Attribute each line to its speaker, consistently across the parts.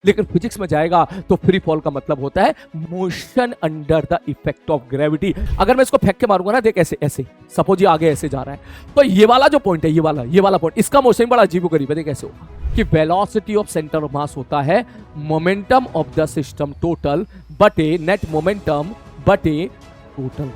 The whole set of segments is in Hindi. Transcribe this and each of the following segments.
Speaker 1: लेकिन फिजिक्स में जाएगा तो फ्री फॉल का मतलब होता है motion under the effect of gravity. अगर मैं इसको फेंक के मारूंगा ना, देख ऐसे ऐसे, सपोज ये आगे ऐसे जा रहा है, तो ये वाला जो पॉइंट है, ये वाला पॉइंट, इसका मोशन बड़ा अजीबोगरीब है। देख कैसे होगा कि वेलोसिटी ऑफ सेंटर ऑफ मास होता है momentum of the system total बटे नेट मोमेंटम बटे टोटल।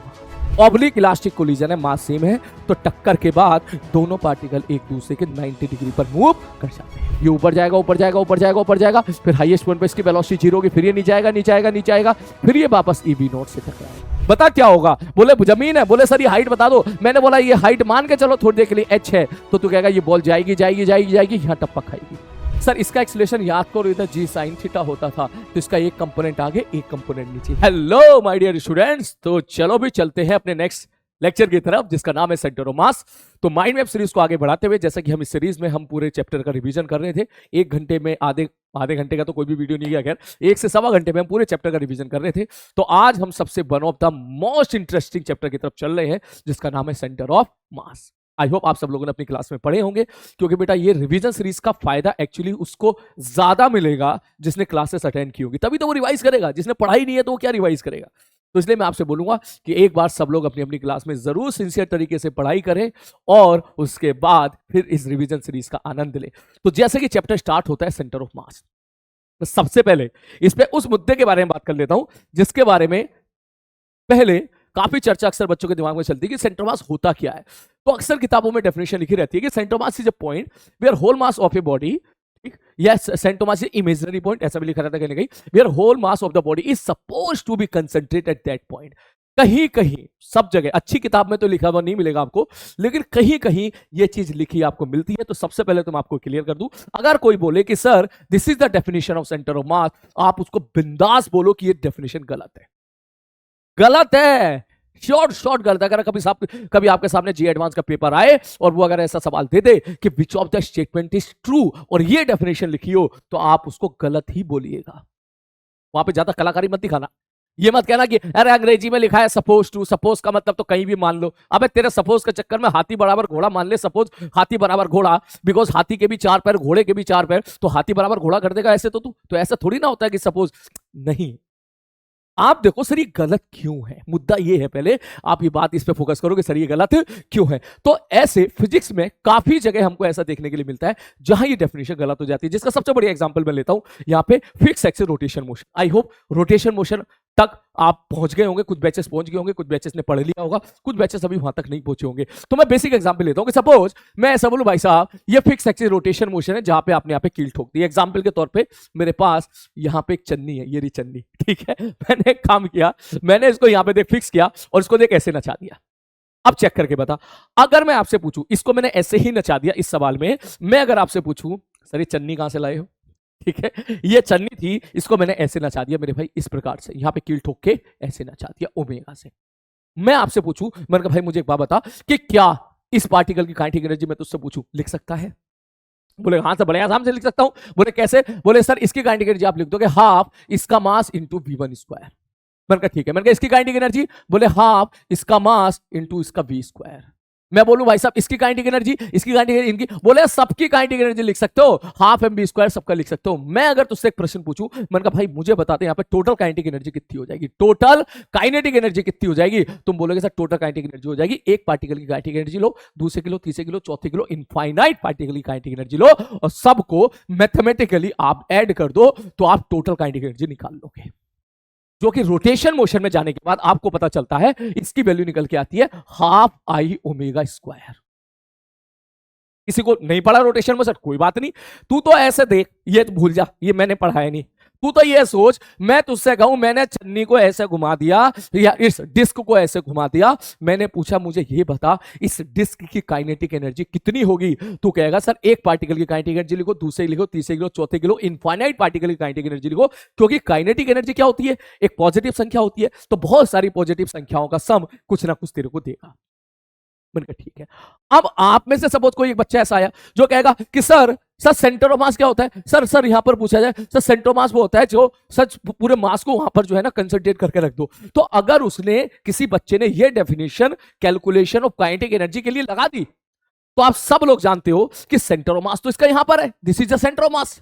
Speaker 1: ऑब्लिक इलास्टिक कोलिजन है, मास सेम है, तो टक्कर के बाद दोनों पार्टिकल एक दूसरे के 90 डिग्री पर मूव कर जाते हैं। ये ऊपर जाएगा, ऊपर जाएगा, ऊपर जाएगा, ऊपर जाएगा, फिर हाईएस्ट पॉइंट पे इसकी वेलोसिटी 0 होगी, फिर ये नीचे आएगा, नीचे आएगा, नीचे आएगा, फिर ये वापस EV नोट से टकराएगा। बता क्या होगा? बोले जमीन है, बोले सर ये हाइट बता दो। मैंने बोला ये हाइट मान के चलो थोड़ी देर के लिए h है, तो तू कहेगा ये बॉल जाएगी जाएगी जाएगी जाएगी, यहाँ टप्पा खाएगी। सर इसका एक्सलेशन याद करो, इधर जी साइन थीटा होता था, तो इसका एक कंपोनेंट आगे एक कंपोनेंट नीचे। हेलो माय डियर स्टूडेंट्स, तो चलो भी चलते हैं अपने नेक्स्ट लेक्चर की तरफ, जिसका नाम है सेंटर ऑफ मास। तो माइंड मैप सीरीज को आगे बढ़ाते हुए, जैसा कि हम इस सीरीज में हम पूरे चैप्टर का रिवीजन कर रहे थे, 1 घंटे में आधे घंटे का तो कोई भी वीडियो नहीं गया, खैर 1 से सवा घंटे में हम पूरे चैप्टर का रिवीजन कर रहे थे। तो आज हम सबसे one of the most interesting chapter की तरफ चल रहे हैं, जिसका नाम है centre of mass. I hope आप सब लोगों ने अपनी क्लास में पढ़े होंगे, क्योंकि बेटा ये रिवीजन सीरीज का फायदा एक्चुअली उसको ज्यादा मिलेगा जिसने क्लासेस अटेंड की होगी, तभी तो वो रिवाइज करेगा। जिसने पढ़ाई नहीं है तो वो क्या रिवाइज करेगा? तो इसलिए मैं आपसे बोलूंगा कि एक बार सब लोग अपनी अपनी क्लास में जरूर सिंसियर तरीके से पढ़ाई करें और उसके बाद फिर इस रिवीजन सीरीज का आनंद लें। तो जैसे कि चैप्टर स्टार्ट होता है सेंटर ऑफ मास, तो सबसे पहले इस पे उस मुद्दे के बारे में बात कर लेता हूं जिसके बारे में पहले काफी चर्चा अक्सर बच्चों के दिमाग में चलती है कि सेंटर मास होता क्या है। तो अक्सर किताबों में डेफिनेशन लिखी रहती है कि centre mass is a point where whole mass of a body, yes, centre mass is imaginary point, ऐसा भी लिखा रहता है कहीं ना कहीं, where whole mass of the body is supposed to be concentrated at that point. कहीं कहीं, सब जगह, अच्छी किताब में तो लिखा हुआ नहीं मिलेगा आपको, लेकिन कहीं कहीं ये चीज लिखी आपको मिलती है। तो सबसे पहले तो मैं आपको क्लियर कर दूं, अगर कोई बोले कि sir this is the definition of centre of मास, आप उसको बिंदास बोलो कि ये डेफिनेशन गलत है, गलत है, शॉर्ट गलत। अगर कभी आपके सामने जी एडवांस का पेपर आए और वो अगर ऐसा सवाल दे दे कि which of the statement is true और ये डेफिनेशन लिखी हो, तो आप उसको गलत ही बोलिएगा। वहां पे ज्यादा कलाकारी मत दिखाना। ये मत कहना कि अरे अंग्रेजी में लिखा है सपोज टू, सपोज का मतलब तो कहीं भी मान लो। अबे तेरे सपोज के चक्कर में हाथी बराबर घोड़ा मान ले, सपोज हाथी बराबर घोड़ा, बिकॉज हाथी के भी 4 पैर, घोड़े के भी 4 पैर, तो हाथी बराबर घोड़ा कर देगा ऐसे, तो ऐसा थोड़ी ना होता है कि सपोज नहीं। आप देखो सर ये गलत क्यों है, मुद्दा ये है, पहले आप ये बात इस पे फोकस करो कि सर ये गलत क्यों है। तो ऐसे फिजिक्स में काफी जगह हमको ऐसा देखने के लिए मिलता है जहां ये डेफिनेशन गलत हो जाती है, जिसका सबसे बढ़िया एग्जांपल मैं लेता हूं यहां पे fix axis rotation motion. I hope rotation motion तक आप पहुंच गए होंगे, कुछ बैचेस पहुंच गए होंगे, कुछ बैचेस ने पढ़ लिया होगा, कुछ बैचेस अभी वहां तक नहीं पहुंचे होंगे। तो मैं बेसिक एग्जांपल लेता हूं कि सपोज मैं ऐसा बोलूं, भाई साहब ये फिक्स एक्सिस रोटेशन मोशन है जहां पे आपने यहाँ पे कील ठोक दी। एग्जांपल के तौर पे मेरे पास यहाँ पे एक चन्नी है, ये रही चन्नी, ठीक है। मैंने एक काम किया, मैंने इसको यहाँ पे देख फिक्स किया और इसको देख ऐसे नचा दिया। अब चेक करके बता, अगर मैं आपसे पूछूं, इसको मैंने ऐसे ही नचा दिया इस सवाल में, मैं अगर आपसे पूछूं सर ये चन्नी कहां से लाए हो, ठीक है, ये चन्नी थी, इसको मैंने ऐसे नचा दिया मेरे भाई, इस प्रकार से यहां पे कील ठोक के ऐसे नचा दिया ओमेगा से। मैं आपसे पूछूं, मैंने कहा भाई मुझे एक बात बता कि क्या इस पार्टिकल की काइनेटिक एनर्जी मैं तुझसे पूछूं लिख सकता है? बोले हाँ सर बड़े आराम से लिख सकता हूं। बोले कैसे? बोले सर इसकी काइनेटिक एनर्जी आप लिख दोगे हाफ इसका मास इंटू v1 स्क्वायर। मैंने कहा ठीक है। मैंने कहा इसकी काइनेटिक एनर्जी? बोले हाफ इसका मास इंटू इसका v स्क्वायर। मैं बोलूं भाई साहब इसकी काइनेटिक एनर्जी, इसकी काइनेटिक एनर्जी, इनकी, बोले सबकी काइनेटिक एनर्जी लिख सकते हो, हाफ mv स्क्वायर सबका लिख सकते हो। मैं अगर तुझसे एक प्रश्न पूछूं, मैंने कहा भाई मुझे बताते यहाँ पे टोटल काइनेटिक एनर्जी कितनी हो जाएगी, टोटल काइनेटिक एनर्जी कितनी हो जाएगी? तुम बोलोगे सर टोटल काइनेटिक एनर्जी हो जाएगी, एक पार्टिकल की काइनेटिक एनर्जी लो, दूसरे किलो, तीसरे किलो, चौथे किलो, इनफाइनाइट पार्टिकल की काइनेटिक एनर्जी लो और सबको मैथमेटिकली आप ऐड कर दो तो आप टोटल काइनेटिक एनर्जी निकाल लोगे, जो कि रोटेशन मोशन में जाने के बाद आपको पता चलता है इसकी वैल्यू निकल के आती है हाफ आई ओमेगा स्क्वायर। किसी को नहीं पढ़ा रोटेशन मोशन, कोई बात नहीं, तू तो ऐसे देख, ये तो भूल जा, ये मैंने पढ़ाया नहीं। तू तो ये सोच, मैं तुझसे कहूं मैंने चन्नी को ऐसे घुमा दिया या इस डिस्क को ऐसे घुमा दिया, मैंने पूछा मुझे ये बता इस डिस्क की काइनेटिक एनर्जी कितनी होगी? तू कहेगा सर एक पार्टिकल की काइनेटिक एनर्जी लिखो, दूसरे लिखो, तीसरे लिखो, चौथे किलो, इनफाइनाइट पार्टिकल की काइनेटिक एनर्जी लिखो, क्योंकि काइनेटिक एनर्जी क्या होती है? एक पॉजिटिव संख्या होती है, तो बहुत सारी पॉजिटिव संख्याओं का सम कुछ ना कुछ तेरे को देगा। मैंने कहा ठीक है। अब आप में से सपोज कोई एक बच्चा ऐसा आया जो कहेगा कि सर सेंटर ऑफ मास क्या होता है? सर यहां पर पूछा जाए, सर सेंटर ऑफ मास वो होता है जो सच पूरे मास को वहां पर जो है ना कंसंट्रेट करके रख दो। तो अगर उसने, किसी बच्चे ने ये definition calculation of kinetic energy के लिए लगा दी, तो आप सब लोग जानते हो कि सेंटर ऑफ मास तो इसका यहां पर है, this is the centre of मास।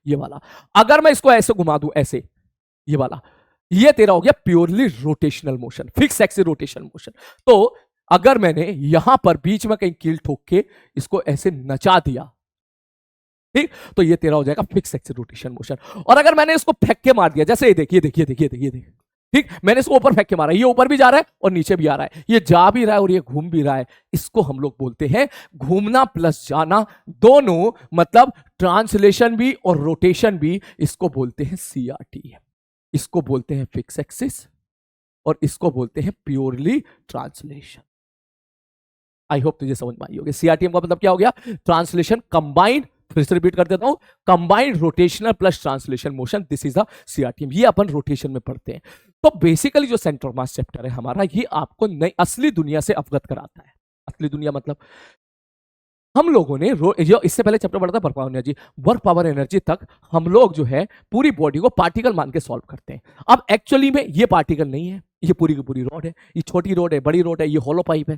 Speaker 1: ये वाला। अगर मैं इसको ऐसे घुमा दूं, ऐसे, ये वाला, ये तेरा हो गया purely rotational motion, fix axis rotation motion. तो अगर मैंने यहां पर बीच में कहीं कील ठोक के इसको ऐसे नचा दिया, ठीक, तो ये तेरा हो जाएगा फिक्स एक्सिस रोटेशन मोशन। और अगर मैंने इसको फेंक के मार दिया, जैसे ये देखिए देखिए देखिए देखिए, ठीक, मैंने इसको ऊपर फेंक के मारा, ये ऊपर भी जा रहा है और नीचे भी आ रहा है, ये जा भी रहा है और ये घूम भी रहा है, इसको हम लोग बोलते हैं घूमना प्लस जाना दोनों, मतलब ट्रांसलेशन भी और रोटेशन भी, इसको बोलते हैं सीआरटी। इसको बोलते हैं फिक्स एक्सिस और इसको बोलते हैं प्योरली ट्रांसलेशन। आई होप तुझे समझ में आई होगी। सीआरटीएम का मतलब क्या हो गया? ट्रांसलेशन कंबाइंड, फिर से रिपीट कर देता हूं, combined rotational plus translation motion, this is the CRTM. ये अपन रोटेशन में पढ़ते हैं। तो बेसिकली जो सेंटर ऑफ मास चैप्टर है हमारा, ये आपको नई असली दुनिया से अवगत कराता है। असली दुनिया मतलब हम लोगों ने जो इससे पहले चैप्टर पढ़ा था work power energy, work power energy तक हम लोग जो है पूरी बॉडी को पार्टिकल मान के सॉल्व करते हैं। अब एक्चुअली में ये पार्टिकल नहीं है, ये पूरी की पूरी रॉड है, ये छोटी रॉड है, बड़ी रॉड है, ये होलो पाइप है,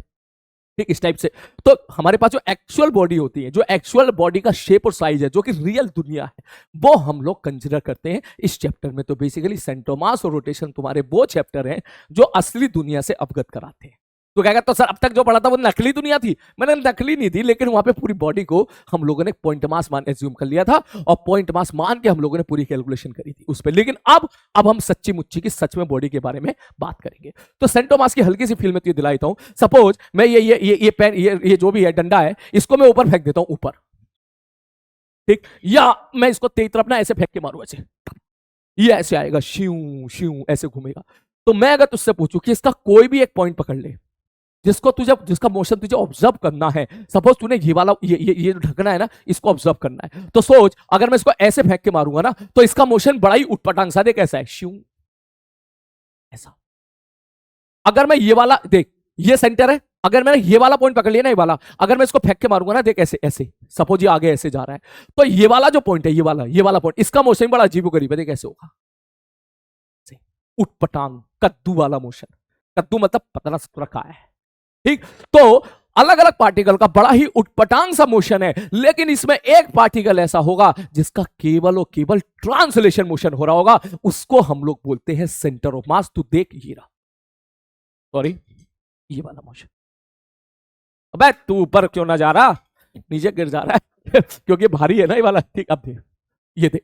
Speaker 1: ठीक, इस टाइप से। तो हमारे पास जो एक्चुअल बॉडी होती है, जो एक्चुअल बॉडी का शेप और साइज है, जो कि रियल दुनिया है, वो हम लोग कंसिडर करते हैं इस चैप्टर में। तो बेसिकली सेंटर ऑफ मास और रोटेशन तुम्हारे वो चैप्टर हैं जो असली दुनिया से अवगत कराते हैं। तो कहेगा तो सर अब तक जो पढ़ा था वो नकली दुनिया थी। मैंने नकली नहीं थी, लेकिन वहां पे पूरी बॉडी को हम लोगों ने पॉइंट मास मान एज्यूम कर लिया था और पॉइंट मास मान के हम लोगों ने पूरी कैलकुलेशन करी थी उस पर। लेकिन अब हम सच्ची मुच्ची की सच में बॉडी के बारे में बात करेंगे। तो सेंटर मास की हल्की सी फील में तो दिला देता हूं। सपोज मैं ये पेन, ये जो भी है डंडा है, इसको मैं ऊपर फेंक देता हूं, ऊपर, ठीक, या मैं इसको तेज तरफ ना ऐसे फेंक के मारूं, ऐसे, ये ऐसे आएगा, शिव शिव ऐसे घूमेगा। तो मैं अगर तुझसे पूछूं कि इसका कोई भी एक पॉइंट पकड़ ले जिसका मोशन तुझे ऑब्जर्व करना है, सपोज तूने ये वाला ये ढकना है ना, इसको ऑब्जर्व करना है, तो सोच अगर मैं इसको ऐसे फेंक के मारूंगा ना, तो इसका मोशन बड़ा ही उटपटांग सा, देख कैसा है, शिव ऐसा। अगर मैं ये वाला, देख ये सेंटर है, अगर मैंने ये वाला पॉइंट पकड़ लिया ना, ये वाला, अगर मैं इसको फेंक के मारूंगा ना, देख ऐसे ऐसे, सपोज ये आगे ऐसे जा रहा है, तो ये वाला जो पॉइंट है, ये वाला पॉइंट, इसका मोशन बड़ा अजीबोगरीब है, देख कैसे होगा, उटपटांग कद्दू वाला मोशन। कद्दू मतलब पतला सा का है, ठीक। तो अलग अलग पार्टिकल का बड़ा ही उटपटांग सा मोशन है, लेकिन इसमें एक पार्टिकल ऐसा होगा जिसका केवल और केवल ट्रांसलेशन मोशन हो रहा होगा, उसको हम लोग बोलते हैं सेंटर ऑफ मास। तू देख ये रहा, सॉरी ये वाला मोशन। अबे तू ऊपर क्यों ना जा रहा, नीचे गिर जा रहा है क्योंकि भारी है ना ये वाला, ठीक। अब देख, ये देख,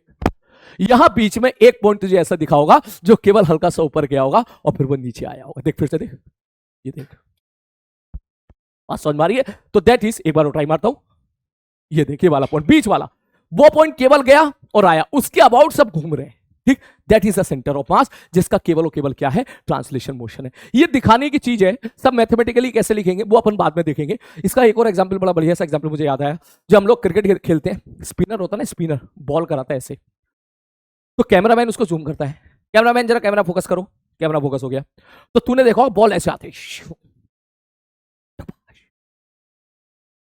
Speaker 1: यहां बीच में एक पॉइंट तुझे ऐसा दिखा होगा जो केवल हल्का सा ऊपर गया होगा और फिर वो नीचे आया होगा। देख फिर से देख, ये देख, बात समझ मारी है? तो दैट इज, एक बार ट्राई मारता हूं, ये देखिए वाला पॉइंट, बीच वाला वो पॉइंट केवल गया और आया, उसके अबाउट सब घूम रहे हैं, ठीक। That is the centre of मास, जिसका केवल और केवल क्या है, ट्रांसलेशन मोशन है। ये दिखाने की चीज है, सब मैथमेटिकली कैसे लिखेंगे वो अपन बाद में देखेंगे। इसका एक और एग्जांपल, बड़ा बढ़िया सा एग्जांपल मुझे याद आया। जब हम लोग क्रिकेट खेलते हैं, स्पिनर होता है ना, स्पिनर बॉल कराता है ऐसे, तो कैमरामैन उसको जूम करता है, कैमरामैन जरा कैमरा फोकस करो, कैमरा फोकस हो गया, तो तूने देखा बॉल ऐसे आते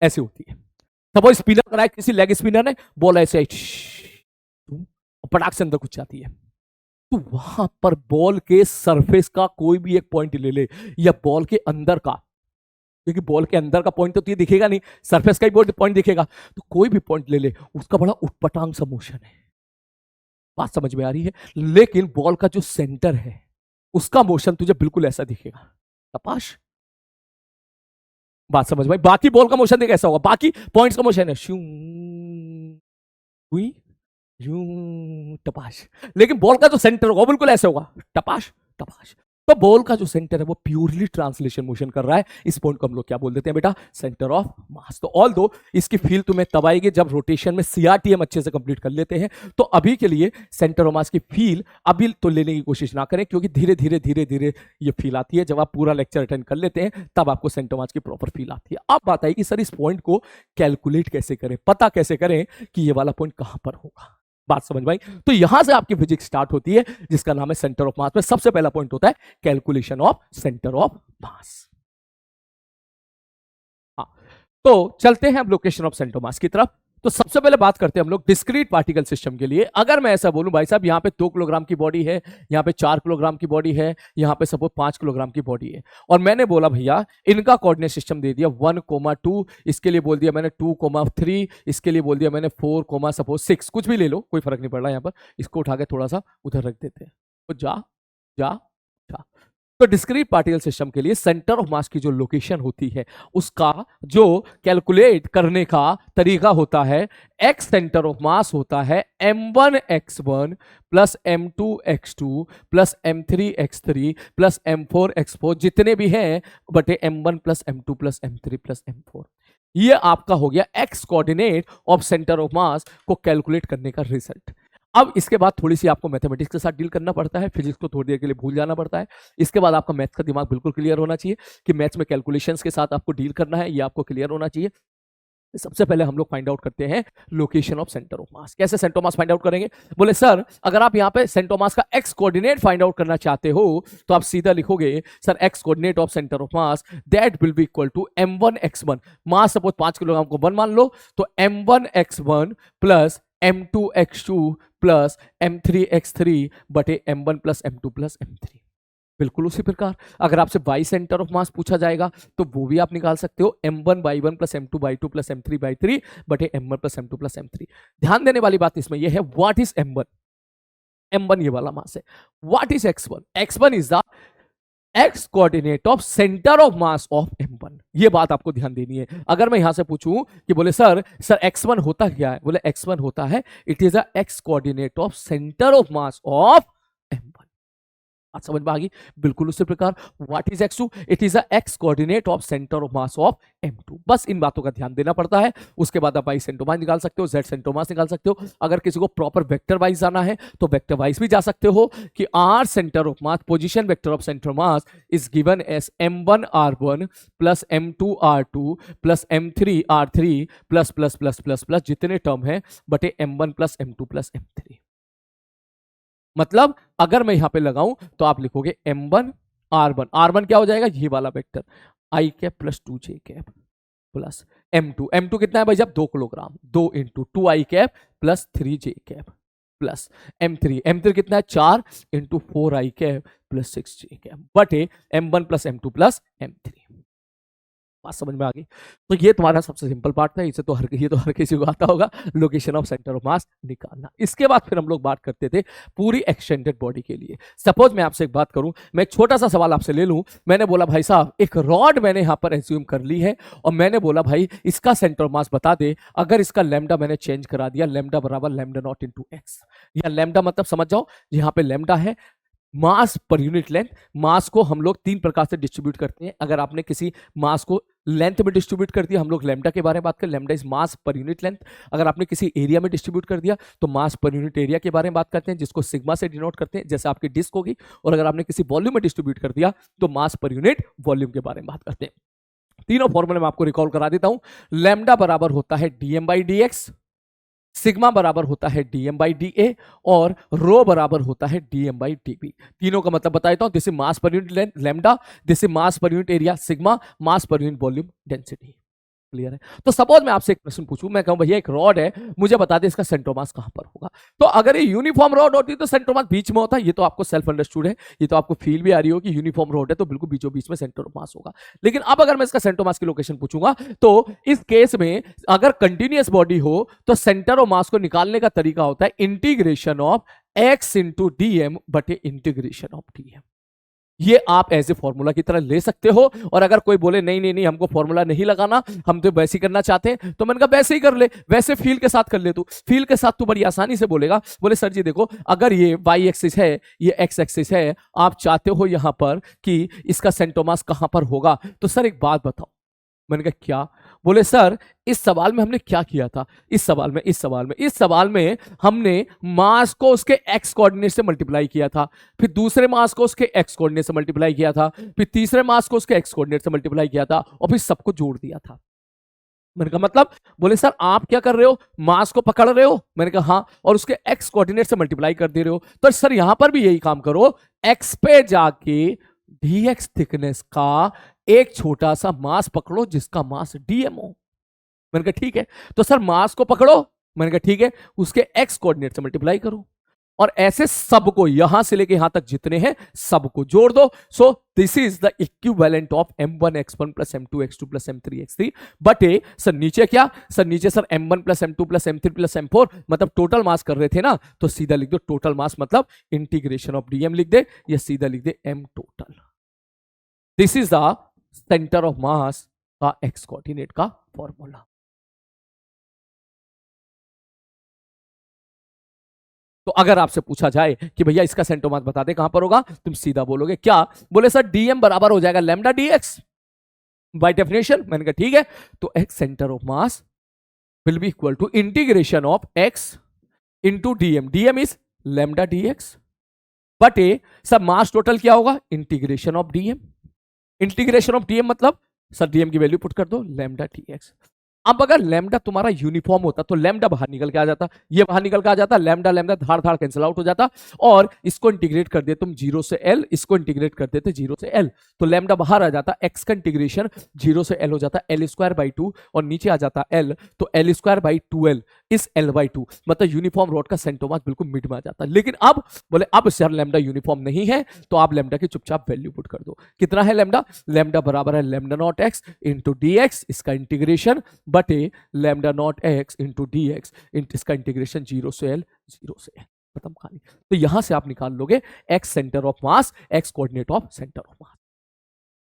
Speaker 1: ऐसे होती है। सपोज स्पिनर कराए किसी लेग स्पिनर ने, बॉल ऐसे पटाख से अंदर कुछ जाती है, तो वहां पर बॉल के सरफेस का कोई भी एक पॉइंट ले ले, या बॉल के अंदर का, क्योंकि बॉल के अंदर का पॉइंट तो तुझे दिखेगा नहीं, सरफेस का ही पॉइंट दिखेगा, तो कोई भी पॉइंट ले ले, उसका बड़ा उटपटांग सा मोशन है। बात समझ में आ रही है? लेकिन बॉल का जो सेंटर है उसका मोशन तुझे बिल्कुल ऐसा दिखेगा, तपाश। बात समझ में? बाकी बॉल का मोशन देख ऐसा होगा, बाकी पॉइंट्स का मोशन है शू हुई टपाश, लेकिन बॉल का जो सेंटर होगा बिल्कुल ऐसे होगा, टपाश टपाश। तो बॉल का जो सेंटर है वो प्योरली ट्रांसलेशन मोशन कर रहा है। इस पॉइंट को हम लोग क्या बोल देते हैं बेटा, सेंटर ऑफ मास। तो ऑल दो इसकी फील तुम्हें तब आएगी जब रोटेशन में सीआरटीएम अच्छे से कंप्लीट कर लेते हैं। तो अभी के लिए सेंटर ऑफ मास की फील अभी तो लेने की कोशिश ना करें, क्योंकि धीरे धीरे धीरे धीरे ये फील आती है। जब आप पूरा लेक्चर अटेंड कर लेते हैं तब आपको सेंटर ऑफ मास की प्रॉपर फील आती है। अब बात आई कि सर इस पॉइंट को कैलकुलेट कैसे करें, पता कैसे करें कि ये वाला पॉइंट कहां पर होगा। बात समझ में आई? तो यहां से आपकी फिजिक्स स्टार्ट होती है, जिसका नाम है सेंटर ऑफ मास। में सबसे पहला पॉइंट होता है कैलकुलेशन ऑफ सेंटर ऑफ मास। हाँ, तो चलते हैं अब लोकेशन ऑफ सेंटर ऑफ मास की तरफ। तो सबसे पहले बात करते हैं हम लोग डिस्क्रीट पार्टिकल सिस्टम के लिए। अगर मैं ऐसा बोलूं भाई साहब यहाँ पे 2 किलोग्राम की बॉडी है, यहाँ पे 4 किलोग्राम की बॉडी है, यहाँ पे सपोज 5 किलोग्राम की बॉडी है, और मैंने बोला भैया इनका कोऑर्डिनेट सिस्टम दे दिया 1,2, इसके लिए बोल दिया मैंने 2,3, इसके लिए बोल दिया मैंने 4, सपोज 6, कुछ भी ले लो कोई फर्क नहीं पड़ रहा यहाँ पर। इसको उठा के थोड़ा सा उधर रख देते हैं, तो जा जा जा। तो डिस्क्रीट पार्टिकल सिस्टम के लिए सेंटर ऑफ मास की जो लोकेशन होती है उसका जो कैलकुलेट करने का तरीका होता है, एक्स सेंटर ऑफ मास होता है m1x1 plus m2x2 plus m3x3 plus m4x4 जितने भी हैं बटे m1 plus m2 plus m3 plus m4। ये आपका हो गया x coordinate of centre of मास को कैलकुलेट करने का रिजल्ट। अब इसके बाद थोड़ी सी आपको मैथमेटिक्स के साथ डील करना पड़ता है, फिजिक्स को थोड़ी देर के लिए भूल जाना पड़ता है। इसके बाद आपका मैथ्स का दिमाग बिल्कुल क्लियर होना चाहिए कि मैथ्स में कैलकुलेशंस के साथ आपको डील करना है, ये आपको क्लियर होना चाहिए। सबसे पहले हम लोग फाइंड आउट करते हैं location of centre of mass. कैसे centre of mass find out करेंगे? बोले सर अगर आप यहाँ पे सेंटर ऑफ मास का एक्स कोऑर्डिनेट फाइंड आउट करना चाहते हो तो आप सीधा लिखोगे sir x coordinate of centre of mass that will be equal to m1x1। Mass suppose 5 kilogram को 1 मान लो, तो m1x1 plus m2x2 plus m3x3 बटे m1 plus m2 plus m3। बिल्कुल उसी प्रकार अगर आपसे बाई सेंटर ऑफ मास पूछा जाएगा तो वो भी आप निकाल सकते हो m1/1 plus m2/2 plus m3/3 बटे m1 plus m2 plus m3। ध्यान देने वाली बात इसमें यह है व्हाट इज m1। m1 ये वाला मास है। What is x1? x1 is the x coordinate of centre of mass of m1। ये बात आपको ध्यान देनी है। अगर मैं यहां से पूछूं कि बोले सर x1 होता क्या है, बोले x1 होता है it is a x coordinate of centre of mass of m1। बात समझ में आ गई? बिल्कुल उसी प्रकार what is x2? It is a x coordinate of centre of mass of m2। बस इन बातों का ध्यान देना पड़ता है। उसके बाद आप y सेंटर मास निकाल सकते हो, z सेंटर मास निकाल सकते हो। अगर किसी को प्रॉपर वेक्टर वाइज जाना है तो वेक्टर वाइज भी जा सकते हो कि r centre of mass position vector of centre mass is given as m1r1 plus m2r2 plus m3r3 plus plus plus plus plus जितने टर्म है बटे m1 plus m2 plus m3। मतलब अगर मैं यहां पे लगाऊं तो आप लिखोगे m1 r1, r1 क्या हो जाएगा ये वाला vector i cap plus 2j cap plus m2 कितना है भाई साहब 2 kilogram, 2 into 2i cap plus 3j cap plus m3 कितना है 4 into 4i cap plus 6j cap बटे m1 plus m2 plus m3। बात समझ में आ गई? तो ये तुम्हारा सबसे सिंपल पार्ट था, इसे तो हर किसी को आता होगा लोकेशन ऑफ सेंटर ऑफ मास निकालना। इसके बाद फिर हम लोग बात करते थे पूरी एक्सटेंडेड बॉडी के लिए। सपोज मैं आपसे एक बात करूं, मैं एक छोटा सा सवाल आपसे ले लूं। मैंने बोला भाई साहब एक रॉड मैंने यहां पर एज्यूम कर ली है और मैंने बोला भाई इसका सेंटर ऑफ मास बता दे। अगर इसका लैम्डा मैंने चेंज करा दिया, लैम्डा बराबर लैम्डा नॉट इंटू एक्स, या लैम्डा मतलब समझ जाओ यहाँ पे लैम्डा है मास पर यूनिट लेंथ। मास को हम लोग 3 प्रकार से डिस्ट्रीब्यूट करते हैं। अगर आपने किसी मास को लेंथ में डिस्ट्रीब्यूट कर दिया, हम लोग लैम्डा के बारे में बात करें, lambda is mass per unit length. अगर आपने किसी एरिया में डिस्ट्रीब्यूट कर दिया तो मास पर यूनिट एरिया के बारे में बात करते हैं, जिसको सिग्मा से डिनोट करते हैं, जैसे आपकी डिस्क होगी। और अगर आपने किसी वॉल्यूम में डिस्ट्रीब्यूट कर दिया तो मास पर यूनिट वॉल्यूम के बारे में बात करते हैं। तीनों फॉर्मूले मैं आपको रिकॉल करा देता हूं। लैम्डा बराबर होता है dm/dx, सिग्मा बराबर होता है dm/dA और रो बराबर होता है dm/dB। तीनों का मतलब बता देता हूं। This is mass per unit length lambda, this is mass per unit area sigma, mass per unit volume density. Clear है? तो सपोज मैं आपसे एक प्रश्न पूछूं, मैं कहूं भैया एक रॉड है, मुझे बता दे इसका सेंटर मास कहां पर होगा। तो अगर ये यूनिफॉर्म रॉड होती तो सेंटर मास बीच में होता, ये तो आपको सेल्फ अंडरस्टूड है, ये तो आपको फील भी आ रही हो कि यूनिफॉर्म रॉड है तो बिल्कुल बीचों बीच में सेंटर ऑफ मास होगा। लेकिन अब अगर मैं इसका सेंटर मास की लोकेशन पूछूंगा तो इस केस में अगर कंटिन्यूअस बॉडी हो तो सेंटर ऑफ मास को निकालने का तरीका होता है integration of x into dm बटे इंटीग्रेशन ऑफ dm। ये आप एज ए फॉर्मूला की तरह ले सकते हो। और अगर कोई बोले नहीं नहीं नहीं हमको फॉर्मूला नहीं लगाना, हम तो वैसे ही करना चाहते हैं, तो मैंने कहा वैसे ही कर ले, वैसे फील के साथ कर ले। तू फील के साथ तू बड़ी आसानी से बोलेगा, बोले सर जी देखो अगर ये y एक्सिस है, ये x एक्सिस है, आप चाहते हो यहां पर कि इसका सेंटर मास कहां पर होगा, तो सर एक बात बताओ। मैंने कहा क्या? बोले सर इस सवाल में हमने क्या किया था, इस सवाल में हमने मास को उसके एक्स कोऑर्डिनेट से मल्टीप्लाई किया था, फिर दूसरे मास को उसके एक्स कोऑर्डिनेट से मल्टीप्लाई किया था, फिर तीसरे मास को उसके एक्स कोऑर्डिनेट से मल्टीप्लाई किया था और फिर सबको जोड़ दिया था। मैंने कहा मतलब? बोले सर आप क्या कर रहे हो, मास को पकड़ रहे हो। मैंने कहा हाँ, और उसके एक्स कोऑर्डिनेट से मल्टीप्लाई कर दे रहे हो। तो सर यहां पर भी यही काम करो, एक्स पे जाके dx थिकनेस का एक छोटा सा मास पकड़ो जिसका मास dm हो। मैंने कहा ठीक है। तो सर मास को पकड़ो, मैंने कहा ठीक है, उसके एक्स कोऑर्डिनेट से मल्टीप्लाई करो और ऐसे सबको यहां से लेके यहां तक जितने हैं सबको जोड़ दो। So this is the equivalent of m1 x1 plus m2 x2 plus m3 x3 बटे सर नीचे क्या, सर नीचे sir m1 plus m2 plus m3 plus m4 मतलब टोटल मास कर रहे थे ना, तो सीधा लिख दो टोटल मास मतलब इंटीग्रेशन ऑफ dm लिख दे या सीधा लिख दे m total. This is the centre of mass का एक्स कोऑर्डिनेट का फॉर्मूला। तो अगर आपसे पूछा जाए कि भैया इसका सेंटर मास बता दे कहां पर होगा, तुम सीधा बोलोगे क्या, बोले सर डीएम बराबर हो जाएगा लैम्डा डीएक्स बाय डेफिनेशन। मैंने कहा ठीक है, तो x centre of mass will be equal to integration of x into dm, dm is lambda dx बटे सर मास टोटल क्या होगा, integration of dm, integration of dm मतलब सर डीएम की वैल्यू पुट कर दो लैम्डा डीएक्स। अब अगर लैम्डा तुम्हारा यूनिफॉर्म होता तो लैम्डा बाहर निकल के आ जाता, ये बाहर निकल के आ जाता, लैम्डा लैम्डा धार धार कैंसिल आउट हो जाता और इसको इंटीग्रेट कर दे तुम 0 से l, इसको इंटीग्रेट कर देते 0 से l, तो लैम्डा बाहर आ जाता, x का इंटीग्रेशन 0 से l हो जाता l स्क्वायर बाई 2 और नीचे आ जाता l, तो l स्क्वायर बाई 2l इस l बाई 2 मतलब यूनिफॉर्म रॉड का सेंटर मास बिल्कुल मिड में आ जाता। लेकिन अब बोले अब सर लैम्डा यूनिफॉर्म नहीं है तो आप लैम्डा की चुपचाप वैल्यू पुट कर दो, कितना है लैम्डा, लैम्डा बराबर है lambda naught x into dx इसका इंटीग्रेशन बटे lambda naught x into dx इसका इंटीग्रेशन 0 से l 0 से l खत्म कहानी। तो यहां से आप निकाल लोगे x centre of mass, x coordinate of centre of mass.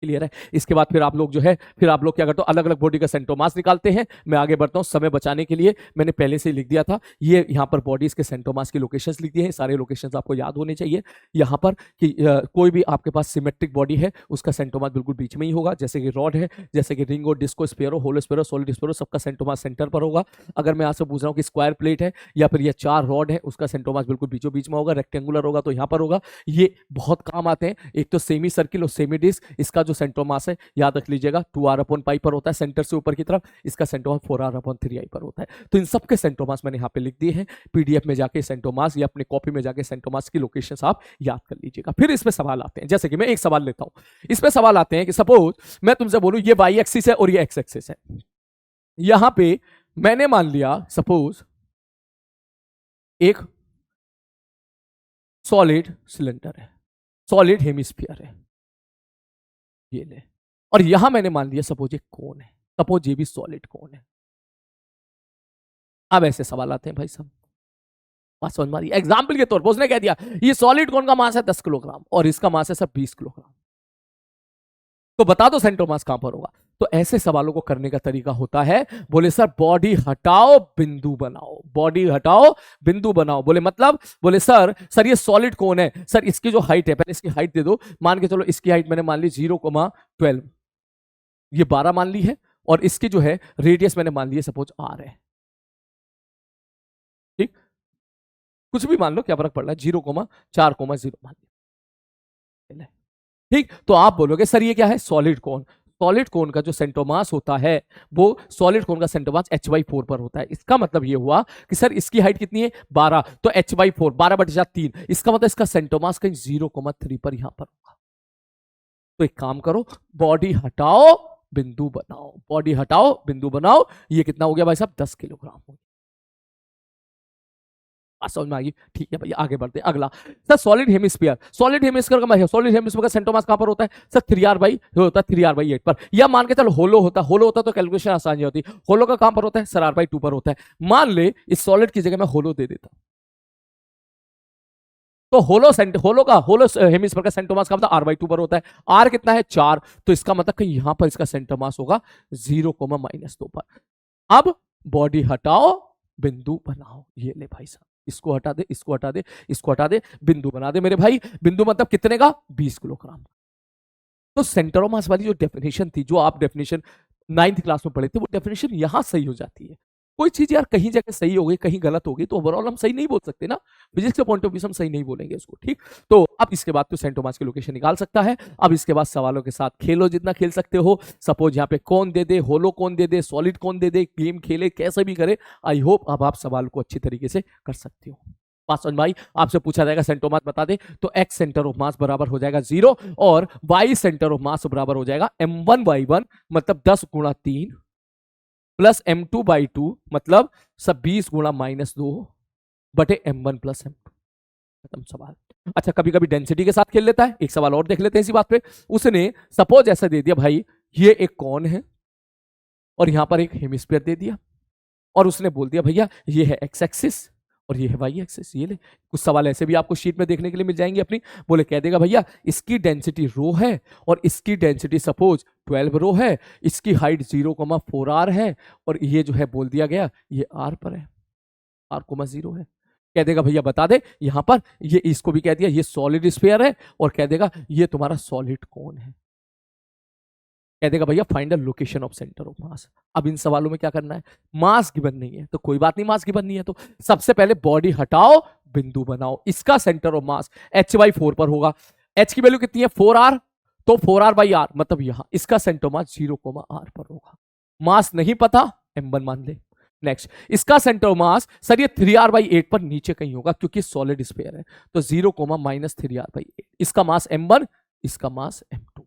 Speaker 1: Clear है। इसके बाद फिर आप लोग जो है फिर आप लोग क्या करते हो, अलग अलग बॉडी का सेंटर मास निकालते हैं। मैं आगे बढ़ता हूं, समय बचाने के लिए मैंने पहले से ही लिख दिया था, ये यहां पर बॉडीज के सेंटर मास की लोकेशंस लिख दिए हैं, सारे लोकेशंस आपको याद होने चाहिए। यहां पर कि कोई भी आपके पास सिमेट्रिक बॉडी है उसका सेंटर मास बिल्कुल बीच में ही होगा, जैसे कि रॉड है, जैसे कि रिंग और डिस्को sphere, hollow sphere, solid sphere, सबका सेंटर मास सेंटर पर होगा। अगर मैं आपसे पूछ रहा हूं कि स्क्वायर प्लेट है या फिर ये 4 रॉड है उसका सेंटर मास बिल्कुल बीचों बीच में होगा, रेक्टेंगुलर होगा तो यहां पर होगा। ये बहुत काम आते हैं, एक तो सेमी सर्किल और सेमी डिस्क, इसका जो सेंटर मास है याद रख लीजिएगा 2r/π पर होता है सेंटर से ऊपर की तरफ, इसका सेंटर मास 4r/3i पर होता है। तो इन सब के सेंटर मास मैंने यहां पे लिख दिए हैं, पीडीएफ में जाके सेंटर मास या अपने कॉपी में जाके सेंटर मास की लोकेशंस आप याद कर लीजिएगा। फिर इसमें सवाल आते हैं, जैसे कि मैं एक सवाल लेता हूं, इसमें सवाल आते हैं कि सपोज मैं तुमसे बोलूं ये y एक्सिस है और ये x एक्सिस है, यहां पे मैंने मान लिया सपोज एक सॉलिड सिलेंडर है, सॉलिड हेमिस्फीयर है, ये ले, और यहां मैंने मान लिया सपोज ये कोन है, सपोज ये भी सॉलिड कोन है। अब ऐसे सवाल आते हैं भाई साहब, बात समझ में आ रही है? एग्जाम्पल के तौर पर उसने कह दिया ये सॉलिड कोन का मास है 10 किलोग्राम और इसका मास है सर 20 किलोग्राम, तो बता दो सेंटर मास कहां पर होगा। तो ऐसे सवालों को करने का तरीका होता है, बोले सर बॉडी हटाओ बिंदु बनाओ, बॉडी हटाओ बिंदु बनाओ। बोले मतलब, बोले सर ये सॉलिड कोन है, सर इसकी जो हाइट है, पहले इसकी हाइट दे दो, मान के चलो इसकी हाइट मैंने मान ली 0,12, ये 12 मान ली है, और इसकी जो है रेडियस मैंने मान ली है सपोज r है, ठीक, कुछ भी मान लो क्या फर्क पड़ रहा है, 0,4,0 मान लिया, ठीक। तो आप बोलोगे सर ये क्या है, सॉलिड कोन, सॉलिड कोन का जो सेंटर मास होता है वो सॉलिड कोन का सेंटर मास h/4 पर होता है। इसका मतलब ये हुआ कि सर इसकी हाइट कितनी है 12, तो h/4 12/3, इसका मतलब इसका सेंटर मास कहीं 0,3 पर यहां पर होगा। तो एक काम करो, बॉडी हटाओ बिंदु बनाओ, बॉडी हटाओ बिंदु बनाओ, ये कितना हो गया भाई साहब 10 किलोग्राम हो गया। समझ में आ गई, ठीक है भैया आगे बढ़ते हैं। अगला sir solid hemisphere, solid hemisphere का मतलब सॉलिड हेमिस्फीयर का सेंटर मास कहां पर होता है सर 3r/, होता है 3r/8 पर, या मान के चलो होलो होता, होलो होता तो कैलकुलेशन आसान होती, होलो का कहां पर होता है सर r/2 पर होता है। मान ले इस सॉलिड की जगह मैं होलो दे देता, तो होलो हेमिस्फीयर का सेंटर मास कहां होता है r/2 पर होता है, r कितना है 4, तो इसका मतलब कि यहां पर इसका सेंटर मास होगा 0,-2 पर। अब बॉडी हटाओ बिंदु बनाओ, ये ले भाई साहब, इसको हटा दे, इसको हटा दे, इसको हटा दे, बिंदु बना दे मेरे भाई, बिंदु मतलब कितने का 20 किलोग्राम। तो सेंटर ऑफ मास वाली जो डेफिनेशन थी, जो आप डेफिनेशन 9th क्लास में पढ़े थे, वो डेफिनेशन यहां सही हो जाती है। कोई चीज यार कहीं जगह सही हो गई कहीं गलत हो गई तो ओवरऑल हम सही नहीं बोल सकते ना, फिजिक्स के पॉइंट ऑफ व्यू से हम सही नहीं बोलेंगे उसको, ठीक। तो अब इसके बाद तो सेंटर मास की लोकेशन निकाल सकता है। अब इसके बाद सवालों के साथ खेलो जितना खेल सकते हो, सपोज यहाँ पे कौन दे दे, होलो कौन दे दे, सॉलिड कौन दे दे, गेम खेले कैसे भी करे, आई होप अब आप सवाल को अच्छी तरीके से कर सकते हो। बात समझ में आई? आपसे पूछा जाएगा सेंटर मास बता दे, तो x सेंटर ऑफ मास बराबर हो जाएगा 0 और y सेंटर ऑफ मास बराबर हो जाएगा m1/1 मतलब 10 × 3 प्लस m2/2 मतलब सब 20 गुणा -2 बटे m1 प्लस m2। खत्म सवाल। अच्छा, कभी कभी डेंसिटी के साथ खेल लेता है। एक सवाल और देख लेते हैं इसी बात पे। उसने सपोज ऐसा दे दिया भाई, ये एक कौन है और यहां पर एक हेमिस्फीयर दे दिया, और उसने बोल दिया भैया ये है एक्स एक्सिस और ये है वाई एक्सिस। ये ले, कुछ सवाल ऐसे भी आपको शीट में देखने के लिए मिल जाएंगे अपनी। बोले कह देगा भैया इसकी डेंसिटी रो है और इसकी डेंसिटी सपोज 12 रो है, इसकी हाइट 0,4r है, और ये जो है बोल दिया गया ये r पर है, r,0 है। कह देगा भैया बता दे यहां पर, ये इसको भी कह दिया ये सॉलिड स्फीयर है, और कह देगा ये तुम्हारा सॉलिड कौन है। कह देगा भैया find the location of centre of मास। अब इन सवालों में क्या करना है, मास गिवन नहीं है तो कोई बात नहीं, मास गिवन नहीं है तो सबसे पहले बॉडी हटाओ, बिंदु बनाओ। इसका सेंटर ऑफ मास h/4 पर होगा। h की वैल्यू कितनी है 4r, तो 4r/r मतलब यहां इसका सेंटर मास 0,r पर होगा। मास नहीं पता, m1 मान ले। नेक्स्ट, इसका सेंटर ऑफ मास सर ये 3r/8 पर नीचे कहीं होगा क्योंकि सॉलिड स्फीयर है, तो 0,-3r/8। इसका मास m1, इसका मास m2।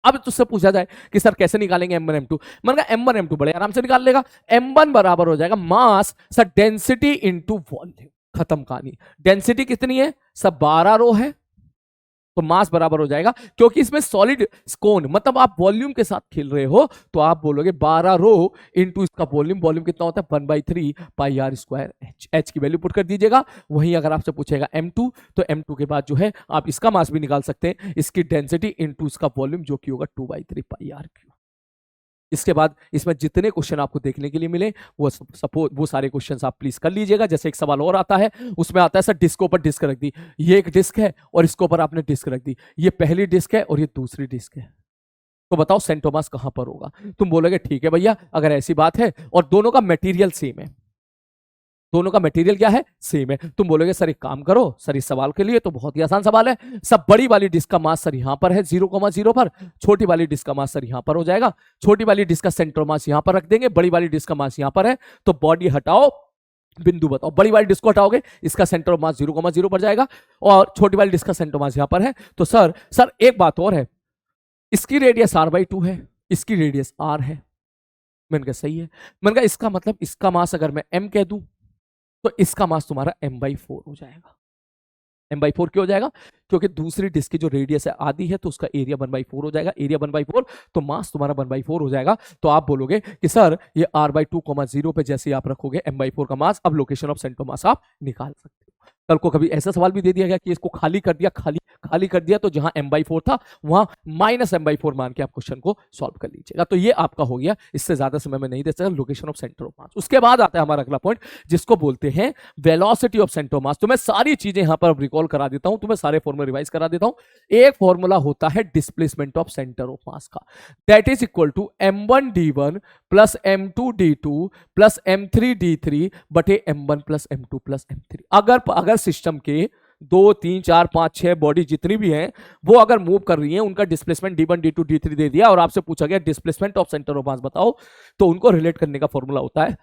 Speaker 1: अब तुझसे पूछा जाए कि सर कैसे निकालेंगे m1 m2, मैंने कहा m1 m2 बड़े आराम से निकाल लेगा। m1 बराबर हो जाएगा मास सर डेंसिटी इनटू वॉल्यूम। खत्म कहानी। डेंसिटी कितनी है सब 12 रो है, तो मास बराबर हो जाएगा, क्योंकि इसमें सॉलिड कोन मतलब आप वॉल्यूम के साथ खेल रहे हो, तो आप बोलोगे 12 रो इनटू इसका वॉल्यूम। वॉल्यूम कितना होता है 1/3 πr²। h की वैल्यू पुट कर दीजिएगा। वहीं अगर आपसे पूछेगा m2, तो m2 के बाद जो है आप इसका मास भी निकाल सकते हैं, इसकी डेंसिटी इनटू इसका वॉल्यूम, जो कि होगा 2/3 πr²। इसके बाद इसमें जितने क्वेश्चन आपको देखने के लिए मिले वो सारे क्वेश्चन आप प्लीज कर लीजिएगा। जैसे एक सवाल और आता है, उसमें आता है सर डिस्क ऊपर डिस्क रख दी, ये एक डिस्क है और इसके ऊपर आपने डिस्क रख दी, ये पहली डिस्क है और ये दूसरी डिस्क है, तो बताओ सेंटर मास कहां पर होगा। तुम बोलोगे ठीक है भैया अगर ऐसी बात है और दोनों का मटेरियल सेम है, दोनों का मटेरियल क्या है सेम है, तुम बोलोगे सर एक काम करो सर इस सवाल के लिए तो बहुत ही आसान सवाल है, सब बड़ी वाली डिस्क का मास सर यहां पर है 0,0 पर, छोटी वाली डिस्क का मास सर यहां पर हो जाएगा, छोटी वाली डिस्क का सेंटर मास यहां पर रख देंगे, बड़ी वाली डिस्क का मास यहां पर है, तो बॉडी हटाओ बिंदु बताओ। बड़ी वाली डिस्क को हटाओगे इसका सेंटर मास 0,0 पर जाएगा और छोटी वाली डिस्क का सेंटर मास यहां पर है। तो सर एक बात और है, इसकी रेडियस r/2 है, इसकी रेडियस r है। मैंने कहा सही है। मैंने कहा इसका मतलब इसका मास अगर मैं m कह दूं तो इसका मास तुम्हारा m/4 हो जाएगा। m/4 क्यों हो जाएगा, क्योंकि दूसरी डिस्क की जो रेडियस है आधी है, तो उसका एरिया 1/4 हो जाएगा। एरिया 1/4 तो मास तुम्हारा 1/4 हो जाएगा। तो आप बोलोगे कि सर ये r/2,0 पे जैसे आप रखोगे m/4 का मास, अब लोकेशन ऑफ सेंटर मास आप निकाल सकते हो। कल को कभी ऐसा सवाल भी दे दिया गया कि इसको खाली कर दिया, खाली कर दिया, तो जहां m/4 था वहां -m/4 मान के आप क्वेश्चन को सॉल्व कर लीजिएगा। तो ये आपका हो गया, इससे ज्यादा समय में नहीं दे सकता, लोकेशन ऑफ सेंटर ऑफ मास। उसके बाद आता है हमारा अगला पॉइंट जिसको बोलते हैं velocity of centre of mass. तो मैं सारी चीजें यहां पर रिकॉल करा देता हूं, तुम्हें सारे फॉर्मूला रिवाइज करा देता हूं। एक फॉर्मूला होता है displacement of centre of mass का, that is equal to m1d1 plus m2d2 plus m3d3 बटे m1 plus m2 plus m3। अगर सिस्टम के 2 3 4 5 6 बॉडी जितनी भी हैं वो अगर मूव कर रही हैं, उनका डिस्प्लेसमेंट d1 d2 d3 दे दिया और आपसे पूछा गया डिस्प्लेसमेंट ऑफ सेंटर ऑफ मास बताओ, तो उनको रिलेट करने का फॉर्मूला होता है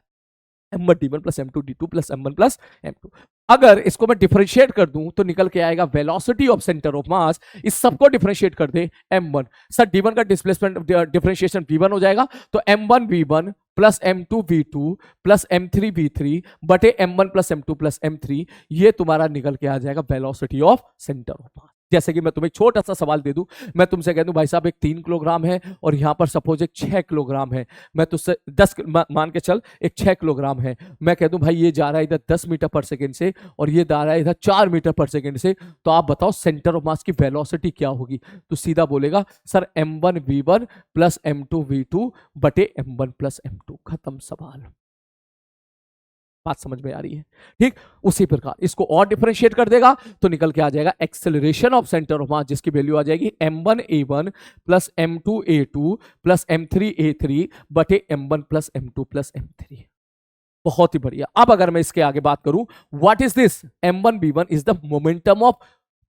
Speaker 1: m1d1 plus m2d2 plus m1 plus m2। अगर इसको मैं डिफरेंशिएट कर दूं तो निकल के आएगा वेलोसिटी ऑफ सेंटर ऑफ मास। इस सबको डिफरेंशिएट कर दे m1, सर d1 का डिस्प्लेसमेंट डिफरेंशिएशन v1 हो जाएगा, तो m1 v1 plus m2 v2 plus m3 v3 बटे m1 plus m2 plus m3, ये तुम्हारा निकल के आ जाएगा वेलोसिटी ऑफ सेंटर ऑफ मास। जैसे कि मैं तुम्हें छोटा सा सवाल दे दूं, मैं तुमसे कह दूं भाई साहब एक 3 किलोग्राम है और यहां पर सपोज एक 6 किलोग्राम है, मैं तुझसे 10 मान के चल एक 6 किलोग्राम है, मैं कह दूं भाई ये जा रहा है इधर 10 मीटर पर सेकेंड से और ये जा रहा है इधर 4 मीटर पर सेकेंड से, तो आप बताओ सेंटर ऑफ मास की वेलोसिटी क्या होगी। तो सीधा बोलेगा sir m1 v1 plus m2 v2 बटे m1 प्लस m2। खत्म सवाल। बात समझ में आ रही है, ठीक। उसी प्रकार इसको और डिफरेंशिएट कर देगा तो निकल के आ जाएगा एक्सेलरेशन ऑफ सेंटर ऑफ मास, जिसकी वैल्यू आ जाएगी m1a1 plus m2a2 plus m3a3 बटे m1 plus m2 plus m3। बहुत ही बढ़िया। अब अगर मैं इसके आगे बात करूं, what is this, m1v1 is the momentum of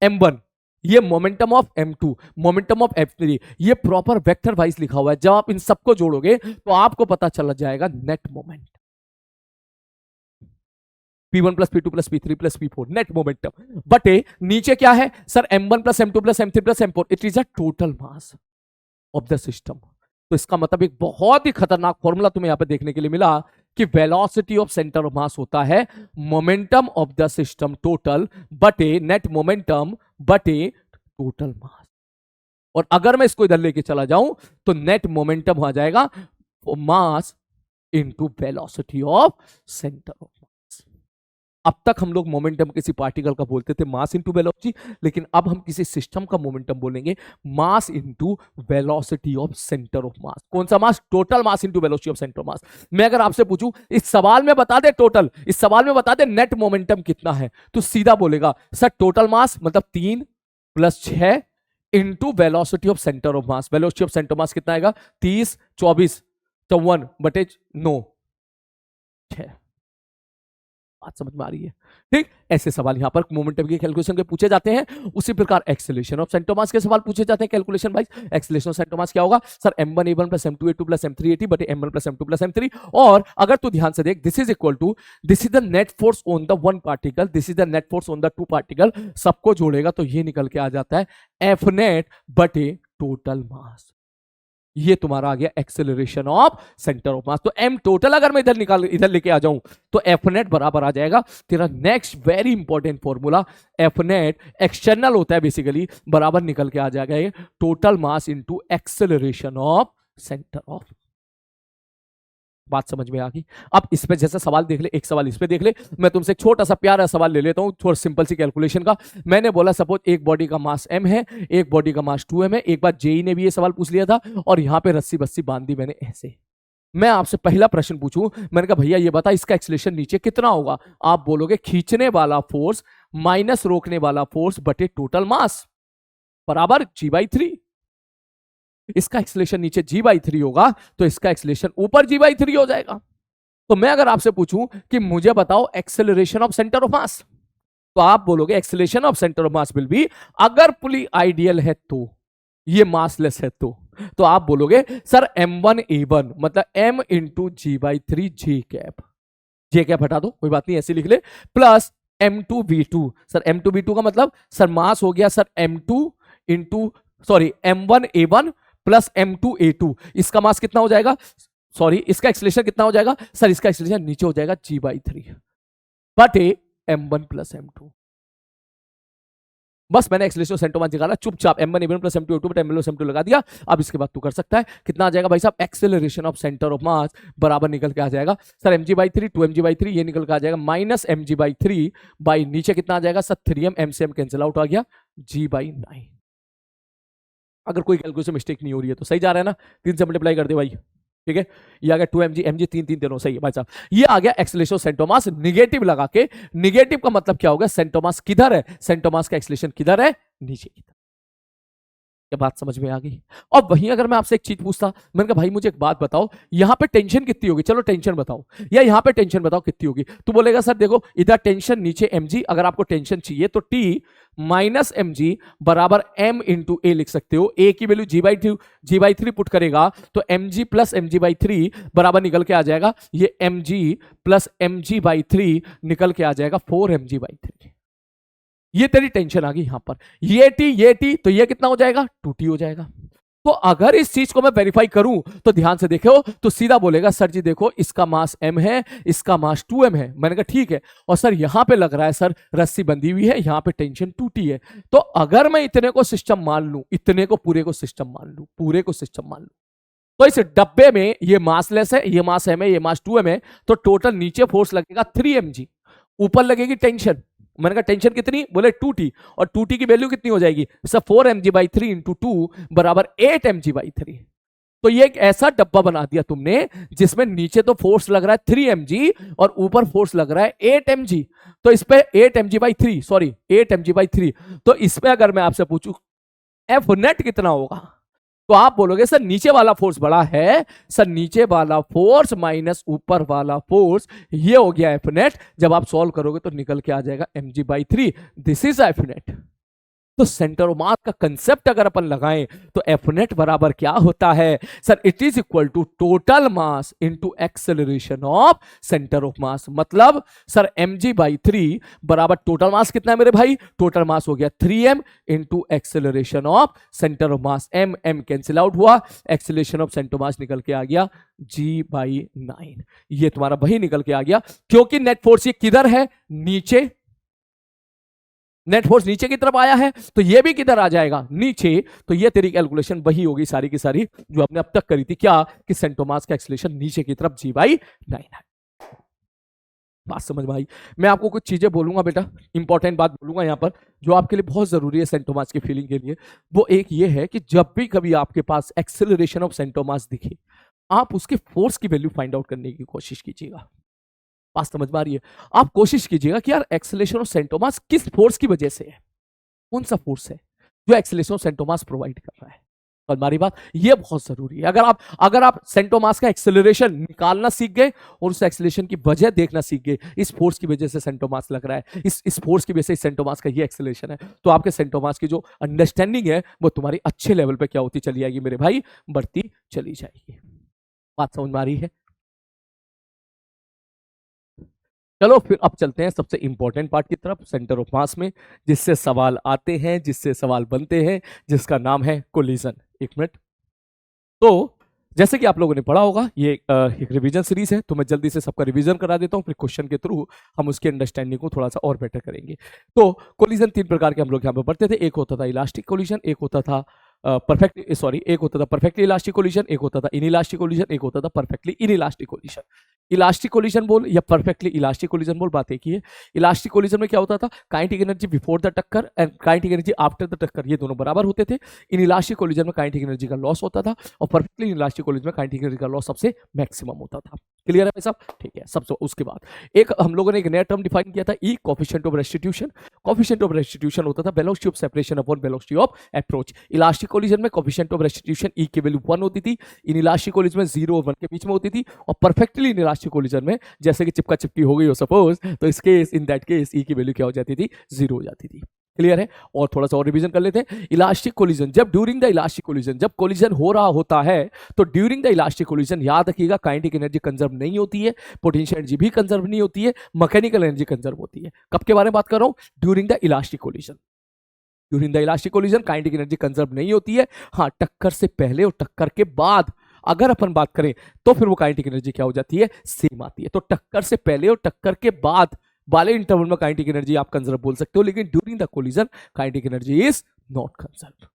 Speaker 1: m1, ये momentum of m2, momentum of m3, ये प्रॉपर वेक्टर वाइज लिखा हुआ है। जब आप इन सबको जोड़ोगे तो आपको पता चल जाएगा net moment, P1 plus P2 plus P3 plus P4 net momentum बटे नीचे क्या है sir m1 plus m2 plus m3 plus m4, it is a total mass of the system. तो इसका मतलब एक बहुत ही खतरनाक फॉर्मूला तुम्हें यहां पे देखने के लिए मिला कि वेलोसिटी ऑफ सेंटर ऑफ मास होता है momentum of the system total बटे नेट मोमेंटम बटे टोटल मास। और अगर मैं इसको इधर लेके चला जाऊं तो नेट मोमेंटम आ जाएगा मास into velocity of centre of मास। अब तक हम लोग मोमेंटम किसी पार्टिकल का बोलते थे मास इनटू वेलोसिटी, लेकिन अब हम किसी सिस्टम का मोमेंटम बोलेंगे mass into velocity of centre of mass. कौन सा मास? Total mass into velocity of centre of mass. मैं अगर आपसे पूछूं इस सवाल में बता दे टोटल, इस सवाल में बता दे नेट मोमेंटम कितना है, तो सीधा बोलेगा सर टोटल मास मतलब 3 + 6 into velocity of centre of mass. Velocity of centre of मास कितना आएगा? 30, 24, 54 बटे 9, 6। बात समझ में आ रही है? ठीक, ऐसे सवाल यहां पर मोमेंटम की कैलकुलेशन के पूछे जाते हैं। उसी प्रकार एक्सेलरेशन ऑफ सेंटर ऑफ मास के सवाल पूछे जाते हैं calculation wise. Acceleration of centre of मास क्या होगा? सर m1a1 + m2a2 + m3a3 बटे m1 + m2 + m3। और अगर तू ध्यान से देख, this is equal to, this is the net force on the one particle, this is the net force on the two particle. सबको जोड़ेगा तो ये निकल के आ जाता है एफ नेट बटे टोटल मास। ये तुम्हारा आ गया acceleration of centre of mass. तो एम टोटल अगर मैं इधर लेके आ जाऊं तो एफ नेट बराबर आ जाएगा तेरा next very important formula, F net external होता है बेसिकली, बराबर निकल के आ जाएगा ये total mass into acceleration of centre of. बात समझ में आ गई? अब इस पे जैसे सवाल देख ले, एक सवाल इस पे देख ले। मैं तुमसे एक छोटा सा प्यारा सवाल ले लेता हूं, थोड़ा सिंपल सी कैलकुलेशन का। मैंने बोला सपोज एक बॉडी का मास m है, एक बॉडी का मास 2m है। एक बार जेई ने भी ये सवाल पूछ लिया था और यहां पे रस्सी बस्सी बांध दी मैंने ऐसे। मैं आपसे पहला प्रश्न पूछूं, मैंने कहा भैया ये बता इसका एक्सेलरेशन नीचे कितना होगा? आप बोलोगे खींचने वाला फोर्स माइनस रोकने वाला फोर्स बटे टोटल मास बराबर g/3। इसका एक्सेलरेशन नीचे g/3 होगा तो इसका एक्सेलरेशन ऊपर g/3 हो जाएगा। तो मैं अगर आपसे पूछूं कि मुझे बताओ acceleration of centre of mass, तो आप बोलोगे acceleration of centre of mass will B, अगर पुली आइडियल है तो, ये मासलेस है तो आप बोलोगे सर m1a1 मतलब m इंटू g/3 जे कैप हटा दो, कोई बात नहीं ऐसे लिख ले, प्लस m2v2। सर m2v2 का मतलब सर मास हो गया sir m2 into m1a1 plus m2a2। इसका मास कितना हो जाएगा? सॉरी इसका एक्सेलरेशन कितना हो जाएगा? सर इसका एक्सेलरेशन नीचे हो जाएगा g/3 बटे m1 प्लस m2। बस मैंने एक्सेलरेशन सेंटर ऑफ मास निकाला, चुपचाप m1a1 प्लस m2a2 बटे m1 प्लस m2 लगा दिया। अब इसके बाद तू कर सकता है, कितना आ जाएगा भाई साहब? एक्सेलरेशन ऑफ सेंटर ऑफ मास बराबर निकल के आ जाएगा सर mg/3 2mg/3, ये निकल के आ जाएगा माइनस mg/3 बाई नीचे कितना आ जाएगा सर 3m, m से m कैंसिल आउट आ गया g/9। अगर कोई कैलकुलेशन मिस्टेक नहीं हो रही है तो सही जा रहा है ना? 3 से मल्टीप्लाई कर दे भाई, ठीक है। ये आ गया 2mg, mg 3 तीनों सही है भाई साहब। ये आ गया acceleration of centre of mass negative लगा के। निगेटिव का मतलब क्या होगा? सेंटर ऑफ मास किधर है? सेंटर ऑफ मास का एक्सेलरेशन किधर है? नीचे की तरफ। क्या बात समझ में आ गई? और वहीं अगर मैं आपसे एक चीज पूछता, मैंने कहा भाई मुझे एक बात बताओ, यहां पे टेंशन कितनी होगी? चलो टेंशन बताओ, या यहां पे टेंशन बताओ कितनी होगी? तू बोलेगा सर देखो इधर टेंशन नीचे mg, अगर आपको टेंशन चाहिए तो t माइनस mg बराबर m इंटू a लिख सकते हो। a की वैल्यू g/3 पुट करेगा तो mg प्लस mg/3 बराबर निकल के आ जाएगा, ये mg प्लस mg/3 निकल के आ जाएगा 4mg/3। ये तेरी टेंशन आ गई यहां पर। ये टी तो ये कितना हो जाएगा? 2t हो जाएगा। तो अगर इस चीज को मैं वेरीफाई करूं तो ध्यान से देखो, तो सीधा बोलेगा सर जी देखो इसका मास m है, इसका मास 2m है। मैंने कहा ठीक है, और सर यहां पे लग रहा है सर रस्सी बंधी हुई है, यहां पे टेंशन 2t है। तो अगर मैं इतने को सिस्टम मान लूं, इतने को पूरे को सिस्टम मान लूं, पूरे को सिस्टम मान लूं, तो इस डब्बे में ये मासलेस है, ये मास m है, ये मास 2m है, तो टोटल नीचे फोर्स लगेगा 3mg, ऊपर लगेगी टेंशन। मैंने कहा टेंशन कितनी? बोले 2t, और 2t की वैल्यू कितनी हो जाएगी सर? 4mg/3 इंटू 2 बराबर 8mg/3। तो ये एक ऐसा डब्बा बना दिया तुमने जिसमें नीचे तो फोर्स लग रहा है 3mg और ऊपर फोर्स लग रहा है 8mg। तो इस पे 8mg/3, सॉरी 8mg/3, तो इस पे अगर मैं आपसे पूछूं एफ नेट कितना होगा, तो आप बोलोगे सर नीचे वाला फोर्स बड़ा है, सर नीचे वाला फोर्स माइनस ऊपर वाला फोर्स, ये हो गया एफ नेट। जब आप सॉल्व करोगे तो निकल के आ जाएगा mg/3। This is F net. तो सेंटर ऑफ मास का कंसेप्ट अगर अपन लगाएं तो एफ नेट बराबर क्या होता है sir, it is equal to total mass into acceleration of centre of mass. मतलब सर mg/3 बराबर टोटल मास कितना है मेरे भाई, टोटल मास हो गया 3m into acceleration of centre of mass, m cancel out हुआ, acceleration of centre of mass निकल के आ गया g/9। ये तुम्हारा वही निकल के आ गया, क्योंकि नेट फोर्स ये किधर है, नीचे, नेट फोर्स नीचे की तरफ आया है तो ये भी किधर आ जाएगा, नीचे। तो ये तेरी कैलकुलेशन वही होगी सारी की सारी जो आपने अब तक करी थी, क्या कि सेंटर ऑफ मास का एक्सेलरेशन नीचे की तरफ g/9 है। बात समझ में आई? मैं आपको कुछ चीजें बोलूंगा बेटा, इंपॉर्टेंट बात बोलूंगा यहां पर जो आपके लिए बहुत जरूरी है सेंटर ऑफ मास की फीलिंग के लिए। वो एक ये है कि जब भी कभी आपके पास acceleration of centre of mass दिखे, आप उसके फोर्स की वैल्यू फाइंड आउट करने की कोशिश कीजिएगा। बात समझ में आ रही है? आप कोशिश कीजिएगा कि यार एक्सेलरेशन ऑफ सेंटर ऑफ मास किस फोर्स की वजह से है, कौन सा फोर्स है जो acceleration of centre of mass provide कर रहा है। और हमारी बात ये बहुत जरूरी है। अगर आप सेंटर ऑफ मास का एक्सेलरेशन निकालना सीख गए और उस एक्सेलरेशन की वजह देखना सीख गए, इस फोर्स की वजह से सेंटर ऑफ मास लग रहा है, इस फोर्स की वजह से सेंटर ऑफ मास का ये एक्सेलरेशन है, तो आपके सेंटर ऑफ मास की जो अंडरस्टैंडिंग है वो तुम्हारी अच्छे लेवल पे क्या होती चली जाएगी मेरे भाई, बढ़ती चली जाएगी। बात समझ में आ रही है? चलो फिर अब चलते हैं सबसे इंपॉर्टेंट पार्ट की तरफ, सेंटर ऑफ मास में जिससे सवाल आते हैं, जिससे सवाल बनते हैं, जिसका नाम है कोलिजन। एक मिनट। तो जैसे कि आप लोगों ने पढ़ा होगा, ये एक रिवीजन सीरीज है, तो मैं जल्दी से सबका रिवीजन करा देता हूँ, फिर क्वेश्चन के थ्रू हम उसकी अंडरस्टैंडिंग को थोड़ा सा और बेटर करेंगे। तो कोलिजन 3 प्रकार के हम लोग यहाँ पे पढ़ते थे। एक होता था इलास्टिक कोलिजन, एक होता था एक होता था परफेक्टली इलास्टिक कोलिजन, एक होता था इनइलास्टिक कोलिजन, एक होता था perfectly inelastic collision. Elastic collision बोल या परफेक्टली इलास्टिक कोलिजन बोल, बात एक ही है। इलास्टिक कोलिजन में क्या होता था, काइनेटिक एनर्जी बिफोर द टक्कर and kinetic energy after the टक्कर ये दोनों बराबर होते थे। इनइलास्टिक कोलिजन में काइनेटिक एनर्जी का लॉस होता था और परफेक्टली इलास्टिक कोलिजन में काइनेटिक एनर्जी का लॉस सबसे मैक्सिमम होता था। क्लियर है भाई साहब? ठीक है। सबसे उसके बाद एक हम लोगों ने एक नया टर्म डिफाइन किया था, E coefficient of restitution. Coefficient of restitution होता था velocity of separation upon velocity of approach. Elastic collision में कोफिशिएंट ऑफ रेस्टिट्यूशन ई की वैल्यू 1 होती थी, इनइलास्टिक कोलिजन में 0 और 1 के बीच में होती थी, और परफेक्टली इनइलास्टिक कोलिजन में जैसे कि चिपका चिपकी हो गई हो सपोज, तो इस केस इन दैट केस ई की वैल्यू क्या हो जाती थी, 0 हो जाती थी। क्लियर है? और थोड़ा सा और रिवीजन कर लेते हैं। इलास्टिक कोलिजन, जब ड्यूरिंग द इलास्टिक कोलिजन, जब कोलिजन हो रहा होता है तो ड्यूरिंग द इलास्टिक कोलिजन याद रखिएगा काइनेटिक एनर्जी कंजर्व नहीं होती है, पोटेंशियल एनर्जी भी कंजर्व नहीं होती है, मैकेनिकल एनर्जी कंजर्व होती है। कब के बारे में बात कर रहा हूं? During the elastic collision. During the elastic collision kinetic energy conserve नहीं होती है। हाँ, टक्कर से पहले और टक्कर के बाद अगर अपन बात करें तो फिर वो काइनेटिक एनर्जी क्या हो जाती है, सेम आती है। तो टक्कर से पहले और टक्कर के बाद वाले इंटरवल में काइनेटिक एनर्जी आप कंजर्व बोल सकते हो, लेकिन during the collision kinetic energy is not conserve.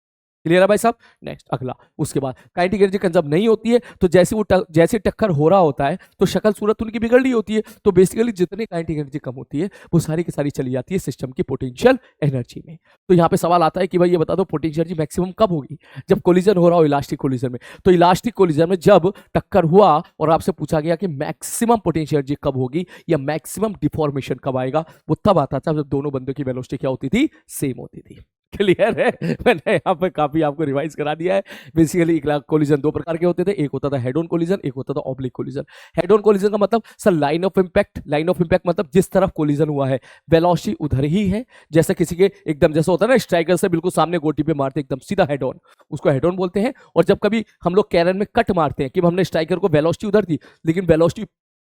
Speaker 1: Clear है भाई साहब? नेक्स्ट अगला, उसके बाद काइनेटिक एनर्जी कंजर्व नहीं होती है तो जैसे टक्कर हो रहा होता है तो शक्ल सूरत उनकी बिगड़ रही होती है, तो बेसिकली जितनी काइनेटिक एनर्जी कम होती है वो सारी की सारी चली जाती है सिस्टम की पोटेंशियल एनर्जी में। तो यहाँ पे सवाल आता है कि भाई ये बता दो पोटेंशियल एनर्जी मैक्सिमम कब होगी, जब कोलिजन हो रहा हो इलास्टिक कोलिजन में। तो इलास्टिक कोलिजन में जब टक्कर हुआ और आपसे पूछा गया कि मैक्सिमम पोटेंशियल एनर्जी कब होगी या मैक्सिमम डिफॉर्मेशन कब आएगा, वो तब आता था जब दोनों बंदों की वेलोसिटी क्या होती थी, सेम होती थी। क्लियर है? मैंने यहाँ पे काफी आपको रिवाइज करा दिया है। बेसिकली कोलिजन 2 प्रकार के होते थे, एक होता था हेड ऑन कोलिजन, एक होता था oblique collision. Head on collision का मतलब sir line of impact, line of impact मतलब जिस तरफ कोलिजन हुआ है वेलोसिटी उधर ही है। जैसे किसी के एकदम जैसा होता है ना स्ट्राइकर से बिल्कुल सामने गोटी पे मारते एकदम सीधा हेड ऑन, उसको हेड ऑन बोलते हैं। और जब कभी हम लोग कैरन में कट मारते हैं कि हमने स्ट्राइकर को वेलोसिटी उधर दी लेकिन वेलोसिटी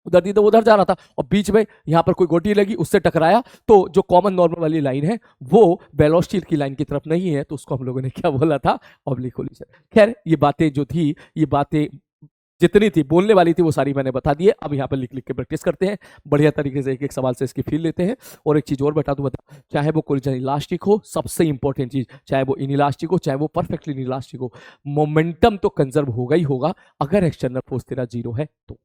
Speaker 1: उधर थी तो उधर जा रहा था और बीच में यहां पर कोई गोटी लगी उससे टकराया, तो जो कॉमन नॉर्मल वाली लाइन है वो वेलोसिटी की लाइन की तरफ नहीं है, तो उसको हम लोगों ने क्या बोला था, ऑब्लिक कोलिजन। खैर ये बातें जो थी, ये बातें जितनी थी बोलने वाली थी वो सारी मैंने बता दी है। अब यहाँ पर लिख लिख के प्रैक्टिस करते हैं बढ़िया तरीके से, एक एक सवाल से इसकी फील लेते हैं। और एक चीज और बता दूं, चाहे वो कोलिजन इलास्टिक हो, सबसे इंपॉर्टेंट चीज, चाहे वो इनइलास्टिक हो चाहे वो परफेक्टली इनइलास्टिक हो, मोमेंटम तो कंजर्व होगा ही होगा अगर एक्सटर्नल फोर्स तेरा 0 है तो।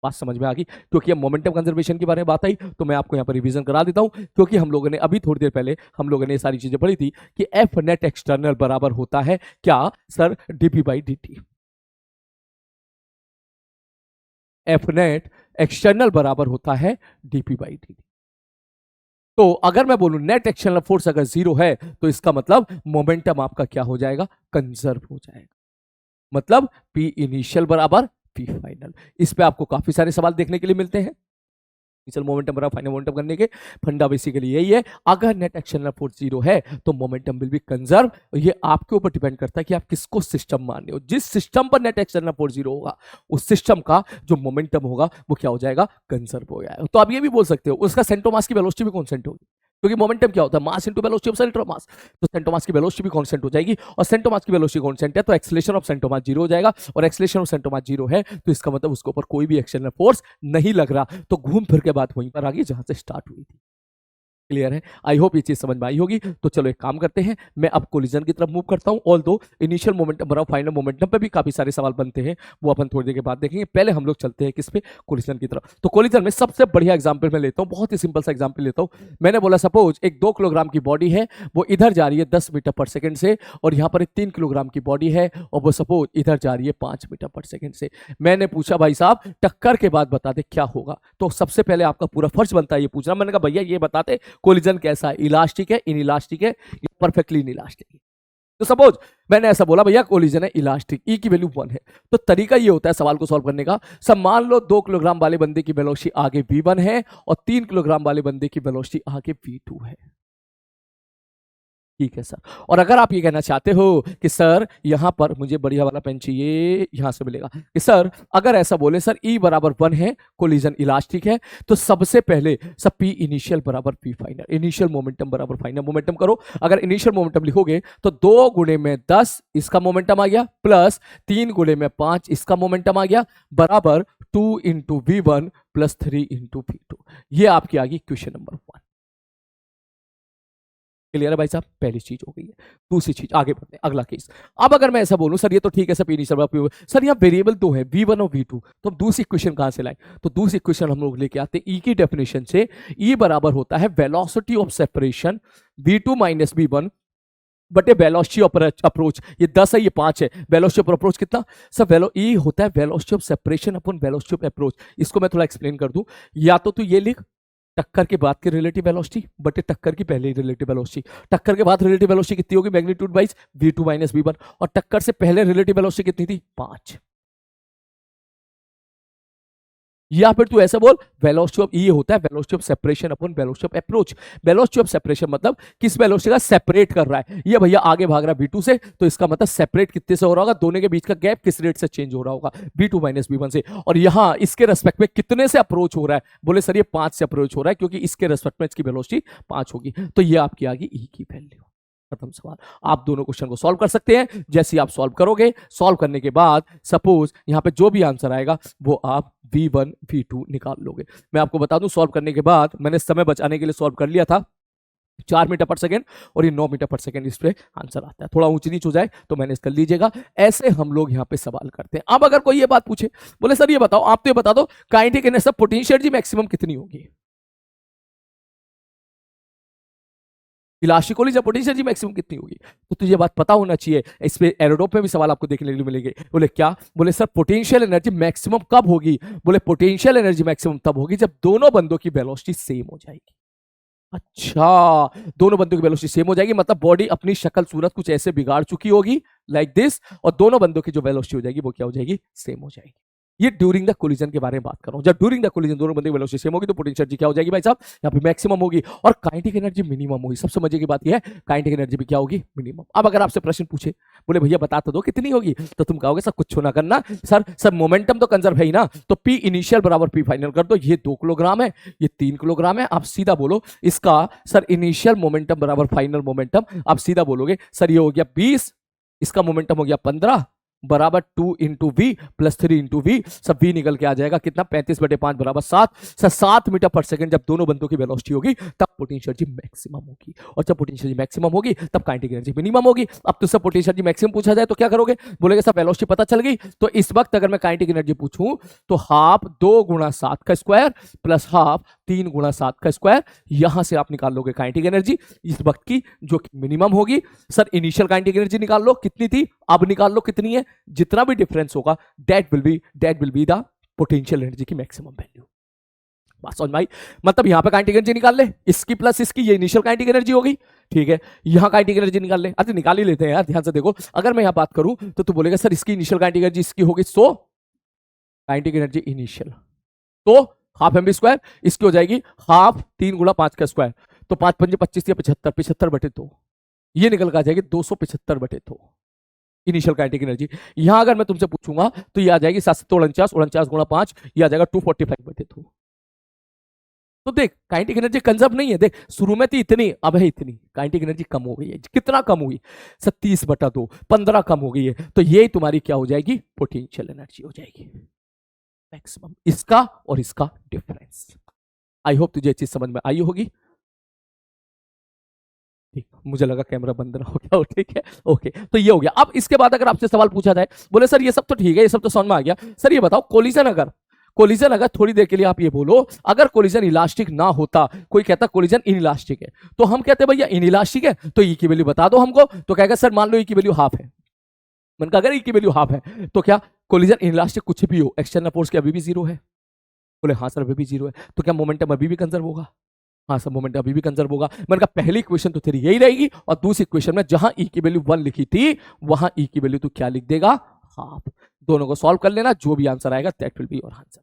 Speaker 1: बात समझ में आ गई? क्योंकि अब मोमेंटम कंजर्वेशन के बारे में बात आई तो मैं आपको यहाँ पर रिवीजन करा देता हूं, क्योंकि हम लोगों ने अभी थोड़ी देर पहले हम लोगों ने ये सारी चीजें पढ़ी थी कि एफ नेट एक्सटर्नल बराबर होता है क्या sir, dp/dt। F net external बराबर होता है dp/dt। तो अगर मैं बोलूं नेट एक्सटर्नल फोर्स अगर 0 है तो इसका मतलब मोमेंटम आपका क्या हो जाएगा, कंजर्व हो जाएगा। मतलब P इनिशियल बराबर P फाइनल। इस पे आपको काफी सारे सवाल देखने के लिए मिलते हैं। इनिशियल मोमेंटम बराबर फाइनल मोमेंटम करने के फंडा बेसिकली यही है। अगर नेट एक्सटर्नल फोर्स 0 है तो मोमेंटम विल बी कंजर्व। ये आपके ऊपर डिपेंड करता है कि आप किसको सिस्टम मान रहे हो। जिस सिस्टम पर नेट एक्सटर्नल फोर्स 0 होगा उस सिस्टम का जो मोमेंटम होगा वो क्या हो जाएगा, कंजर्व हो जाएगा। तो आप ये भी बोल सकते हो उसका सेंटर ऑफ मास की वेलोसिटी भी कांस्टेंट होगी, क्योंकि मोमेंटम क्या होता है, मास into velocity of centre of mass. तो सेंटर ऑफ मास की वेलोसिटी भी कांस्टेंट हो जाएगी, और सेंटर ऑफ मास की वेलोसिटी कांस्टेंट है तो एक्सेलरेशन ऑफ सेंटर ऑफ मास 0 हो जाएगा, और एक्सेलरेशन ऑफ सेंटर ऑफ मास 0 है तो इसका मतलब उसके ऊपर कोई भी एक्सटर्नल फोर्स नहीं लग रहा। तो घूम फिर के बात वहीं पर आ गई जहां से स्टार्ट हुई थी। क्लियर है? आई होप ये चीज समझ में आई होगी। तो चलो एक काम करते हैं, मैं अब कोलिजन की तरफ मूव करता हूं। ऑल्दो इनिशियल मोमेंटम बराबर फाइनल मोमेंटम पे भी काफी सारे सवाल बनते हैं, वो अपन थोड़ी देर के बाद देखेंगे। पहले हम लोग चलते हैं किस पे, कोलिजन की तरफ। तो कोलिजन में सबसे बढ़िया एग्जांपल मैं लेता हूं, बहुत ही सिंपल सा एग्जांपल लेता हूं। मैंने बोला सपोज एक 2 किलोग्राम की बॉडी है, वो इधर जा रही है 10 मीटर पर सेकंड से, और यहां पर एक 3 किलोग्राम की बॉडी है और वो सपोज इधर जा रही है 5 मीटर पर सेकंड से। मैंने पूछा भाई साहब टक्कर के बाद बता दे क्या होगा। तो सबसे पहले आपका पूरा फर्ज बनता है ये पूछना। मैंने कहा भैया ये बताते कोलिजन कैसा है, इलास्टिक है, इनइलास्टिक है, परफेक्टली इनइलास्टिक है। तो सपोज मैंने ऐसा बोला भैया कोलिजन है इलास्टिक, ई की वैल्यू 1 है। तो तरीका ये होता है सवाल को सॉल्व करने का, सब मान लो 2 किलोग्राम वाले बंदे की वेलोसिटी आगे v1 है और 3 किलोग्राम वाले बंदे की वेलोसिटी आगे v2 है। ठीक है सर। और अगर आप ये कहना चाहते हो कि सर यहां पर मुझे बढ़िया वाला पेन चाहिए, यहां से मिलेगा, कि सर अगर ऐसा बोले सर E बराबर 1 है, कोलिजन इलास्टिक है, तो सबसे पहले सब P इनिशियल बराबर P फाइनल, इनिशियल मोमेंटम बराबर फाइनल मोमेंटम करो। अगर इनिशियल मोमेंटम लिखोगे तो 2 गुणे में 10 इसका मोमेंटम आ गया, प्लस 3 गुणे में 5 इसका मोमेंटम आ गया, बराबर 2 into V1 plus 3 into V2। ये आपकी आ गई क्वेश्चन नंबर 1। क्लियर है भाई साहब? पहली चीज हो गई है। दूसरी चीज आगे बढ़ते हैं, अगला केस। अब अगर मैं ऐसा बोलूं सर ये तो ठीक है सब इनिशियल सर यहाँ वेरिएबल दो है v1 और v2, तो हम दूसरी इक्वेशन कहां से लाए? तो दूसरी इक्वेशन हम लोग लेके आते हैं ई की डेफिनेशन से। ई बराबर होता है velocity of separation v2 minus v1 बटे वेलोसिटी ऑफ अप्रोच। ये 10 है ये 5 है, वेलोसिटी ऑफ अप्रोच कितना सर? ई होता है velocity of separation upon velocity of approach. इसको मैं थोड़ा एक्सप्लेन कर दूं, या तो तू ये लिख टक्कर के बाद की रिलेटिव वेलोसिटी बटे टक्कर की पहले रिलेटिव वेलोसिटी। टक्कर के बाद रिलेटिव वेलोसिटी कितनी होगी magnitude wise v2 minus v1, और टक्कर से पहले रिलेटिव वेलोसिटी कितनी थी 5। या फिर तू ऐसा बोल वेलोसिटी ऑफ ई होता है velocity of separation upon velocity of approach. Velocity of separation मतलब किस वेलोसिटी का सेपरेट कर रहा है, ये भैया आगे भाग रहा है v2 से, तो इसका मतलब सेपरेट कितने से हो रहा होगा, दोनों के बीच का गैप किस रेट से चेंज हो रहा होगा v2 माइनस v1 से। और यहां इसके रेस्पेक्ट में कितने से अप्रोच हो रहा है, बोले सर ये 5 से अप्रोच हो रहा है क्योंकि इसके रेस्पेक्ट में इसकी वेलोसिटी 5 होगी। तो ये आपकी आ गई ई की वैल्यू। खत्म सवाल। आप दोनों क्वेश्चन को सॉल्व कर सकते हैं। जैसे आप सॉल्व करोगे, सॉल्व करने के बाद सपोज यहां पे जो भी आंसर आएगा वो आप v1 v2 निकाल लोगे। मैं आपको बता दूं सॉल्व करने के बाद मैंने समय बचाने के लिए सॉल्व कर लिया था 4 मीटर पर सेकेंड, और ये 9 मीटर पर सेकेंड इस पे आंसर आता है। थोड़ा ऊंच नीच हो जाए तो मैनेज कर लीजिएगा। ऐसे हम लोग यहाँ पे सवाल करते हैं। अब अगर कोई ये बात पूछे, बोले सर ये बताओ, आप तो ये बता दो kinetic energy potential energy maximum कितनी होगी? Elastic collision potential energy maximum कितनी होगी? तो तुझे बात पता होना चाहिए। इस पे एरोडोप में भी सवाल आपको देखने के लिए मिलेंगे। बोले क्या? बोले सर पोटेंशियल एनर्जी मैक्सिमम कब होगी? बोले पोटेंशियल एनर्जी मैक्सिमम तब होगी जब दोनों बंदों की वेलोसिटी सेम हो जाएगी। अच्छा, दोनों बंदों की वेलोसिटी सेम हो जाएगी मतलब बॉडी अपनी शक्ल सूरत कुछ ऐसे बिगाड़ चुकी होगी लाइक दिस, और दोनों बंदों की जो वेलोसिटी हो जाएगी वो क्या हो जाएगी? सेम हो जाएगी। ये ड्यूरिंग द कोलिजन के बारे में बात कर रहा हूं। जब ड्यूरिंग द कोलिजन दोनों बंदे की वेलोसिटी सेम होगी तो पोटेंशियल एनर्जी क्या हो जाएगी भाई साहब? यहाँ पे मैक्सिमम होगी, और काइनेटिक एनर्जी मिनिमम होगी। सबसे मजे की बात यह है काइनेटिक एनर्जी भी क्या होगी? मिनिमम। अब अगर आपसे प्रश्न पूछे, बोले भैया बता तो दो कितनी होगी, तो तुम कहोगे सर कुछ ना करना, सर मोमेंटम तो कंजर्व है ही ना, तो पी इनिशियल बराबर पी फाइनल कर दो। ये 2 किलोग्राम है, ये 3 किलोग्राम है, आप सीधा बोलो इसका सर इनिशियल मोमेंटम बराबर फाइनल मोमेंटम। आप सीधा बोलोगे सर ये हो गया 20, इसका मोमेंटम हो गया 15 बराबर 2 into V plus 3 into V. सब वी निकल के आ जाएगा कितना? 35/5 बराबर 7। सर 7 मीटर पर सेकंड जब दोनों बंदों की वेलोसिटी होगी तब पोटेंशियल एनर्जी मैक्सिमम होगी, और जब पोटेंशियल एनर्जी मैक्सिमम होगी तब काइनेटिक एनर्जी मिनिमम होगी। अब तो सब पोटेंशियल एनर्जी मैक्सिमम पूछा जाए तो क्या करोगे? बोलेगे सब वेलोसिटी पता चल गई, तो इस वक्त अगर मैं काइनेटिक एनर्जी पूछूं तो हाफ 2 गुणा 7 का स्क्वायर प्लस हाफ 3 गुणा 7 का स्क्वायर, यहां से आप निकाल लोगे काइनेटिक एनर्जी इस वक्त की जो कि मिनिमम होगी। सर इनिशियल काइनेटिक एनर्जी निकाल लो कितनी थी, अब निकाल लो कितनी है, जितना भी डिफरेंस होगा that will be the potential energy की मैक्सिमम वैल्यू। बात समझ में आई? मतलब यहां पे काइनेटिक एनर्जी निकाल ले, इसकी प्लस इसकी, ये इनिशियल काइनेटिक एनर्जी होगी, ठीक है। यहां काइनेटिक एनर्जी निकाल ले, अच्छा निकाल ही लेते हैं यार, ध्यान से देखो। अगर मैं यहां बात करूं तो तू बोलेगा सर इसकी इनिशियल काइनेटिक एनर्जी इसकी होगी, सो काइनेटिक एनर्जी इनिशियल, तो हाफ एम बी स्क्वायर, इसकी हो जाएगी हाफ 3 × 5 का स्क्वायर, तो 5 पंजे 25 या 75, 75/2 ये निकल कर आ जाएगी 275/2 इनिशियल काइनेटिक एनर्जी। यहां अगर मैं तुमसे पूछूंगा तो ये आ जाएगी 749, 49 × 5 ये आ जाएगा 245/2। तो देख काइनेटिक एनर्जी कंजर्व नहीं है, देख शुरू में थी इतनी, अब है इतनी, काइनेटिक एनर्जी कम हो गई है। कितना कम हुई? 37/2, 15 कम हो गई है। तो ये तुम्हारी क्या हो जाएगी? पोटेंशियल एनर्जी हो जाएगी मैक्सिमम, इसका और इसका डिफरेंस। आई होप तुझे चीज समझ में आई होगी। ठीक, मुझे लगा कैमरा बंद ना हो गया हो, ठीक है, ओके। तो ये हो गया। अब इसके बाद अगर आपसे सवाल पूछा जाए, बोले सर ये सब तो ठीक है, ये सब तो समझ में आ गया, सर ये बताओ कोलिजन अगर थोड़ी देर के लिए आप ये बोलो, अगर कोलिजन इलास्टिक ना होता, कोई कहता कोलिजन इनइलास्टिक है, तो हम कहते भैया इनइलास्टिक है तो ई की वैल्यू बता दो हमको, तो कहेगा सर मान लो ई की वैल्यू हाफ है। मैंने कहा अगर ई की वैल्यू हाफ है तो क्या कोलिजन इनइलास्टिक कुछ भी हो, एक्सटर्नल फोर्स क्या अभी भी जीरो है? बोले हाँ सर अभी भी जीरो है। तो क्या मोमेंटम अभी भी कंजर्व होगा? हाँ सर मोमेंटम अभी भी कंजर्व होगा। मैंने कहा पहली इक्वेशन तो तेरी यही रहेगी, और दूसरी इक्वेशन में जहां ई की वैल्यू 1 लिखी थी वहां ई की वैल्यू तू क्या लिख देगा? हाफ। दोनों को सॉल्व कर लेना, जो भी आंसर आएगा that will be your answer.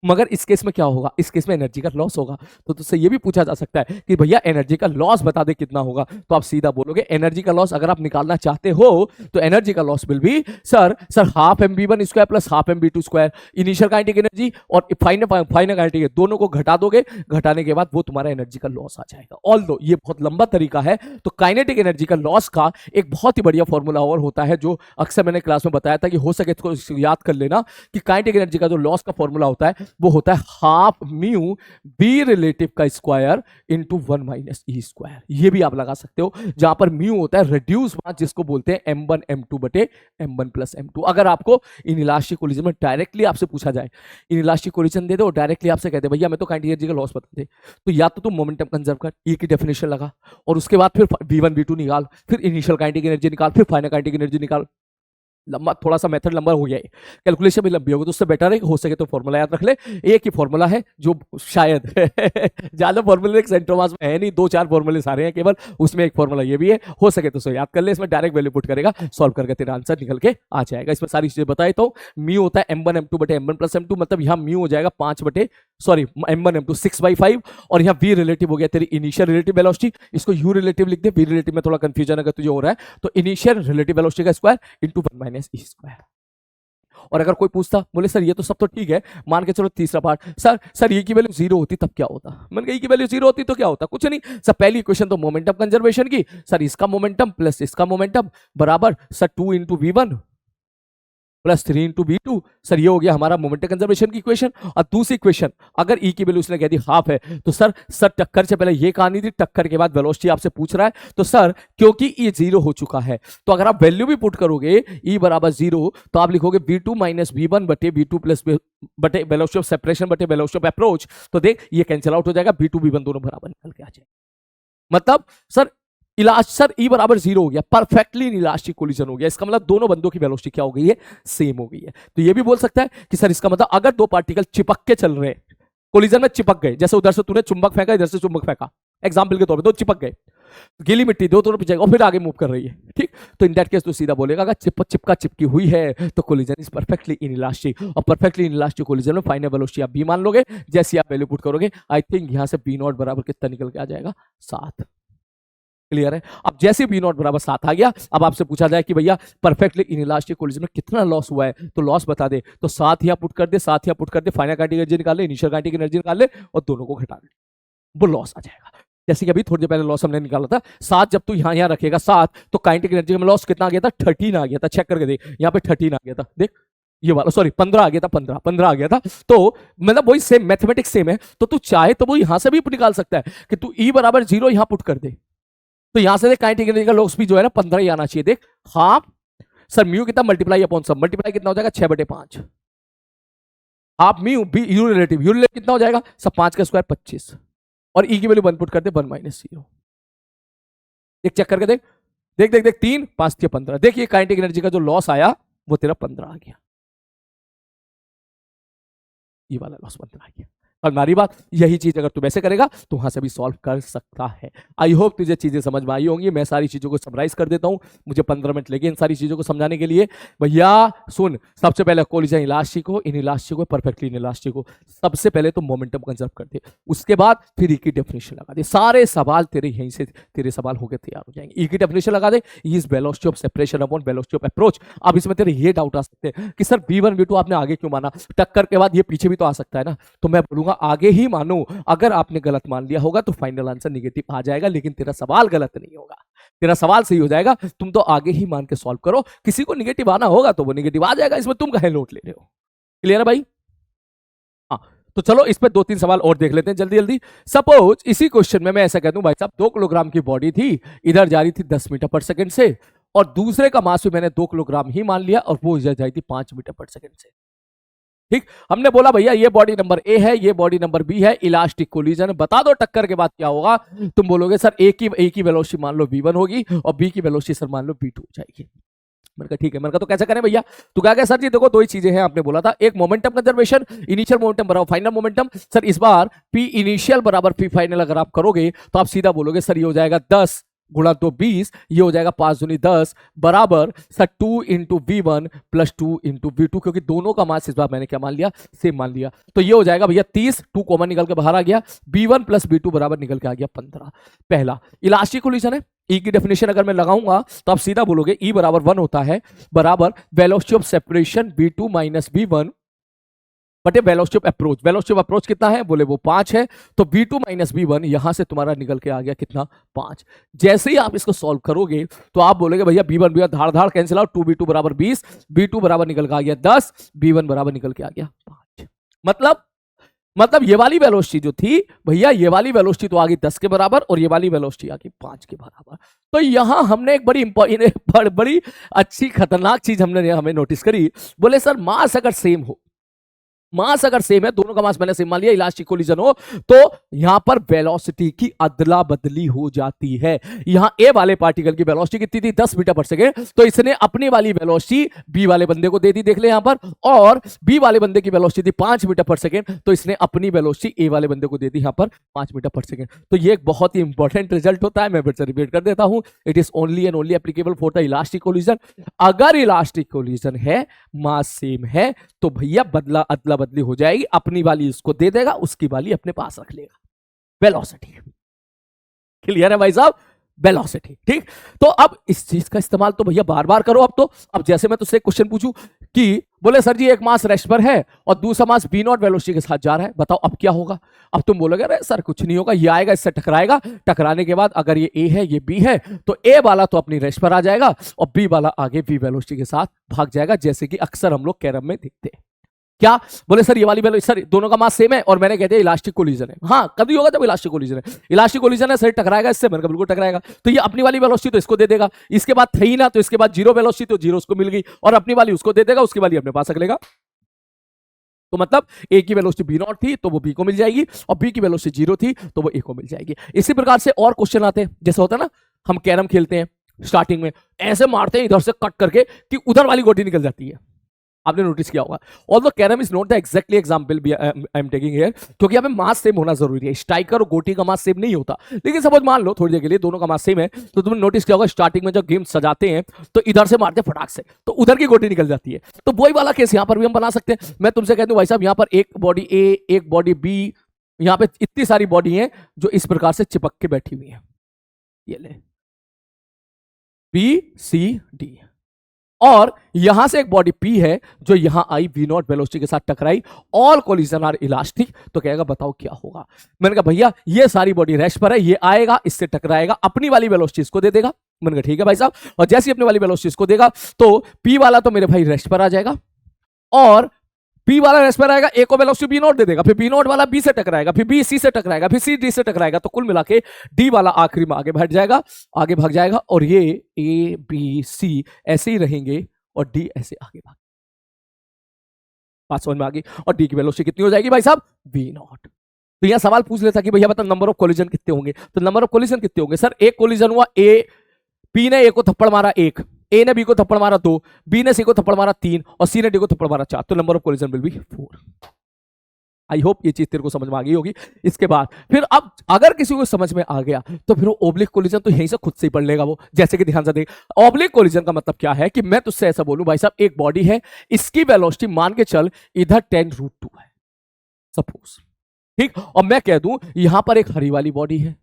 Speaker 1: मगर इस केस में क्या होगा? इस केस में एनर्जी का लॉस होगा। तो तुझसे ये भी पूछा जा सकता है कि भैया एनर्जी का लॉस बता दे कितना होगा, तो आप सीधा बोलोगे एनर्जी का लॉस अगर आप निकालना चाहते हो तो एनर्जी का loss will be sir half mv1 square plus half mv2 square, initial kinetic energy और फाइनल काइनेटिक, दोनों को घटा दोगे, घटाने के बाद वो तुम्हारा एनर्जी का लॉस आ जाएगा। ऑल्दो ये बहुत लंबा तरीका है, तो काइनेटिक एनर्जी का लॉस का एक बहुत ही बढ़िया फॉर्मूला और होता है जो अक्सर मैंने क्लास में बताया था, कि हो सके तो याद कर लेना कि काइनेटिक एनर्जी का जो लॉस का फॉर्मूला होता है वो होता है हाफ म्यू बी रिलेटिव का स्क्वायर इंटू 1 - ई स्क्वायर। ये भी आप लगा सकते हो, जहां पर म्यू होता है रिड्यूस मास, जिसको बोलते हैं m1 m2 बटे m1 प्लस m2। अगर आपको इनइलास्टिक कोलिजन में डायरेक्टली आपसे पूछा जाए, इनइलास्टिक कोलिजन दे दो और डायरेक्टली आपसे कहते भैया मैं तो काइनेटिक एनर्जी का लॉस बता दे, तो या तो तुम मोमेंटम कंजर्व कर, ई की डेफिनेशन लगा, और उसके बाद फिर v1 v2 निकाल, फिर इनिशियल काइनेटिक एनर्जी निकाल, फिर फाइनल काइनेटिक एनर्जी निकाल। लंबा थोड़ा सा मेथड लंबा हो गया है, कैलकुलेशन भी लंबी होगी, तो उससे बेटर है हो सके तो फॉर्मूला याद रख ले। एक ही फॉर्मूला है जो शायद ज्यादा फॉर्मूले सेंट्रोमास में है नहीं, 2-4 फॉर्मूले सारे हैं केवल, उसमें एक फॉर्मूला ये भी है, हो सके तो याद कर ले। इसमें डायरेक्ट वैल्यू पुट करेगा, सॉल्व करके तेरा आंसर निकल के आ जाएगा। इसमें सारी चीजें बताए तो म्यू होता है m1 m2 बटे m1 प्लस m2, मतलब यहाँ म्यू हो जाएगा m1 m2 6/5, और यहाँ v रिलेटिव हो गया तेरी इनिशियल रिलेटिव वेलोसिटी, इसको u रिलेटिव लिख दे, v रिलेटिव में थोड़ा कंफ्यूजन अगर तुझे हो रहा है तो इनिशियल रिलेटिव वेलोसिटी का स्क्वायर इंटू 1 - ई स्क्वायर। और अगर कोई पूछता बोले सर ये तो सब तो ठीक है, मान के चलो तीसरा पार्ट, सर ये की वैल्यू 0 होती तब क्या होता? मैंने कहा ये की वैल्यू 0 होती तो क्या होता? कुछ नहीं सर, पहली इक्वेशन तो मोमेंटम कंजर्वेशन की, सर इसका मोमेंटम प्लस इसका मोमेंटम बराबर sir 2 × v1 plus 3 × v2, sir ये हो गया हमारा मोमेंटम कंजर्वेशन की इक्वेशन। और दूसरी इक्वेशन अगर ई की वैल्यू उसने कह दी हाफ है, तो सर टक्कर से पहले ये कहानी थी, टक्कर के बाद वेलोसिटी आपसे पूछ रहा है, तो सर क्योंकि ई 0 हो चुका है, तो अगर आप वैल्यू भी पुट करोगे ई बराबर 0, तो आप लिखोगे v2 - v1 बटे v2 प्लस बटे वेलोसिटी ऑफ सेपरेशन बटे वेलोसिटी ऑफ अप्रोच। तो देख ये कैंसिल आउट हो जाएगा, v2 v1 दोनों बराबर निकल के आ जाएगा। मतलब सर सर ई बराबर 0 हो गया, परफेक्टली इलास्टिक कोलिजन हो गया। इसका मतलब दोनों बंदों की वेलोसिटी क्या हो गई है? सेम हो गई है। तो ये भी बोल सकता है कि सर इसका मतलब अगर दो पार्टिकल चिपक के चल रहे हैं, कोलिजन में चिपक गए, जैसे उधर से तूने चुंबक फेंका, इधर से चुंबक फेंका, एग्जाम्पल के तौर पर दो चिपक गए, गीली मिट्टी दो दोनों पीछे और फिर आगे मूव कर रही है, ठीक, तो इन दैट केस तो सीधा बोलेगा अगर चिपका चिपकी हुई है तो कोलिजन इज परफेक्टली इनइलास्टिक, और परफेक्टली इनइलास्टिक कोलिजन में फाइनल वेलोसिटी आप बी मान लोगे। जैसे आप वैल्यू पुट करोगे, आई थिंक यहां से b0 बराबर कितना निकल के आ जाएगा? 7। क्लियर है? अब जैसे b0 बराबर 7 आ गया, अब आपसे पूछा जाए कि भैया परफेक्टली इनइलास्टिक कोलिजन में कितना लॉस हुआ है, तो लॉस बता दे, तो 7 यहाँ पुट कर दे, 7 यहाँ पुट कर दे, फाइनल काइनेटिक एनर्जी निकाल ले, इनिशियल काइनेटिक एनर्जी निकाल ले, और दोनों को घटा ले, वो लॉस आ जाएगा। जैसे कि अभी थोड़ी देर पहले लॉस हमने निकाला था 7, जब तू यहां रखेगा 7, तो काइनेटिक एनर्जी में लॉस कितना आ गया था? 13 आ गया था। चेक करके देख, यहाँ पे 13 आ गया था, देख ये वाला, सॉरी 15 आ गया था, 15 आ गया था। तो मतलब वही सेम मैथमेटिक्स सेम है, तो तू चाहे तो वो यहां से भी निकाल सकता है कि तू ई बराबर 0 यहां पुट कर दे, तो यहां से देख काइनेटिक एनर्जी का लॉस भी जो है ना 15 ही आना चाहिए। देख हाफ सर म्यू कितना मल्टीप्लाई अपॉन सब, मल्टीप्लाई कितना हो जाएगा? 6/5, half mu B U relative कितना हो जाएगा? सब 5 का स्क्वायर 25, और ई की वैल्यू 1 पुट कर दे 1 - 0। एक चेक करके देख देख देख देख 3 5 के 15, देखिए काइनेटिक एनर्जी का जो लॉस आया वो तेरा 15 आ गया, ये वाला लॉस 15 आ गया। हमारी बात यही चीज अगर तुम ऐसे करेगा तो वहां से भी सॉल्व कर सकता है। आई होप तुझे चीजें समझ में आई होंगी। मैं सारी चीजों को समराइज कर देता हूं, मुझे 15 मिनट लगे इन सारी चीजों को समझाने के लिए। भैया सुन, सबसे पहले कोलिजन इलास्टिक हो, इन इलास्टिक हो, परफेक्टली इन इलास्टिक हो। सबसे पहले तो मोमेंटम कंजर्व कर दे, उसके बाद फिर ई की डेफिनेशन लगा दे। सारे सवाल तेरे यहीं से तेरे सवाल होकर तैयार हो जाएंगे। ई की डेफिनेशन लगा दे, is velocity of separation upon velocity of approach. अब इसमें तेरे ये डाउट आ सकते हैं कि सर V1 V2 आपने आगे क्यों माना, टक्कर के बाद ये पीछे भी तो आ सकता है ना। तो मैं बोलूंगा आगे ही मानो, अगर आपने गलत मान लिया होगा तो फाइनल आंसर नेगेटिव आ जाएगा, लेकिन तेरा सवाल गलत नहीं होगा, तेरा सवाल सही हो जाएगा। तुम तो आगे ही मान के सॉल्व करो, किसी को नेगेटिव आना होगा तो वो नेगेटिव आ जाएगा, इसमें तुम कहे नोट ले रहे हो। क्लियर है भाई? हाँ, तो चलो इस पे 2-3 सवाल और देख लेते हैं जल्दी जल्दी। सपोज इसी क्वेश्चन में मैं ऐसा कह दूं, भाई साहब 2 किलोग्राम की बॉडी थी, इधर जा रही थी 10 मीटर पर सेकंड से, और दूसरे का मास भी मैंने 2 किलोग्राम ही मान लिया और वो इधर जा रही थी 5 मीटर पर सेकंड से। ठीक, हमने बोला भैया ये बॉडी नंबर ए है, ये बॉडी नंबर बी है, इलास्टिक कोलिजन। बता दो टक्कर के बाद क्या होगा। तुम बोलोगे सर ए की वेलोसिटी मान लो V1 होगी और बी की वेलोसिटी सर मान लो V2 हो जाएगी। मैंने कहा ठीक है। मैंने कहा तो कैसे करें भैया? तो क्या क्या सर जी देखो 2 ही चीजें हैं, आपने बोला था, एक मोमेंटम कंजर्वेशन, इनिशियल मोमेंटम बराबर फाइनल मोमेंटम। सर इस बार P इनिशियल बराबर P फाइनल अगर आप करोगे तो आप सीधा बोलोगे सर ये हो जाएगा 10 गुणा 2 20, ये हो जाएगा 5 दूनी 10 बराबर sir 2 into V1 plus 2 into V2, क्योंकि दोनों का मास इस बार मैंने क्या मान लिया, सेम मान लिया। तो ये हो जाएगा भैया 30, 2 कॉमन निकल के बाहर आ गया, V1 प्लस V2 बराबर निकल के आ गया 15। पहला इलास्टिक कोलिजन है, ई की डेफिनेशन अगर मैं लगाऊंगा तो आप सीधा बोलोगे ई बराबर 1 होता है बराबर velocity of separation V2 minus V1 बटे velocity of approach. Velocity of approach कितना है, बोले वो 5 है, तो V2 माइनस V1 यहां से तुम्हारा निकल के आ गया कितना, 5। जैसे ही आप इसको सॉल्व करोगे तो आप बोलोगे भैया V1 भैया धाड़ धाड़ कैंसिल आउट, 2V2 बराबर 20, V2 बराबर निकल के आ गया 10, V1 बराबर निकल के आ गया 5। मतलब ये वाली वेलोसिटी जो थी भैया, ये वाली वेलोसिटी तो आ गई 10 के बराबर और ये वाली वेलोसिटी आ गई 5 के बराबर। तो यहां हमने एक बड़ी अच्छी खतरनाक चीज हमें नोटिस करी। बोले सर मास अगर सेम हो, मास अगर सेम है, दोनों का मास मैंने सेम मान लिया, इलास्टिक कोलिजन हो, तो यहां पर वेलोसिटी की अदला बदली हो जाती है। यहां ए वाले पार्टिकल की वेलोसिटी कितनी थी, 10 मीटर पर सेकेंड, तो इसने अपनी वाली वेलोसिटी बी वाले बंदे को दे दी, देख ले यहां पर, और बी वाले बंदे की वेलोसिटी थी 5 मीटर पर सेकेंड, तो इसने अपनी वेलोसिटी ए वाले बंदे को दे दी यहां पर 5 मीटर पर सेकेंड। तो ये एक बहुत ही इंपॉर्टेंट रिजल्ट होता है, मैं फिर से रिपीट कर देता हूं, it is only and only applicable for the elastic collision. अगर इलास्टिक कोलिजन है, मास सेम है, तो भैया अदला बदली हो जाएगी, अपनी वाली उसको दे देगा, उसकी वाली अपने पास रख लेगा। वेलोसिटी क्लियर है भाई साहब, वेलोसिटी। ठीक, तो अब इस चीज का इस्तेमाल तो भैया बार बार करो। अब जैसे मैं तुझसे क्वेश्चन पूछूं कि बोले सर जी एक मास रेस्ट पर है और दूसरा मास V0 वेलोसिटी के साथ जा रहा है, बताओ अब क्या होगा। अब तुम बोलोगे अरे सर कुछ नहीं होगा, ये आएगा इससे टकराएगा, टकराने के बाद अगर ये A है ये B है, तो A वाला तो अपनी रेस्ट पर आ जाएगा और B वाला आगे V वेलोसिटी के साथ भाग जाएगा, जैसे कि अक्सर हम लोग कैरम में देखते हैं। क्या बोले सर ये वाली वेलोसिटी, सर दोनों का मास सेम है और मैंने कह दिया इलास्टिक कोलिजन है। हाँ कभी होगा जब इलास्टिक कोलिजन है, इलास्टिक कोलिजन है, सर टकराएगा इससे, मैंने कहा बिल्कुल टकराएगा, तो ये अपनी वाली वेलोसिटी तो इसको दे देगा, इसके बाद थी ना, तो इसके बाद 0 वेलोसिटी तो 0 उसको मिल गई, और अपनी वाली उसको दे देगा, उसकी वाली अपने पास रख लेगा। तो मतलब ए की वेलोसिटी B0 थी तो वो B को मिल जाएगी, और B की वेलोसिटी 0 थी तो वो A को मिल जाएगी। इसी प्रकार से और क्वेश्चन आते हैं, जैसे होता है ना हम कैरम खेलते हैं, स्टार्टिंग में ऐसे मारते हैं इधर से कट करके कि उधर वाली गोटी निकल जाती है, आपने नोटिस किया होगा। Although carrom is not the exactly example I am taking here, क्योंकि यहाँ पे मास सेम होना जरूरी है, स्ट्राइकर और गोटी का मास सेम नहीं होता, लेकिन सपोज मान लो थोड़ी देर के लिए दोनों का मास सेम है, तो तुमने नोटिस किया होगा स्टार्टिंग में जब गेम सजाते हैं तो इधर से मारते फटाक से, तो उधर की गोटी निकल जाती है। तो वही वाला केस यहाँ पर भी हम बना सकते हैं। मैं तुमसे कह दूं भाई साहब यहाँ पर एक बॉडी ए, एक बॉडी बी, यहाँ पे इतनी सारी बॉडी है जो इस प्रकार से चिपक के बैठी हुई है, ये ले B-C-D, और यहां से एक बॉडी P है जो यहां आई V0 वेलोसिटी के साथ टकराई, ऑल कोलिजन आर इलास्टिक, तो कहेगा बताओ क्या होगा। मैंने कहा भैया ये सारी बॉडी रेस्ट पर है, ये आएगा इससे टकराएगा, अपनी वाली वेलोसिटी इसको दे देगा। मैंने कहा ठीक है भाई साहब, और जैसे अपनी वाली वेलोसिटी इसको देगा तो P वाला तो मेरे भाई रेस्ट पर आ जाएगा, और P वाला रेस्ट पर आएगा, A को वेलोसिटी B0 दे देगा, फिर B0 वाला B से टकराएगा, फिर B C से टकराएगा, फिर C D से टकराएगा, तो कुल मिला के D वाला आखिरी में आगे भाग जाएगा, और ये A B C ऐसे ही रहेंगे और D ऐसे आगे भाग, बात समझ में आ गई। और D की वेलोसिटी कितनी हो जाएगी भाई साहब, V0। तो यह सवाल पूछ लेता कि भैया बता नंबर ऑफ कोलिजन कितने होंगे, तो नंबर ऑफ कोलिजन कितने होंगे, सर एक कोलिजन हुआ, P ने A को थप्पड़ मारा 1, A ने B को थप्पड़ मारा 2, B ने C को थप्पड़ मारा 3 और C ने D को थप्पड़ मारा 4, तो number of collision will be 4। I hope ये चीज तेरे को समझ में आ गई होगी। इसके बाद फिर अब अगर किसी को समझ में आ गया तो फिर वो ओब्लिक कोलिजन तो यहीं से खुद से ही पढ़ लेगा वो। जैसे कि ध्यान से देख, ओब्लिक कोलिजन का मतलब क्या है कि मैं तुझसे ऐसा बोलूं भाई साहब, एक बॉडी है, इसकी वेलोसिटी मान के चल इधर 10√2 है सपोज, ठीक, और मैं कह दूं यहां पर एक हरी वाली बॉडी है,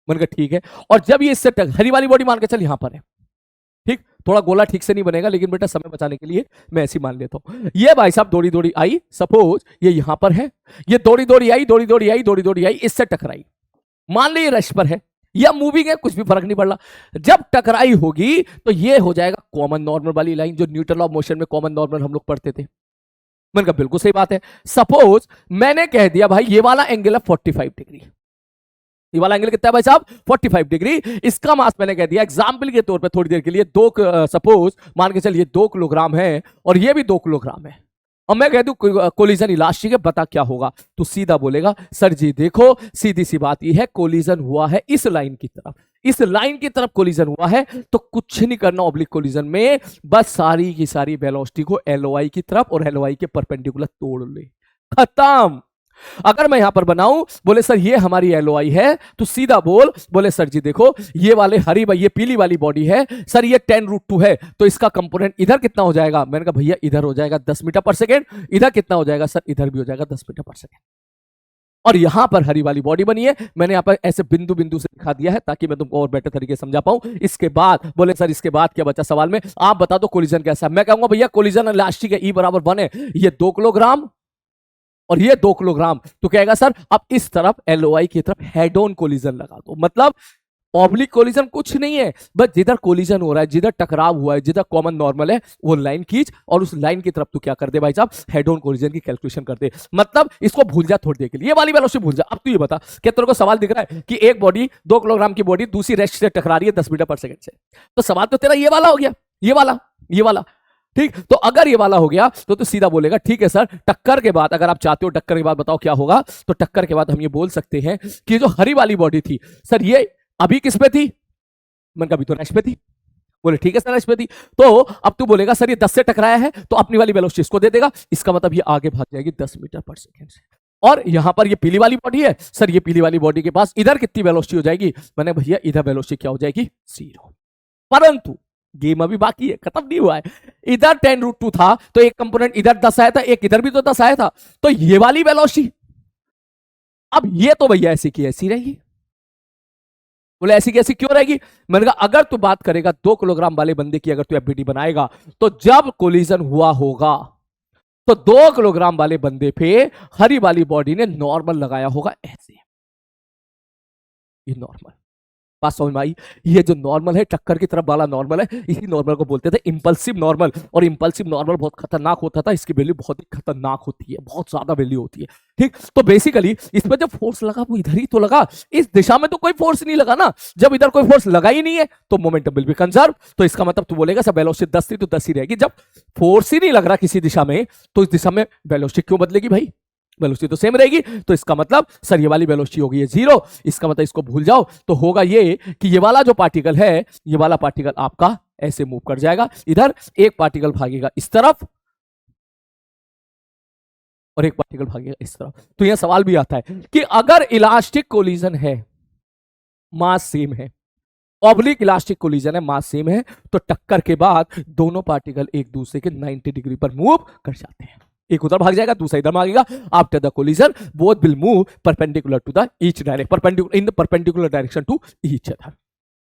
Speaker 1: मैंने कहा ठीक है, और जब ये इससे हरी वाली बॉडी मान के चल यहां पर है, ठीक, थोड़ा गोला ठीक से नहीं बनेगा लेकिन बेटा समय बचाने के लिए मैं ऐसी मान लेता हूं। ये भाई साहब दौड़ी दौड़ी आई, सपोज ये यहां पर है, ये दौड़ी दौड़ी आई, दौड़ी दौड़ी आई, दौड़ी दौड़ी आई, इससे टकराई, मान ली रश पर है या मूविंग है, कुछ भी फर्क नहीं पड़ रहा। जब टकराई होगी तो ये हो जाएगा कॉमन नॉर्मल वाली लाइन, जो न्यूटन ऑफ मोशन में कॉमन नॉर्मल हम लोग पढ़ते थे। मैंने कहा बिल्कुल सही बात है। सपोज मैंने कह दिया भाई ये वाला एंगल है 45 डिग्री, ये वाला एंगल कितना है भाई साहब 45 डिग्री, इसका मास मैंने कह दिया एग्जाम्पल के तौर पे थोड़ी देर के लिए सपोज मान के चलिए 2 किलोग्राम है और ये भी 2 किलोग्राम है, और मैं कह दूं कोलिजन इलास्टिक है, बता क्या होगा, तो सीधा बोलेगा सर जी देखो सीधी सी बात ये है कोलिजन हुआ है इस लाइन की तरफ, इस लाइन की तरफ कोलिजन हुआ है, तो कुछ नहीं करना ऑब्लिक कोलिजन में, बस सारी की सारी वेलोसिटी को एलओआई की तरफ और एलओआई के परपेंडिकुलर तोड़ ले, खत्म। अगर मैं यहां पर बनाऊं, बोले सर ये हमारी एलओआई है, तो सीधा बोल, बोले सर जी देखो ये वाले ये पीली वाली बॉडी है सर, ये 10√2 है, तो इसका कंपोनेंट इधर कितना हो जाएगा, मैंने कहा भैया इधर हो जाएगा 10 मीटर पर सेकेंड, इधर कितना हो जाएगा सर, इधर भी हो जाएगा 10 मीटर पर सेकेंड, और यहां पर हरी वाली बॉडी बनी है, मैंने यहां पर ऐसे बिंदु बिंदु से दिखा दिया है ताकि मैं तुमको और बेटर तरीके से समझा पाऊं। इसके बाद बोले सर इसके बाद क्या बचा सवाल में, आप बता दो कोलिजन कैसा है, मैं कहूंगा भैया कोलिजन इलास्टिक है, E बराबर 1 है, ये 2 किलोग्राम और ये 2 किलोग्राम, तो कहेगा सर अब इस तरफ एलओआई की तरफ हेड ऑन कोलिजन लगा दो, मतलब ऑब्लिक कोलिजन कुछ नहीं है, बस जिधर कोलिजन हो रहा है, जिधर टकराव हुआ है, जिधर कॉमन नॉर्मल है वो लाइन खींच और उस लाइन की तरफ तू क्या कर दे भाई साहब, हेड ऑन कोलिजन की कैलकुलेशन कर दे, मतलब इसको भूल जा थोड़ी देर के लिए, ये वाली वेलोसिटी भूल जा। अब तू ये बता क्या तेरे को सवाल दिख रहा है कि एक बॉडी 2 किलोग्राम की बॉडी दूसरी रेस्ट से टकरा रही है 10 मीटर पर सेकंड से, तो सवाल तो तेरा ये वाला हो गया, ये वाला ठीक, तो अगर ये वाला हो गया तो सीधा बोलेगा ठीक है सर, टक्कर के बाद अगर आप चाहते हो टक्कर के बाद बताओ क्या होगा, तो टक्कर के बाद हम ये बोल सकते हैं कि जो हरी वाली बॉडी थी सर ये अभी किस पे थी, मैंने कहा अभी तो रैश पे थी, बोले ठीक है सर रैश पे थी, तो अब तू बोलेगा सर ये 10 से टकराया है तो अपनी वाली वेलोसिटी इसको दे देगा, इसका मतलब ये आगे भाग जाएगी 10 मीटर पर सेकेंड से, और यहां पर ये पीली वाली बॉडी है सर, ये पीली वाली बॉडी के पास इधर कितनी वेलोसिटी हो जाएगी, मैंने भैया इधर वेलोसिटी क्या हो जाएगी 0, परंतु गेम अभी बाकी है, खत्म नहीं हुआ है, इधर 10√2 था तो एक कंपोनेंट इधर 10 आया था, एक इधर भी तो 10 आया था, तो ये वाली वेलोसिटी अब ये तो भैया ऐसी की ऐसी रहेगी, बोले ऐसी की ऐसी क्यों रहेगी, मैंने कहा अगर तू बात करेगा 2 किलोग्राम वाले बंदे की, अगर तू एफबीटी बनाएगा तो जब कोलिजन हुआ होगा तो 2 किलोग्राम वाले बंदे पे हरी वाली बॉडी ने नॉर्मल लगाया होगा ऐसे, ये नॉर्मल, बात समझ में आई, ये जो नॉर्मल है टक्कर की तरफ वाला नॉर्मल है, इसी नॉर्मल को बोलते थे इंपल्सिव नॉर्मल, और इंपल्सिव नॉर्मल बहुत खतरनाक होता था, इसकी वैल्यू बहुत ही खतरनाक होती है, बहुत ज्यादा वैल्यू होती है, ठीक, तो बेसिकली इसमें जब फोर्स लगा वो इधर ही तो लगा, इस दिशा में तो कोई फोर्स नहीं लगा ना, जब इधर कोई फोर्स लगा ही नहीं है तो मोमेंटम विल बी कंजर्व, तो इसका मतलब तू बोलेगा सब वेलोसिटी 10 थी तो 10 ही रहेगी, जब फोर्स ही नहीं लग रहा किसी दिशा में तो इस दिशा में वेलोसिटी क्यों बदलेगी भाई, वेलोसिटी तो सेम रहेगी, तो इसका मतलब सर ये वाली वेलोसिटी होगी ये 0, इसका मतलब इसको भूल जाओ, तो होगा ये कि ये वाला जो पार्टिकल है, ये वाला पार्टिकल आपका ऐसे मूव कर जाएगा, इधर एक पार्टिकल भागेगा इस तरफ और एक पार्टिकल भागेगा इस तरफ, तो यह सवाल भी आता है कि अगर इलास्टिक कोलिजन है, मास सेम है, ऑब्लिक इलास्टिक कोलिजन है, मास सेम है, तो टक्कर के बाद दोनों पार्टिकल एक दूसरे के 90 डिग्री पर मूव कर जाते हैं, एक उधर भाग जाएगा दूसरा इधर भागेगा, after the collision both will move perpendicular to the each direction, perpendicular in the perpendicular direction to each other.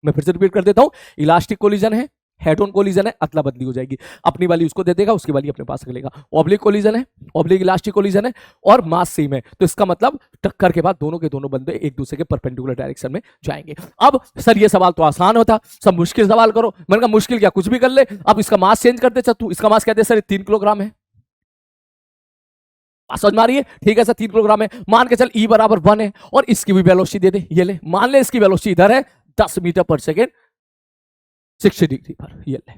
Speaker 1: मैं फिर से रिपीट कर देता हूं, इलास्टिक कोलिजन है, हेड ऑन कोलिजन है, अदला बदली हो जाएगी, अपनी वाली उसको दे देगा, उसकी वाली अपने पास रख लेगा, ऑब्लिक कोलिजन है, ऑब्लिक इलास्टिक कोलिजन है और मास सेम है, तो इसका मतलब टक्कर के बाद दोनों के दोनों बंदे एक दूसरे के परपेंडिकुलर डायरेक्शन में जाएंगे। अब सर ये सवाल तो आसान होता, सब मुश्किल सवाल करो, मैंने कहा मुश्किल क्या, कुछ भी कर ले, अब इसका मास चेंज कर दे, चल तू इसका मास कहते सर 3 किलोग्राम है, समझ में आ रही है, ठीक है सर 3 किलोग्राम है, मान के चल E बराबर 1 है और इसकी भी वेलोसिटी दे दे, ये ले, मान ले इसकी वेलोसिटी इधर है 10 मीटर पर सेकेंड 60 डिग्री पर, ये ले,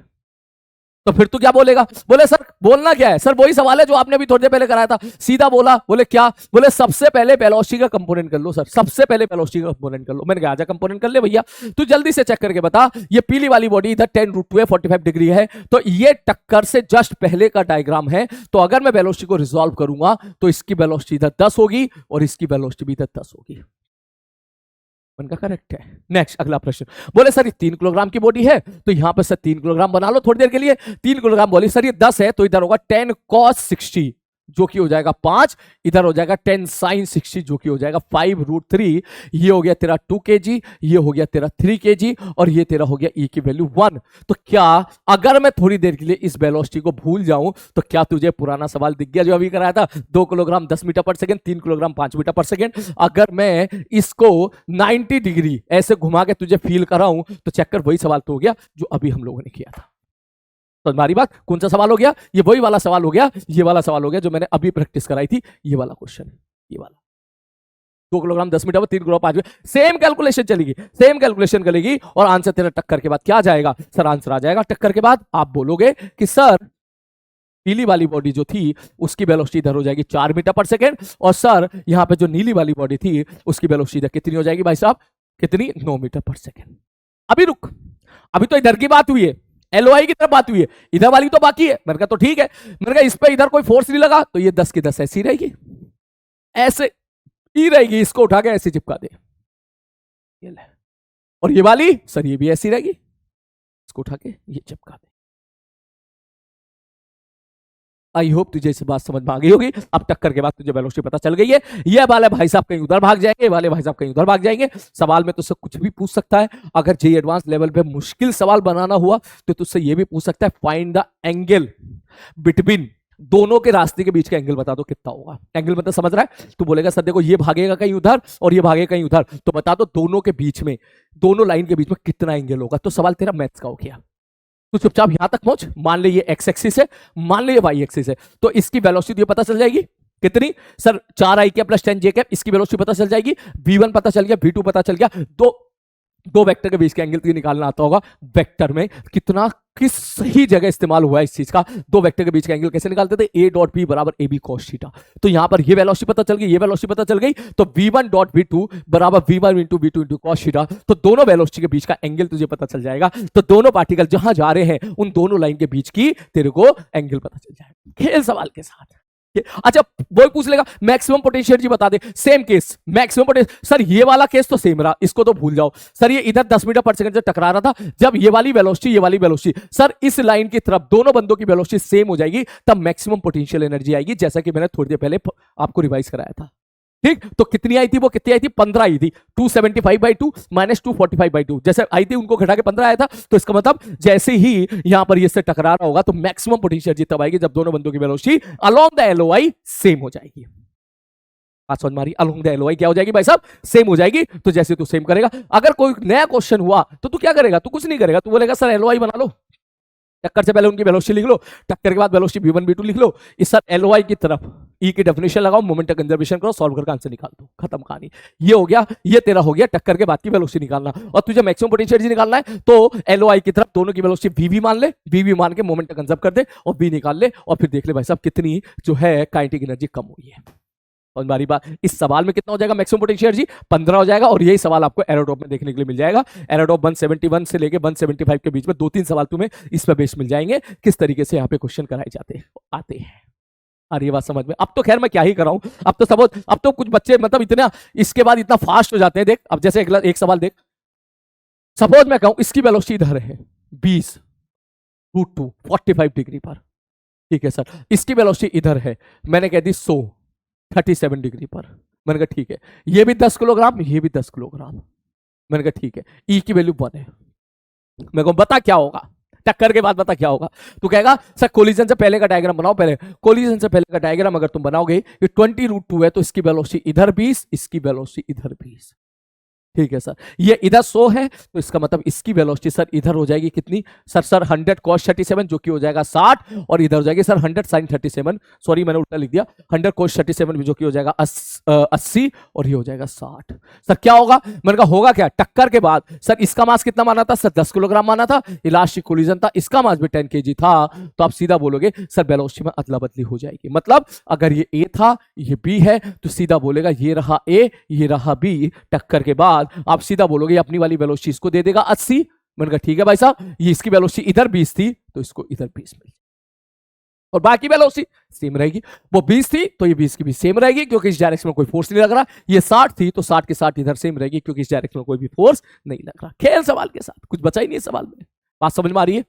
Speaker 1: तो फिर तू क्या बोलेगा? बोले सर बोलना क्या है? सर वही सवाल है जो आपने अभी थोड़ी देर पहले कराया था। सीधा बोला, बोले क्या? बोले सबसे पहले वेलोसिटी का कंपोनेंट कर लो सर, सबसे पहले वेलोसिटी का कंपोनेंट कर लो। मैंने कहा आजा कंपोनेंट कर ले भैया। तू जल्दी से चेक करके बता, ये पीली वाली बॉडी इधर 10√2 है, 45 डिग्री है, तो ये टक्कर से जस्ट पहले का डायग्राम है। तो अगर मैं वेलोसिटी को रिजॉल्व करूंगा तो इसकी वेलोसिटी इधर 10 होगी और इसकी वेलोसिटी भी इधर 10 होगी। उनका करेक्ट है। नेक्स्ट अगला प्रश्न, बोले सर ये 3 किलोग्राम की बॉडी है, तो यहां पर सर 3 किलोग्राम बना लो थोड़ी देर के लिए। 3 किलोग्राम बोले सर ये 10 है, तो इधर होगा 10 cos 60 जो कि हो जाएगा 5, इधर हो जाएगा 10 sin 60 जो कि हो जाएगा 5√3। ये हो गया तेरा 2 kg, ये हो गया तेरा 3 kg, और ये तेरा हो गया E की वैल्यू 1। तो क्या अगर मैं थोड़ी देर के लिए इस वेलोसिटी को भूल जाऊं तो क्या तुझे पुराना सवाल दिख गया जो अभी कराया था? 2 किलोग्राम 10 मीटर पर सेकेंड, 3 किलोग्राम 5 मीटर पर सेकेंड। अगर मैं इसको 90 डिग्री ऐसे घुमा के तुझे फील कराऊं तो चेक कर, वही सवाल तो हो गया जो अभी हम लोगों ने किया था। तो हमारी बात, कौन सा सवाल हो गया? ये वही वाला सवाल हो गया, ये वाला सवाल हो गया जो मैंने अभी प्रैक्टिस कराई थी। ये वाला क्वेश्चन है, ये वाला 2 किलोग्राम 10 मीटर पर 3 किलोग्राम 5 मीटर। सेम कैलकुलेशन चलेगी, सेम कैलकुलेशन करेगी, और आंसर तेरा टक्कर के बाद क्या आ जाएगा? सर आंसर आ जाएगा टक्कर के बाद आप बोलोगे कि सर पीली वाली बॉडी जो थी उसकी वेलोसिटी इधर हो जाएगी 4 मीटर पर सेकेंड, और सर यहां पे जो नीली वाली बॉडी थी उसकी वेलोसिटी इधर कितनी हो जाएगी भाई साहब? कितनी? 9 मीटर पर सेकेंड। अभी रुक, अभी तो इधर की बात हुई है, एलओआई की तरफ बात हुई है, इधर वाली तो बाकी है। मैंने कहा तो ठीक है, मैंने कहा इस पे इधर कोई फोर्स नहीं लगा तो ये 10 की 10 ऐसी रहेगी, ऐसे ही रहेगी। इसको उठा के ऐसे चिपका दे, ये ले। और ये वाली सर ये भी ऐसी रहेगी, इसको उठा के ये चिपका दे। आई होप तुझे इस बात समझ में आ गई होगी। अब टक्कर के बाद तुझे वेलोसिटी पता चल गई है। ये वाले भाई साहब कहीं उधर भाग जाएंगे, वाले भाई साहब कहीं उधर भाग जाएंगे। सवाल में तुझसे कुछ भी पूछ सकता है। अगर जेईई एडवांस लेवल पे मुश्किल सवाल बनाना हुआ तो तुझसे ये भी पूछ सकता है, फाइंड द एंगल बिटवीन, दोनों के रास्ते के बीच का एंगल बता दो कितना होगा। एंगल मतलब समझ रहा है? तू बोलेगा सर देखो ये भागेगा कहीं उधर और ये भागेगा कहीं उधर, तो बता दो दोनों के बीच में, दोनों लाइन के बीच में कितना एंगल होगा। तो सवाल तेरा मैथ्स का हो गया। तो चुपचाप यहां तक पहुंच, मान ले ये एक्स एक्सिस है, मान ले ये वाई एक्सिस है, तो इसकी वेलोसिटी पता चल जाएगी कितनी? सर 4i के प्लस 10j के, इसकी वेलोसिटी पता चल जाएगी। v1 पता चल गया, v2 पता चल गया। दो वेक्टर के बीच के एंगल तुझे निकालना आता होगा। वेक्टर में कितना, किस सही जगह इस्तेमाल हुआ है इस चीज का। दो वेक्टर के बीच का एंगल कैसे निकालते थे? a डॉट बी बराबर ab cos थीटा। तो यहां पर ये वेलोसिटी पता चल गई, ये वेलोसिटी पता चल गई, तो v1 डॉट v2 बराबर v1 into v2 into cos theta. तो दोनों वेलोसिटी के बीच का एंगल तुझे पता चल जाएगा। तो दोनों पार्टिकल जहां जा रहे हैं उन दोनों लाइन के बीच की तेरे को एंगल पता चल जाएगा, खेल सवाल के साथ। अच्छा वो पूछ लेगा मैक्सिमम पोटेंशियल एनर्जी बता दे, same case maximum potential. Sir ये वाला केस तो सेम रहा, इसको तो भूल जाओ। सर ये इधर 10 मीटर पर सेकंड से टकरा रहा था, जब ये वाली वेलोसिटी ये वाली वेलोसिटी, सर इस लाइन की तरफ दोनों बंदों की वेलोसिटी सेम हो जाएगी, तब मैक्सिमम पोटेंशियल एनर्जी आएगी, जैसा कि मैंने थोड़ी देर पहले आपको रिवाइज कराया था। ठीक, तो कितनी आई थी? वो कितनी आई थी? 15 आई थी। 275/2 माइनस 245/2 जैसे आई थी, उनको घटा के 15 आया था। तो इसका मतलब जैसे ही यहां पर ये से टकरा रहा होगा तो मैक्सिमम पोटेंशियल एनर्जी तब आएगी जब दोनों बंदों की velocity along the LOI same हो जाएगी। बात समझ मारी? अलोंग द एलओआई क्या हो जाएगी भाई साहब? सेम हो जाएगी। तो जैसे तू सेम करेगा, अगर कोई नया क्वेश्चन हुआ तो तू क्या करेगा? तू कुछ नहीं करेगा, तू बोलेगा सर एलओआई बना लो, टक्कर से पहले उनकी वेलोसिटी लिख लो, टक्कर के बाद वेलोसिटी v1 v2 लिख लो, इस सर एलओआई की तरफ ई की डेफिनेशन लगाओ, मोमेंटम कंजर्वेशन करो, सॉल्व करके आंसर निकाल दो, खत्म कहानी। ये हो गया, ये तेरा हो गया टक्कर के बाद की वेलोसिटी निकालना। और तुझे मैक्सिमम पोटेंशियल एनर्जी निकालना है तो एलओआई की तरफ दोनों की वेलोसिटी वी मान ले, वी मान के मोमेंटम कंजर्व कर दे और वी निकाल ले, और फिर देख ले भाई साहब कितनी जो है काइनेटिक एनर्जी कम हुई है। और हमारी बात, इस सवाल में कितना हो जाएगा मैक्सिमम पोटेंशियल एनर्जी? 15 हो जाएगा। और यही सवाल आपको एरोडॉप में देखने के लिए मिल जाएगा। एरोडॉप 171 से लेके 175 के बीच में 2-3 सवाल तुम्हें इस पर बेस मिल जाएंगे, किस तरीके से यहाँ पे क्वेश्चन कराए जाते आते हैं। और ये बात समझ में? अब तो खैर मैं क्या ही कर रहा हूं, अब तो सब, अब तो कुछ बच्चे मतलब इतना इसके बाद इतना फास्ट हो जाते हैं। देख अब जैसे एक सवाल देख, सपोज मैं कहूं इसकी वेलोसिटी इधर है 20√2 45 डिग्री पर, ठीक है सर, इसकी वेलोसिटी इधर है, मैंने कह दी 100 37 डिग्री पर। मैंने कहा ठीक है, ये भी 10 किलोग्राम, ये भी 10 किलोग्राम। मैंने कहा ठीक है, ई की वैल्यू 1 है। मैं कहूं बता क्या होगा, टक्कर के बाद बता क्या होगा। तू कहेगा सर कोलिजन से पहले का डायग्राम बनाओ। पहले कोलिजन से पहले का डायग्राम अगर तुम बनाओगे, ये 20√2 है तो इसकी वेलोसिटी इधर 20, इसकी वेलोसिटी इधर 20। ठीक है सर, ये इधर 100 है तो इसका मतलब इसकी वेलोसिटी सर इधर हो जाएगी कितनी सर 100 cos 37 जो कि हो जाएगा 60 और इधर हो जाएगी सर 100 sin 37, सॉरी मैंने उल्टा लिख दिया, 100 cos 37 भी जो कि हो जाएगा 80 और ये हो जाएगा 60। सर क्या होगा, मैंने कहा होगा क्या, टक्कर के बाद सर इसका मास कितना माना था सर 10 किलोग्राम माना था, इलास्टिक कोलिजन था, इसका मास भी 10 kg था, तो आप सीधा बोलोगे सर वेलोसिटी में अदला बदली हो जाएगी। मतलब अगर ये ए था ये बी है तो सीधा बोलेगा ये रहा ए ये रहा बी, टक्कर के बाद आप सीधा बोलोगे अपनी वाली वेलोसिटी इसको दे देगा 80। मैंने कहा ठीक है भाई साहब, ये इसकी वेलोसिटी इधर 20 थी तो इसको इधर 20 मिल और बाकी वेलोसिटी सेम रहेगी, वो 20 थी तो ये 20 की भी सेम रहेगी क्योंकि इस डायरेक्शन में कोई फोर्स नहीं लग रहा, ये 60 थी तो 60 के साथ इधर सेम रहेगी क्योंकि इस डायरेक्शन में कोई भी फोर्स नहीं लग रहा। खेल सवाल के साथ, कुछ बचा ही नहीं है सवाल में, बात समझ में आ रही है?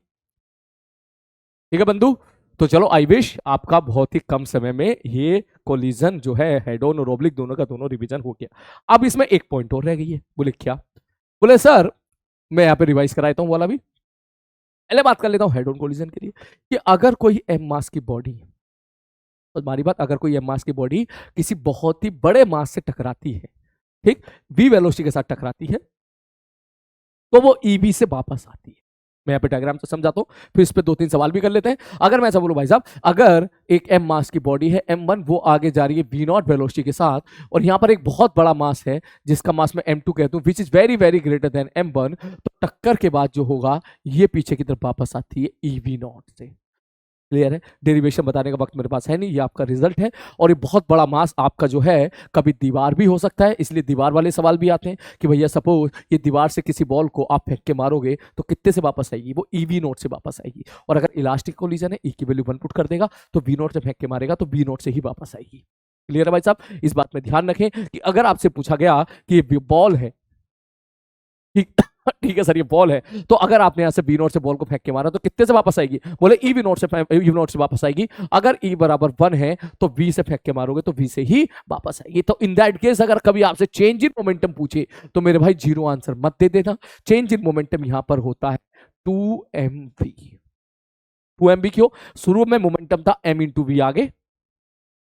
Speaker 1: ठीक है बंधु, तो चलो आई विश आपका बहुत ही कम समय में ये कोलिजन जो है हेड ऑन और ओब्लिक दोनों का दोनों रिवीजन हो गया। अब इसमें एक पॉइंट और रह गई है। बोले क्या, बोले सर मैं यहाँ पे रिवाइज कराता हूँ वाला भी, पहले बात कर लेता हूँ हेड ऑन कोलिजन के लिए कि अगर कोई एम मास की बॉडी, तो हमारी बात अगर कोई एम मास की बॉडी किसी बहुत ही बड़े मास से टकराती है, ठीक, वी वेलोसिटी के साथ टकराती है, तो वो ईवी से वापस आती है। मैं यहाँ पे डायग्राम से समझाता हूँ, फिर इस पे 2-3 सवाल भी कर लेते हैं। अगर मैं ऐसा बोलूं भाई साहब, अगर एक एम मास की बॉडी है m1, वो आगे जा रही है v0 वेलोसिटी के साथ, और यहाँ पर एक बहुत बड़ा मास है जिसका मास मैं m2 कहता हूँ, which is very very greater than m1, तो टक्कर के बाद जो होगा ये पीछे की तरफ वापस आती है ev0 से। क्लियर है? डेरिवेशन बताने का वक्त मेरे पास है नहीं, ये आपका रिजल्ट है। और ये बहुत बड़ा मास आपका जो है कभी दीवार भी हो सकता है, इसलिए दीवार वाले सवाल भी आते हैं कि भैया सपोज ये दीवार से किसी बॉल को आप फेंक के मारोगे तो कितने से वापस आएगी, वो ev0 से वापस आएगी। और अगर इलास्टिक कोलिजन है, ई की वैल्यू 1 पुट कर देगा तो v0 से फेंक के मारेगा तो v0 से ही वापस आएगी। क्लियर है भाई साहब? इस बात में ध्यान रखें कि अगर आपसे पूछा गया कि ये बॉल है, ठीक है सर ये बॉल है, तो अगर आपने यहां से बी नोट से बॉल को फेंक के मारा तो कितने से वापस आएगी, बोले ई बी नोट से वापस आएगी। अगर ई बराबर 1 है तो वी से फेंक के मारोगे तो वी से ही वापस आएगी। तो इन दैट केस अगर कभी आपसे चेंज इन मोमेंटम पूछे तो मेरे भाई जीरो आंसर मत दे देना। चेंज इन मोमेंटम यहां पर होता है 2mv। 2mv क्यों? शुरू में मोमेंटम था m इंटू वी आगे,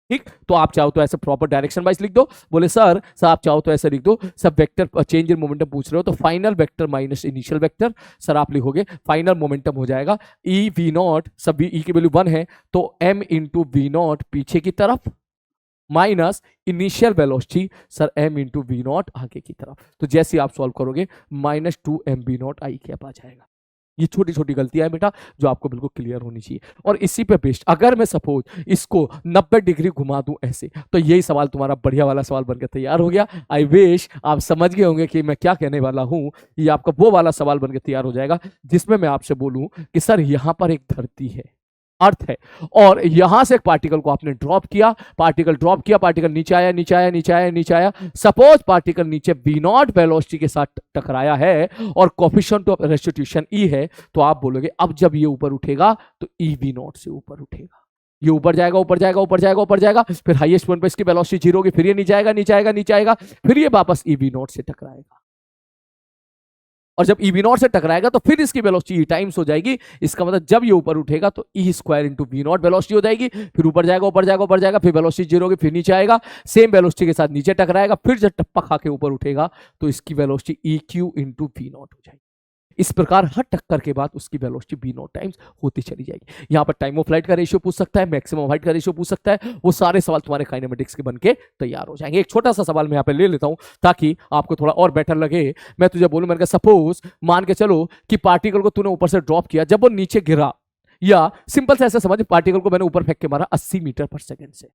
Speaker 1: ठीक, तो आप चाहो तो ऐसे प्रॉपर डायरेक्शन वाइज लिख दो। बोले सर आप चाहो तो ऐसे लिख दो, सब वेक्टर चेंज इन मोमेंटम पूछ रहे हो तो final vector minus initial vector, sir आप लिखोगे फाइनल मोमेंटम हो जाएगा ई वी नॉट, सब ई की वैल्यू 1 है तो m इंटू वी नॉट पीछे की तरफ minus initial velocity sir m into V not आगे की तरफ। तो जैसे आप सॉल्व करोगे -2mv0 आई कैप आ जाएगा। ये छोटी छोटी गलतियां हैं बेटा जो आपको बिल्कुल क्लियर होनी चाहिए। और इसी पे बेस्ड अगर मैं सपोज इसको 90 डिग्री घुमा दूं ऐसे, तो यही सवाल तुम्हारा बढ़िया वाला सवाल बनकर तैयार हो गया। आई विश आप समझ गए होंगे कि मैं क्या कहने वाला हूं। ये आपका वो वाला सवाल बनकर तैयार हो जाएगा जिसमें मैं आपसे बोलूं कि सर यहां पर एक धरती है, अर्थ है, और यहां से एक पार्टिकल को आपने ड्रॉप किया, पार्टिकल नीचे आया नीचे आया नीचे आया नीचे आया। सपोज पार्टिकल नीचे v0 वेलोसिटी के साथ टकराया है और कोफिशिएंट ऑफ रेस्टिट्यूशन e है, तो आप बोलोगे अब जब ये ऊपर उठेगा तो ev0 से ऊपर उठेगा, ये ऊपर जाएगा ऊपर जाएगा ऊपर जाएगा ऊपर जाएगा, फिर हाईएस्ट पॉइंट पे इसकी वेलोसिटी 0 होगी, फिर ये नीचे आएगा नीचे आएगा नीचे आएगा, फिर ये वापस ev0 से टकराएगा। और जब ev0 से टकराएगा तो फिर इसकी वेलोसिटी e टाइम्स हो जाएगी। इसका मतलब जब ये ऊपर उठेगा तो e square into v0 velocity हो जाएगी, फिर ऊपर जाएगा ऊपर जाएगा ऊपर जाएगा, फिर वेलोसिटी 0 होगी, फिर नीचे आएगा, सेम वेलोसिटी के साथ नीचे टकराएगा, फिर जब टप्पा खा के ऊपर उठेगा तो इसकी वेलोसिटी eq इंटू v0 हो जाएगी। इस प्रकार हर टक्कर के बाद उसकी वेलोसिटी v0 टाइम्स होती चली जाएगी। यहां पर टाइम ऑफ फ्लाइट का रेशियो पूछ सकता है, मैक्सिमम हाइट का रेशियो पूछ सकता है, वो सारे सवाल तुम्हारे काइनेमेटिक्स के बनके तैयार हो जाएंगे। एक छोटा सा सवाल मैं यहां पे ले लेता हूं ताकि आपको थोड़ा और बेटर लगे। मैं तुझे बोलूं, मैंने कहा सपोज मान के चलो कि पार्टिकल को तूने ऊपर से ड्रॉप किया, जब वो नीचे गिरा, या सिंपल से ऐसे समझ पार्टिकल को मैंने ऊपर फेंक के मारा 80 मीटर पर सेकेंड से,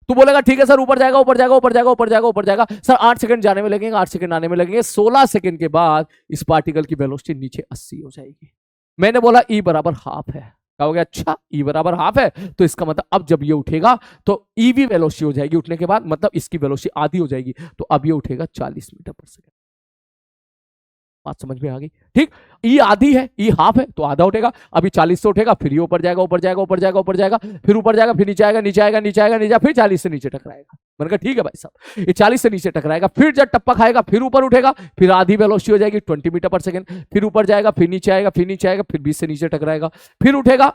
Speaker 1: तू बोलेगा ठीक है सर ऊपर जाएगा ऊपर जाएगा ऊपर जाएगा ऊपर जाएगा ऊपर जाएगा, सर 8 सेकंड जाने में लगेंगे 8 सेकंड आने में लगेंगे, 16 सेकंड के बाद इस पार्टिकल की वेलोसिटी नीचे 80 हो जाएगी। मैंने बोला ई बराबर हाफ है, क्या हो गया? अच्छा ई बराबर हाफ है तो इसका मतलब अब जब ये उठेगा तो ईवी वेलोसिटी हो जाएगी उठने के बाद, मतलब इसकी वेलोसिटी आधी हो जाएगी, तो अब ये उठेगा 40 मीटर पर सेकंड। बात समझ में आ गई? ठीक, ई आधी है ई हाफ है तो आधा उठेगा, अभी 40 से उठेगा, फिर ये ऊपर जाएगा ऊपर जाएगा ऊपर जाएगा ऊपर जाएगा, फिर ऊपर जाएगा, फिर नीचे आएगा नीचे आएगा नीचे आएगा नीचे, फिर 40 से नीचे टकराएगा। मैंने कहा ठीक है भाई साहब, ये 40 से नीचे टकराएगा, फिर जब टप्पा खाएगा फिर ऊपर उठेगा, फिर आधी वेलोसिटी हो जाएगी 20 मीटर पर सेकंड, फिर ऊपर जाएगा फिर नीचे आएगा फिर नीचे आएगा, फिर 20 से नीचे टकराएगा, फिर उठेगा,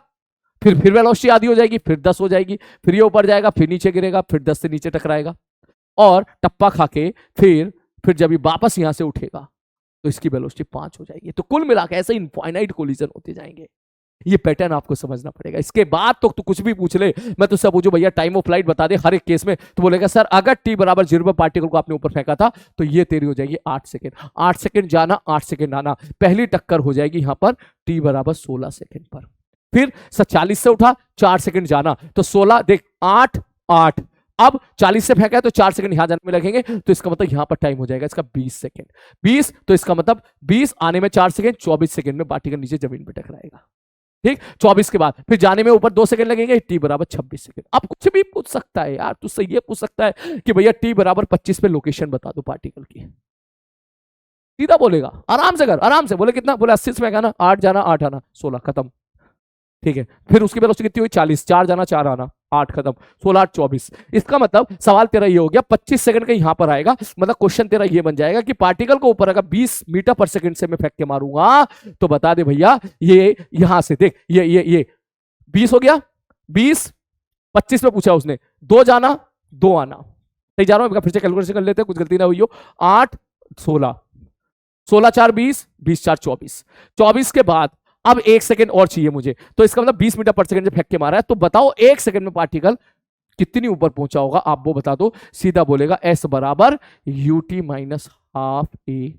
Speaker 1: फिर वेलोसिटी आधी हो जाएगी, फिर 10 हो जाएगी, फिर ये ऊपर जाएगा फिर नीचे गिरेगा, फिर 10 से नीचे टकराएगा। और टप्पा खा के फिर जब ये वापस यहां से उठेगा तो इसकी वेलोसिटी 5 हो जाएगी। तो कुल मिला के ऐसे इनफाइनाइट कोलिजन होते जाएंगे। ये पैटर्न आपको समझना पड़ेगा। इसके बाद तो कुछ भी पूछ ले, मैं तुझसे पूछूं भैया टाइम ऑफ फ्लाइट बता दे हर एक केस में, तो बोलेगा सर अगर t बराबर 0 पर पार्टिकल को आपने ऊपर फेंका था तो ये तेरी हो जाएगी 8 सेकेंड। 8 सेकेंड जाना, 8 सेकेंड आना, पहली टक्कर हो जाएगी यहां पर t बराबर 16 सेकेंड पर। फिर 40 से उठा, 4 सेकेंड जाना, तो 16 देख 8 8, अब 40 से फेंका है तो 4 सेकंड यहां जाने में लगेंगे, तो इसका मतलब यहां पर टाइम हो जाएगा इसका 20 सेकंड। 20 तो इसका मतलब 20 आने में 4 सेकंड, 24 सेकंड में पार्टिकल नीचे जमीन पर टकराएगा। ठीक, 24 के बाद फिर जाने में ऊपर 2 सेकंड लगेंगे, t बराबर 26 सेकंड। अब कुछ भी पूछ सकता है यार, तुझसे ये पूछ सकता है कि भैया t बराबर 25 पे लोकेशन बता दो पार्टिकल की, सीधा बोलेगा आराम से कर, आराम से बोले कितना, बोले 80 से ना, 8 जाना 8 आना, 16 खत्म। ठीक है, फिर उसकी वेलोसिटी कितनी हुई 40, 4 जाना 4 आना, 8 खत्म, 16 8 24। इसका मतलब सवाल तेरा ये हो गया 25 सेकंड का यहां पर आएगा, मतलब क्वेश्चन तेरा ये बन जाएगा कि पार्टिकल को ऊपर अगर 20 मीटर पर सेकंड से मैं फेंक के मारूंगा तो बता दे भैया ये यहां से देख ये 20 हो गया, 20 25 में पूछा उसने, 2 जाना 2 आना, सही जा रहा हूं, फिर से कैलकुलेशन कर लेते हैं कुछ गलती ना हुई हो। 8 16, 16 4 20, 20 4 24, 24 के बाद अब 1 सेकंड और चाहिए मुझे, तो इसका मतलब 20 मीटर पर सेकंड जब फेंक के मारा है, तो बताओ 1 सेकंड में पार्टिकल कितनी ऊपर पहुंचा होगा, आप वो बता दो। सीधा बोलेगा s बराबर ut minus half a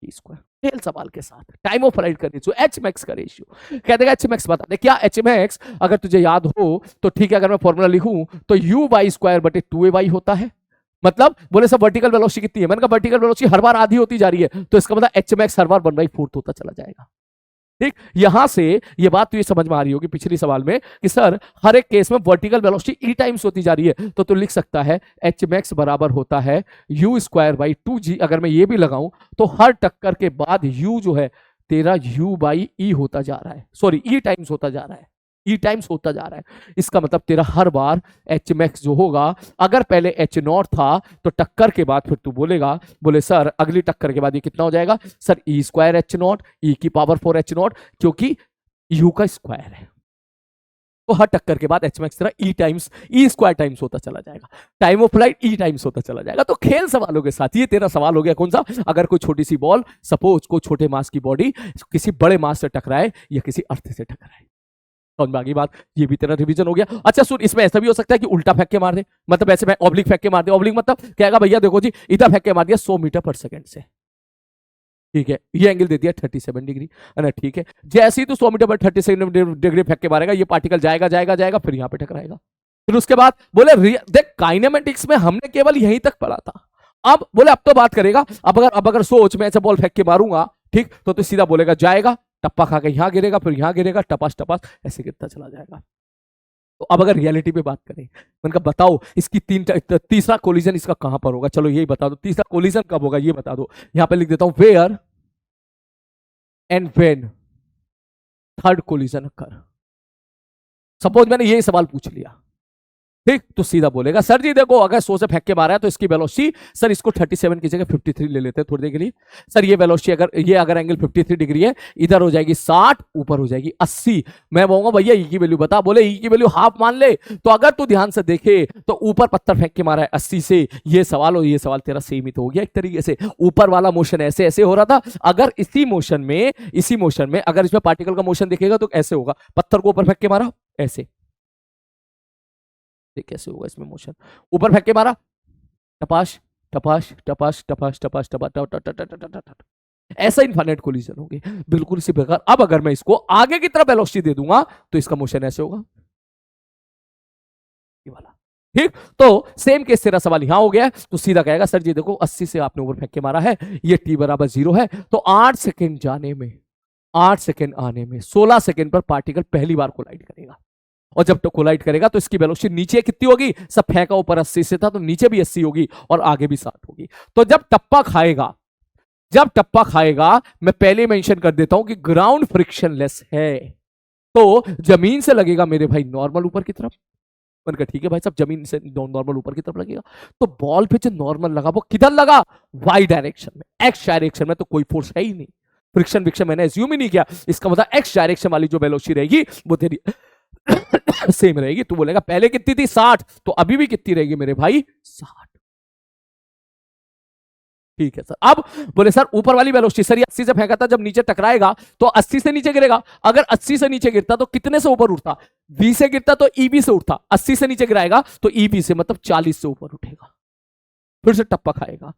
Speaker 1: square. खेल सवाल के साथ टाइम ऑफ फ्लाइट का रेशियो, एच मैक्स का रेशियो, कह देगा एच मैक्स बता दे। क्या एच मैक्स अगर तुझे याद हो तो ठीक है, अगर मैं फॉर्मूला लिखूं तो u y स्क्वायर बटे 2ay होता है। मतलब बोले सब वर्टिकल वेलोसिटी कितनी है, मैंने कहा वर्टिकल वेलोसिटी हर बार आधी होती जा रही है, तो इसका मतलब एच मैक्स हर बार 1/4 होता चला जाएगा। ठीक, यहां से ये बात तो ये समझ में आ रही होगी पिछली सवाल में कि सर हर एक केस में वर्टिकल वेलोसिटी e टाइम्स होती जा रही है, तो तू लिख सकता है एच मैक्स बराबर होता है u स्क्वायर बाई 2g। अगर मैं ये भी लगाऊं तो हर टक्कर के बाद u जो है तेरा u बाई e होता जा रहा है, सॉरी e टाइम्स होता जा रहा है, ई टाइम्स होता जा रहा है। इसका मतलब तेरा हर बार एच मैक्स जो होगा, अगर पहले एच नॉट था तो टक्कर के बाद फिर तू बोलेगा, बोले सर अगली टक्कर के बाद ये कितना हो जाएगा, sir E square H naught, E की पावर 4 एच नॉट, क्योंकि यू का स्क्वायर है, तो हर टक्कर के बाद एच मैक्स तेरा E times E square times होता चला जाएगा, time of flight E times होता चला जाएगा। तो खेल सवालों के साथ ये तेरा सवाल हो गया कौन सा, अगर कोई छोटी सी बॉल, सपोज कोई छोटे मास की बॉडी किसी बड़े मास से टकराए या किसी अर्थ से टकराए, समझ में आ गई बात, ये भी तेरा रिवीजन हो गया। अच्छा सुन, इसमें ऐसा भी हो सकता है कि उल्टा फेंक के मार दे, मतलब ऐसे मैं ऑब्लिक फेंक के मार दे, ऑब्लिक मतलब कहेगा भैया देखो जी इधर फेंक के मार दिया 100 मीटर पर सेकंड से, ठीक है, ये एंगल दे दिया 37 डिग्री, है ना, ठीक है, जैसे ही तो 100 मीटर पर 37 डिग्री फेंक के मारेगा, ये पार्टिकल जाएगा जाएगा जाएगा, फिर यहां पे टकराएगा। फिर उसके बाद बोले देख काइनेमेटिक्स में हमने केवल यहीं तक पढ़ा था, अब बोले अब तो बात करेगा, अब अगर सोच मैं ऐसे बॉल फेंक के मारूंगा, ठीक, तो सीधा बोलेगा जाएगा, टप्पा खा के यहां गिरेगा, फिर यहां गिरेगा, टपास टपास ऐसे गिरता चला जाएगा। तो अब अगर रियलिटी पे बात करें, मैंने कहा बताओ इसकी तीसरा कोलिजन इसका कहां पर होगा, चलो यही बता दो, तीसरा कोलिजन कब होगा ये बता दो। यहां पे लिख देता हूं where and when third collision occur. Suppose मैंने यही सवाल पूछ लिया, ठीक, तो सीधा बोलेगा सर जी देखो अगर 100 से फेंक के मारा है तो इसकी वेलोसिटी, सर इसको 37 की जगह 53 ले लेते हैं थोड़ी देर के लिए, सर ये वेलोसिटी अगर एंगल 53 डिग्री है, इधर हो जाएगी 60, ऊपर हो जाएगी 80। मैं बोलूंगा भैया ई की वैल्यू बता, बोले ई की वैल्यू हाफ मान ले, तो अगर तू ध्यान से देखे तो ऊपर पत्थर फेंक के मारा है 80 से, ये सवाल और ये सवाल तेरा सेम ही तो हो गया एक तरीके से, ऊपर वाला मोशन ऐसे ऐसे हो रहा था, अगर इसी मोशन में अगर इसमें पार्टिकल का मोशन देखेगा तो ऐसे होगा, पत्थर को ऊपर फेंक के मारा ऐसे, कैसे होगा इसमें मोशन, ऊपर फेंक के मारा टपाश टपाश टपाश टपाश टपाश टपाश, ऐसा इनफाइनाइट कोलिजन होगी बिल्कुल इसी प्रकार। अब अगर मैं इसको आगे की तरफ वेलोसिटी दे दूंगा तो इसका मोशन ऐसे होगा, ये वाला, ठीक। तो सेम केस तेरा सवाल यहां हो गया, तो सीधा कहेगा सर जी देखो 80 से आपने ऊपर फेंक के मारा है, ये t बराबर 0 है, तो 8 सेकेंड जाने में 8 सेकेंड आने में 16 सेकेंड पर पार्टिकल पहली बार कोलाइड करेगा, और जब तो कोलाइड करेगा तो इसकी वेलोसिटी नीचे कितनी होगी, सब फेंका ऊपर 80 से था तो नीचे भी 80 होगी और आगे भी 60 होगी। तो जब टप्पा खाएगा मैं पहले मेंशन कर देता हूं कि ग्राउंड फ्रिक्शनलेस है, तो जमीन से लगेगा मेरे भाई नॉर्मल ऊपर की तरफ, मैंने कहा ठीक है भाई साहब जमीन से नॉर्मल ऊपर की तरफ लगेगा, तो बॉल पे जो नॉर्मल लगा वो किधर लगा, वाई डायरेक्शन में, एक्स डायरेक्शन में, तो कोई फोर्स है ही नहीं, फ्रिक्शन विक्शन मैंने एज्यूम ही नहीं किया, इसका मतलब एक्स डायरेक्शन वाली जो वेलोसिटी रहेगी वो तेरी सेम रहेगी। तू बोलेगा पहले कितनी थी 60, तो अभी भी कितनी रहेगी मेरे भाई 60। ठीक है सर। अब बोले सर ऊपर वाली वेलोसिटी, सर ये 80 से फेंका था, जब नीचे टकराएगा तो 80 से नीचे गिरेगा। अगर 80 से नीचे गिरता तो कितने से ऊपर उठता? V से गिरता तो EB से उठता, 80 से नीचे गिराएगा तो EB से, मतलब 40 से ऊपर उठेगा, फिर से टप्पा खाएगा।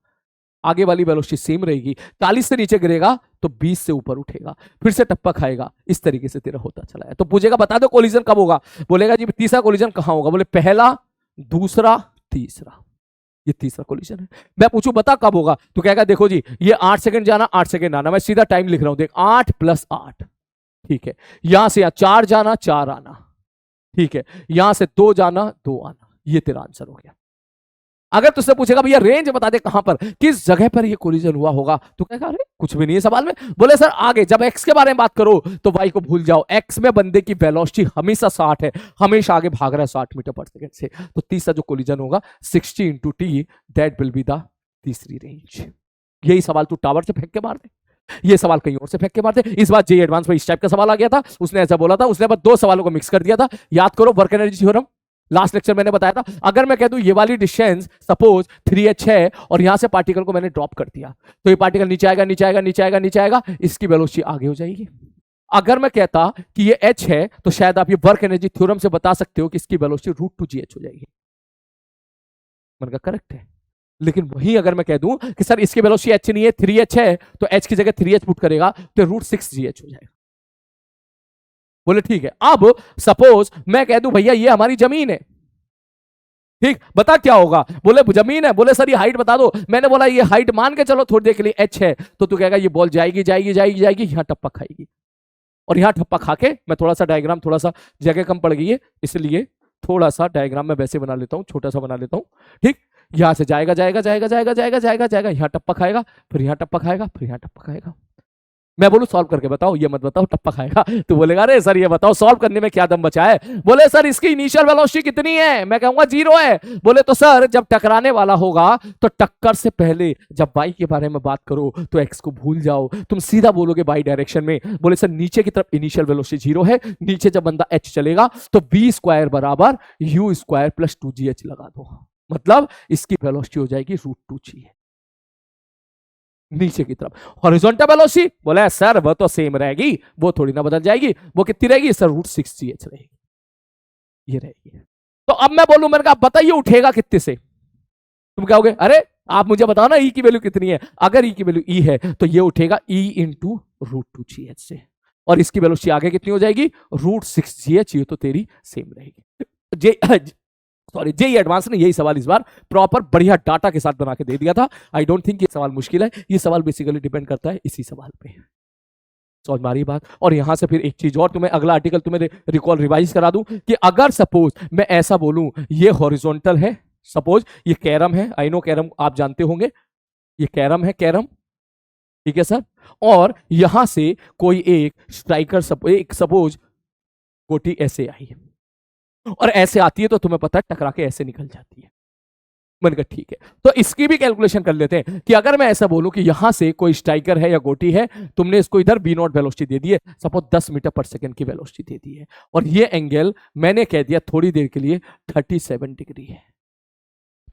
Speaker 1: आगे वाली वेलोसिटी सेम रहेगी, 40 से नीचे गिरेगा तो 20 से ऊपर उठेगा, फिर से टप्पा खाएगा। इस तरीके से तेरा होता चला है। तो पूछेगा बता दो कोलिजन कब होगा? बोलेगा जी तीसरा कोलिजन कहां होगा? बोले पहला, दूसरा, तीसरा। ये तीसरा कोलिजन है। मैं पूछूं बता कब होगा, तो कहेगा देखो जी ये 8 सेकंड जाना 8 सेकंड आना, मैं सीधा टाइम लिख रहा हूं, देख 8 + 8, ठीक है। यहां से 4 जाना 4 आना, ठीक है। यहां से 2 जाना 2 आना, ये तेरा आंसर हो गया। अगर तुझसे पूछेगा भैया रेंज बता दे कहां पर, किस जगह पर ये कोलिजन हुआ होगा, तो कहेगा अरे कुछ भी नहीं है सवाल में। बोले सर आगे जब एक्स के बारे में बात करो तो वाई को भूल जाओ, एक्स में बंदे की वेलोसिटी हमेशा 60 है, हमेशा आगे भाग रहा है 60 मीटर पर सेकंड से। तो तीसरा जो कोलिजन होगा 60 × t, that will be the तीसरी रेंज। यही सवाल तू टावर से फेंक के मार दे, ये सवाल कहीं और से फेंक के मार दे। इस बार जेईई एडवांस में इस टाइप का सवाल आ गया था, उसने ऐसा बोला था, उसने बस 2 सवालों को मिक्स कर दिया था। याद करो work energy theorem, last lecture मैंने बताया था। अगर मैं कह दूं ये वाली डिस्टेंस सपोज 3h है और यहां से पार्टिकल को मैंने ड्रॉप कर दिया, तो ये पार्टिकल नीचे आएगा नीचे आएगा नीचे आएगा नीचे आएगा, इसकी वेलोसिटी आगे हो जाएगी। अगर मैं कहता कि ये h है तो शायद आप ये वर्क एनर्जी थ्योरम से बता सकते हो कि इसकी वेलोसिटी √2gh हो जाएगी। मैंने कहा करेक्ट है। लेकिन वही अगर मैं कह दूं कि सर इसकी वेलोसिटी h नहीं है 3h है, तो h की जगह 3h पुट करेगा तो √6gh हो जाएगा। बोले ठीक है। अब सपोज मैं कह दूं भैया ये हमारी जमीन है, ठीक, बता क्या होगा? बोले जमीन है, बोले सर ये हाइट बता दो। मैंने बोला ये हाइट मान के चलो थोड़ी देर के लिए h है, तो तू कहेगा ये बॉल जाएगी जाएगी जाएगी जाएगी, यहां टप्पा खाएगी, और यहां टप्पा खा के मैं थोड़ा सा डायग्राम, थोड़ा सा जगह कम पड़ गई है इसलिए थोड़ा सा डायग्राम मैं वैसे बना लेता हूं, छोटा सा बना लेता हूं, ठीक। यहां से जाएगा जाएगा जाएगा जाएगा जाएगा जाएगा जाएगा, यहां टप्पा खाएगा, फिर यहां टप्पा खाएगा, फिर यहां टप्पा खाएगा। मैं बोलूं सॉल्व करके बताओ, ये मत बताओ टप्पा खाएगा, तो बोलेगा अरे सर ये बताओ सॉल्व करने में क्या दम बचा है। बोले सर इसकी इनिशियल वेलोसिटी कितनी है, मैं कहूंगा 0 है। बोले तो सर जब टकराने वाला होगा तो टक्कर से पहले जब वाई के बारे में बात करो तो एक्स को भूल जाओ, तुम सीधा बोलोगे वाई डायरेक्शन में। बोले सर नीचे की तरफ इनिशियल वेलोसिटी 0 है, नीचे जब बंदा एच चलेगा तो v² बराबर u² + 2gh लगा दो, मतलब इसकी वेलोसिटी हो जाएगी √2g नीचे की तरफ। हॉरिजॉन्टल वेलोसिटी बोला सर वो तो सेम रहेगी, वो थोड़ी ना बदल जाएगी, वो कितनी रहेगी सर √6gh रहेगी, ये रहेगी। तो अब मैं बोलूं, मैंने कहा बताइए उठेगा कितने से, तुम कहोगे अरे आप मुझे बताओ ना ई की वैल्यू कितनी है। अगर ई की वैल्यू ई है तो ये उठेगा e × √2gh से, और इसकी वेलोसिटी आगे कितनी हो जाएगी √6gh, ये तो तेरी सेम रहेगी। सॉरी जेईई एडवांस ने यही सवाल इस बार प्रॉपर बढ़िया डाटा के साथ बना के दे दिया था। आई डोंट थिंक ये सवाल मुश्किल है, ये सवाल बेसिकली डिपेंड करता है इसी सवाल पे। समझ में आ रही बात? और यहां से फिर एक चीज और, तुम्हें अगला आर्टिकल तुम्हें रिकॉल रिवाइज करा दूं कि अगर सपोज मैं ऐसा बोलूं ये हॉरिजॉन्टल है, सपोज ये कैरम है, आई नो कैरम आप जानते होंगे, ये कैरम है, कैरम, ठीक है सर। और यहां से कोई एक स्ट्राइकर सपोज गोटी ऐसे आई और ऐसे आती है, तो तुम्हें पता है टकरा के ऐसे निकल जाती है। मैंने कहा ठीक है, तो इसकी भी कैलकुलेशन कर लेते हैं कि अगर मैं ऐसा बोलूं कि यहां से कोई स्ट्राइकर है या गोटी है, तुमने इसको इधर v0 वेलोसिटी दे दी है, सपोज 10 मीटर पर सेकंड की वेलोसिटी दे दी है, और ये एंगल मैंने कह दिया थोड़ी देर के लिए 37 डिग्री है,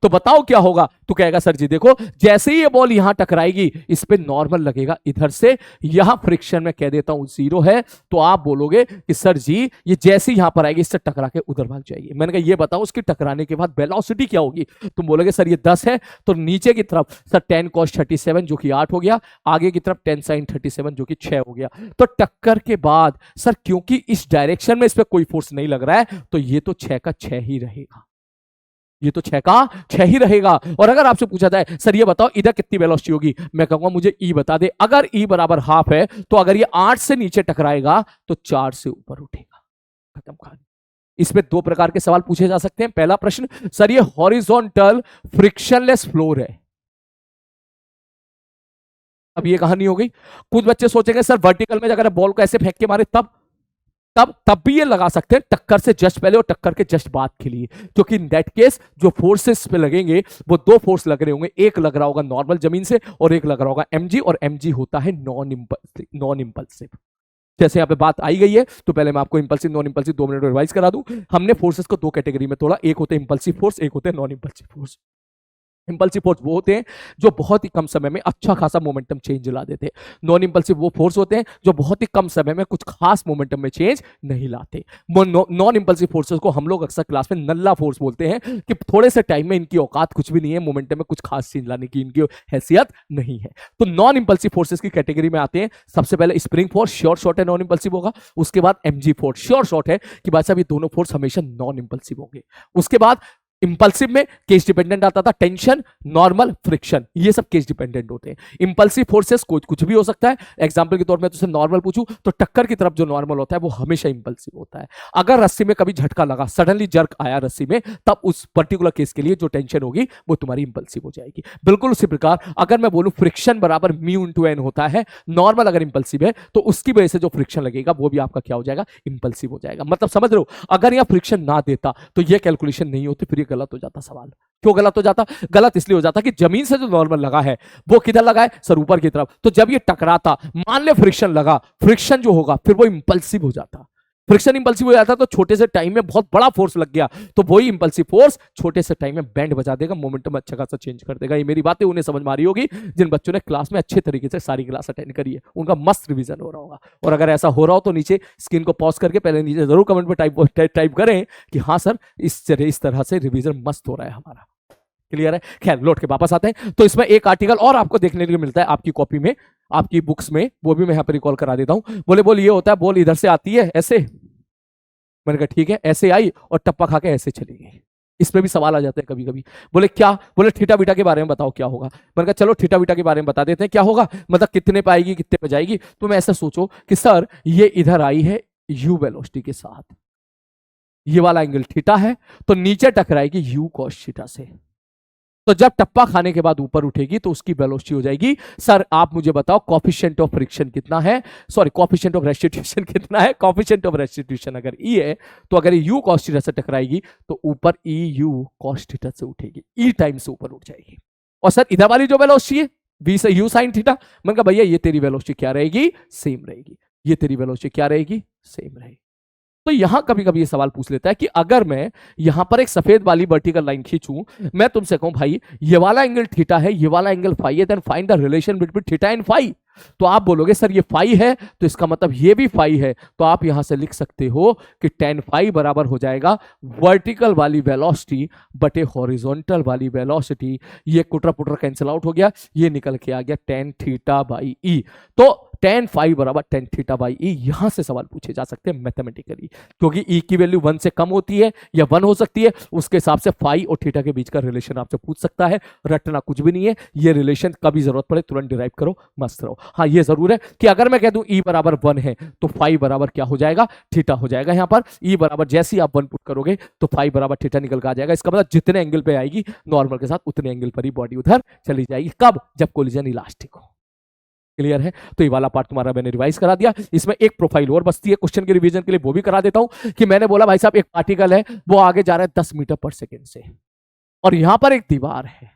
Speaker 1: तो बताओ क्या होगा? तो कहेगा सर जी देखो जैसे ही ये बॉल यहां टकराएगी इस पे नॉर्मल लगेगा इधर से, यहां फ्रिक्शन में कह देता हूं 0 है, तो आप बोलोगे कि सर जी ये जैसे यहां पर आएगी इससे टकरा के उधर भाग जाएगी। मैंने कहा ये बताओ उसकी टकराने के बाद वेलोसिटी क्या होगी? तुम बोलोगे सर ये 10 है, तो नीचे की तरफ सर 10 cos 37 जो कि 8 हो गया, आगे की तरफ 10 sin 37 जो कि 6 हो गया। तो टक्कर के बाद सर क्योंकि इस डायरेक्शन में इस पर कोई फोर्स नहीं लग रहा है, तो ये तो 6 का 6 ही रहेगा, ये तो 6 का 6 ही रहेगा। और अगर आपसे पूछा जाए सर ये बताओ इधर कितनी वेलोसिटी होगी, मैं कहूंगा मुझे ई बता दे। अगर ई बराबर हाफ है तो अगर ये 8 से नीचे टकराएगा तो 4 से ऊपर उठेगा, खत्म कहानी। इसमें 2 प्रकार के सवाल पूछे जा सकते हैं। पहला प्रश्न, सर ये हॉरिजॉन्टल फ्रिक्शनलेस फ्लोर है, अब ये कहानी हो गई। कुछ बच्चे सोचेंगे सर वर्टिकल में अगर बॉल को ऐसे फेंक के मारे तब भी ये लगा सकते हैं टक्कर से जस्ट पहले और टक्कर के जस्ट बाद के लिए, क्योंकि इन दैट केस जो फोर्सेस पे लगेंगे वो 2 फोर्स लग रहे होंगे, एक लग रहा होगा नॉर्मल जमीन से और एक लग रहा होगा mg, और mg होता है नॉन इंपल्सिव। जैसे यहाँ पे बात आई गई है, तो पहले मैं आपको इंपल्सिव नॉन इंपल्सिव 2 मिनट में रिवाइज करा दूं। हमने फोर्सेस को 2 कैटेगरी में तोड़ा, एक होते हैं इंपल्सिव फोर्स, एक होते हैं non impulsive force. Impulsive force वो होते हैं जो बहुत ही कम समय में अच्छा खासा मोमेंटम चेंज ला देते हैं। नॉन इंपल्सिव वो फोर्स होते हैं जो बहुत ही कम समय में कुछ खास मोमेंटम में चेंज नहीं लाते। नॉन इंपल्सिव फोर्सेस को हम लोग अक्सर क्लास में नल्ला फोर्स बोलते हैं कि थोड़े से टाइम में इनकी औकात कुछ भी नहीं है, मोमेंटम में कुछ खास चेंज लाने की इनकी हैसियत नहीं है। तो नॉन इंपल्सिव फोर्सेस की कैटेगरी में आते हैं सबसे पहले स्प्रिंग फोर्स, श्योर शॉर्ट है, नॉन इंपल्सिव होगा। उसके बाद एमजी फोर्स, श्योर शॉर्ट है कि भाई साहब ये दोनों फोर्स हमेशा नॉन इंपल्सिव होंगे। उसके बाद इंपल्सिव में केस डिपेंडेंट आता था, टेंशन, नॉर्मल, फ्रिक्शन, ये सब केस डिपेंडेंट होते हैं। इंपल्सिव फोर्सेस कुछ भी हो सकता है। एग्जांपल के तौर में तुझसे नॉर्मल पूछूं तो टक्कर की तरफ जो नॉर्मल होता है वो हमेशा इंपल्सिव होता है। अगर रस्सी में कभी झटका लगा, सडनली जर्क आया रस्सी में, तब उस पर्टिकुलर केस के लिए जो टेंशन होगी वो तुम्हारी इंपल्सिव हो जाएगी। बिल्कुल उसी प्रकार अगर मैं बोलूं फ्रिक्शन बराबर म्यू इंटू एन होता है, नॉर्मल अगर इंपल्सिव है तो उसकी वजह से जो फ्रिक्शन लगेगा वो भी आपका क्या हो जाएगा, इंपल्सिव हो जाएगा। मतलब समझ रहे हो, अगर यह फ्रिक्शन ना देता तो यह कैलकुलेशन नहीं होती, फिर ये गलत हो जाता सवाल। क्यों गलत हो जाता? गलत इसलिए हो जाता कि जमीन से जो नॉर्मल लगा है वो किधर लगा है, सर ऊपर की तरफ। तो जब ये टकराता, मान ले फ्रिक्शन लगा, फ्रिक्शन जो होगा फिर वो इंपल्सिव हो जाता। फ्रिक्शन इंपल्सिव हो जाता तो छोटे से टाइम में बहुत बड़ा फोर्स लग गया, तो वही इंपल्सिव फोर्स छोटे से टाइम में बैंड बजा देगा, मोमेंटम अच्छा खासा चेंज कर देगा। ये मेरी बातें उन्हें समझ में आ रही होगी जिन बच्चों ने क्लास में अच्छे तरीके से सारी क्लास अटेंड करी है, उनका मस्त रिवीजन हो रहा होगा। और अगर ऐसा हो रहा हो तो नीचे स्क्रीन को पॉज करके पहले नीचे जरूर कमेंट में टाइप करें कि हाँ सर इस तरह से रिवीजन मस्त हो रहा है हमारा। क्लियर है? खैर लौट के वापस आते हैं। तो इसमें एक आर्टिकल और आपको देखने को मिलता है आपकी कॉपी में, आपकी बुक्स में, वो भी मैं यहां पर रिकॉल करा देता हूं। बोले ये होता है, बॉल इधर से आती है ऐसे, मैंने कहा ठीक है, ऐसे आई और टप्पा खा के ऐसे चली गई। इसमें भी सवाल आ जाते हैं कभी कभी। बोले क्या? बोले थीटा बीटा के बारे में बताओ क्या होगा। मैंने कहा चलो थीटा बीटा के बारे में बता देते हैं क्या होगा, मतलब कितने पे आएगी, कितने पे जाएगी। तो मैं ऐसा सोचो कि सर ये इधर आई है यू वेलोसिटी के साथ, ये वाला एंगल थीटा है, तो नीचे टकराएगी यू कॉस थीटा से। तो जब टप्पा खाने के बाद ऊपर उठेगी तो उसकी वेलोसिटी हो जाएगी, सर आप मुझे बताओ कोफिशिएंट ऑफ फ्रिक्शन कितना है, सॉरी कोफिशिएंट ऑफ रेस्टिट्यूशन कितना है। कोफिशिएंट ऑफ रेस्टिट्यूशन अगर ई है तो अगर यू कॉस थीटा से टकराएगी तो ऊपर ई यू कॉस थीटा से उठेगी, ई टाइम से ऊपर उठ जाएगी। और सर इधर वाली जो वेलोसिटी है वी से यू साइन थीटा, मैंने कहा भैया ये तेरी वेलोसिटी क्या रहेगी, सेम रहेगी। ये तेरी वेलोसिटी क्या रहेगी, सेम रहेगी। तो यहां कभी कभी ये सवाल पूछ लेता है कि अगर मैं यहां पर एक सफेद वाली वर्टिकल लाइन खींचूं, मैं तुमसे कहूं भाई ये वाला एंगल थीटा है, ये वाला एंगल फाई है, then find the relation between theta and phi. तो आप बोलोगे सर ये फाई है तो इसका मतलब ये भी फाई है, तो आप यहां से लिख सकते हो कि tan फाई बराबर हो जाएगा वर्टिकल वाली वेलोसिटी बटे हॉरिजॉन्टल वाली वेलोसिटी। ये कुटरा पुटरा कैंसिल आउट हो गया, ये निकल के आ गया tan थीटा बाई ई। तो tan फाई बराबर tan थीटा बाई ई, यहां से सवाल पूछे जा सकते हैं मैथमेटिकली, क्योंकि ई की वैल्यू 1 से कम होती है या 1 हो सकती है, उसके हिसाब से फाई और थीटा के बीच का रिलेशन आपसे पूछ सकता है। रटना कुछ भी नहीं है, ये रिलेशन कभी जरूरत पड़े तुरंत डिराइव करो, मस्त रहो। हाँ ये जरूर है कि अगर मैं कह दूं ई बराबर 1 है तो फाई बराबर क्या हो जाएगा, थीटा हो जाएगा। यहां पर ई बराबर जैसे ही आप 1 पुट करोगे तो फाई बराबर थीटा निकल के आ जाएगा। इसका मतलब जितने एंगल पे आएगी नॉर्मल के साथ उतने एंगल पर ही बॉडी उधर चली जाएगी। कब? जब कोलिजन इलास्टिक हो। क्लियर है? तो ये वाला पार्ट तुम्हारा मैंने रिवाइज करा दिया। इसमें एक प्रोफाइल और बचती है क्वेश्चन के रिवीजन के लिए, वो भी करा देता हूं कि मैंने बोला भाई साहब एक पार्टिकल है वो आगे जा रहा है 10 मीटर पर सेकेंड से, और यहां पर एक दीवार है,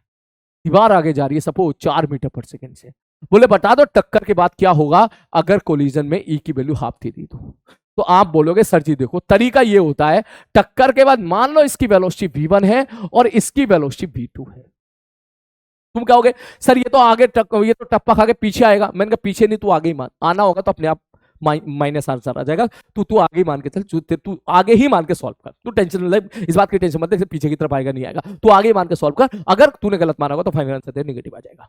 Speaker 1: दीवार आगे जा रही है सपोज 4 मीटर पर सेकेंड से। बोले बता दो टक्कर के बाद क्या होगा अगर कोलिजन में ई की वैल्यू हाफ थी दी तो आप बोलोगे सर जी देखो तरीका ये होता है, टक्कर के बाद मान लो इसकी वेलोसिटी v1 है और इसकी वेलोसिटी v2 है। तुम कहोगे सर ये तो आगे ये तो टप्पा खा के पीछे आएगा। मैंने कहा पीछे नहीं, तू आगे ही मान, आना होगा तो अपने आप माइनस आंसर आ जाएगा। तू आगे ही मान के चल, तू आगे ही मान के सॉल्व कर, तू टेंशन ले, इस बात की टेंशन मत ले पीछे की तरफ आएगा नहीं आएगा, तू आगे ही मान के सॉल्व कर। अगर तूने गलत माना होगा तो फाइनल आंसर नेगेटिव आ जाएगा।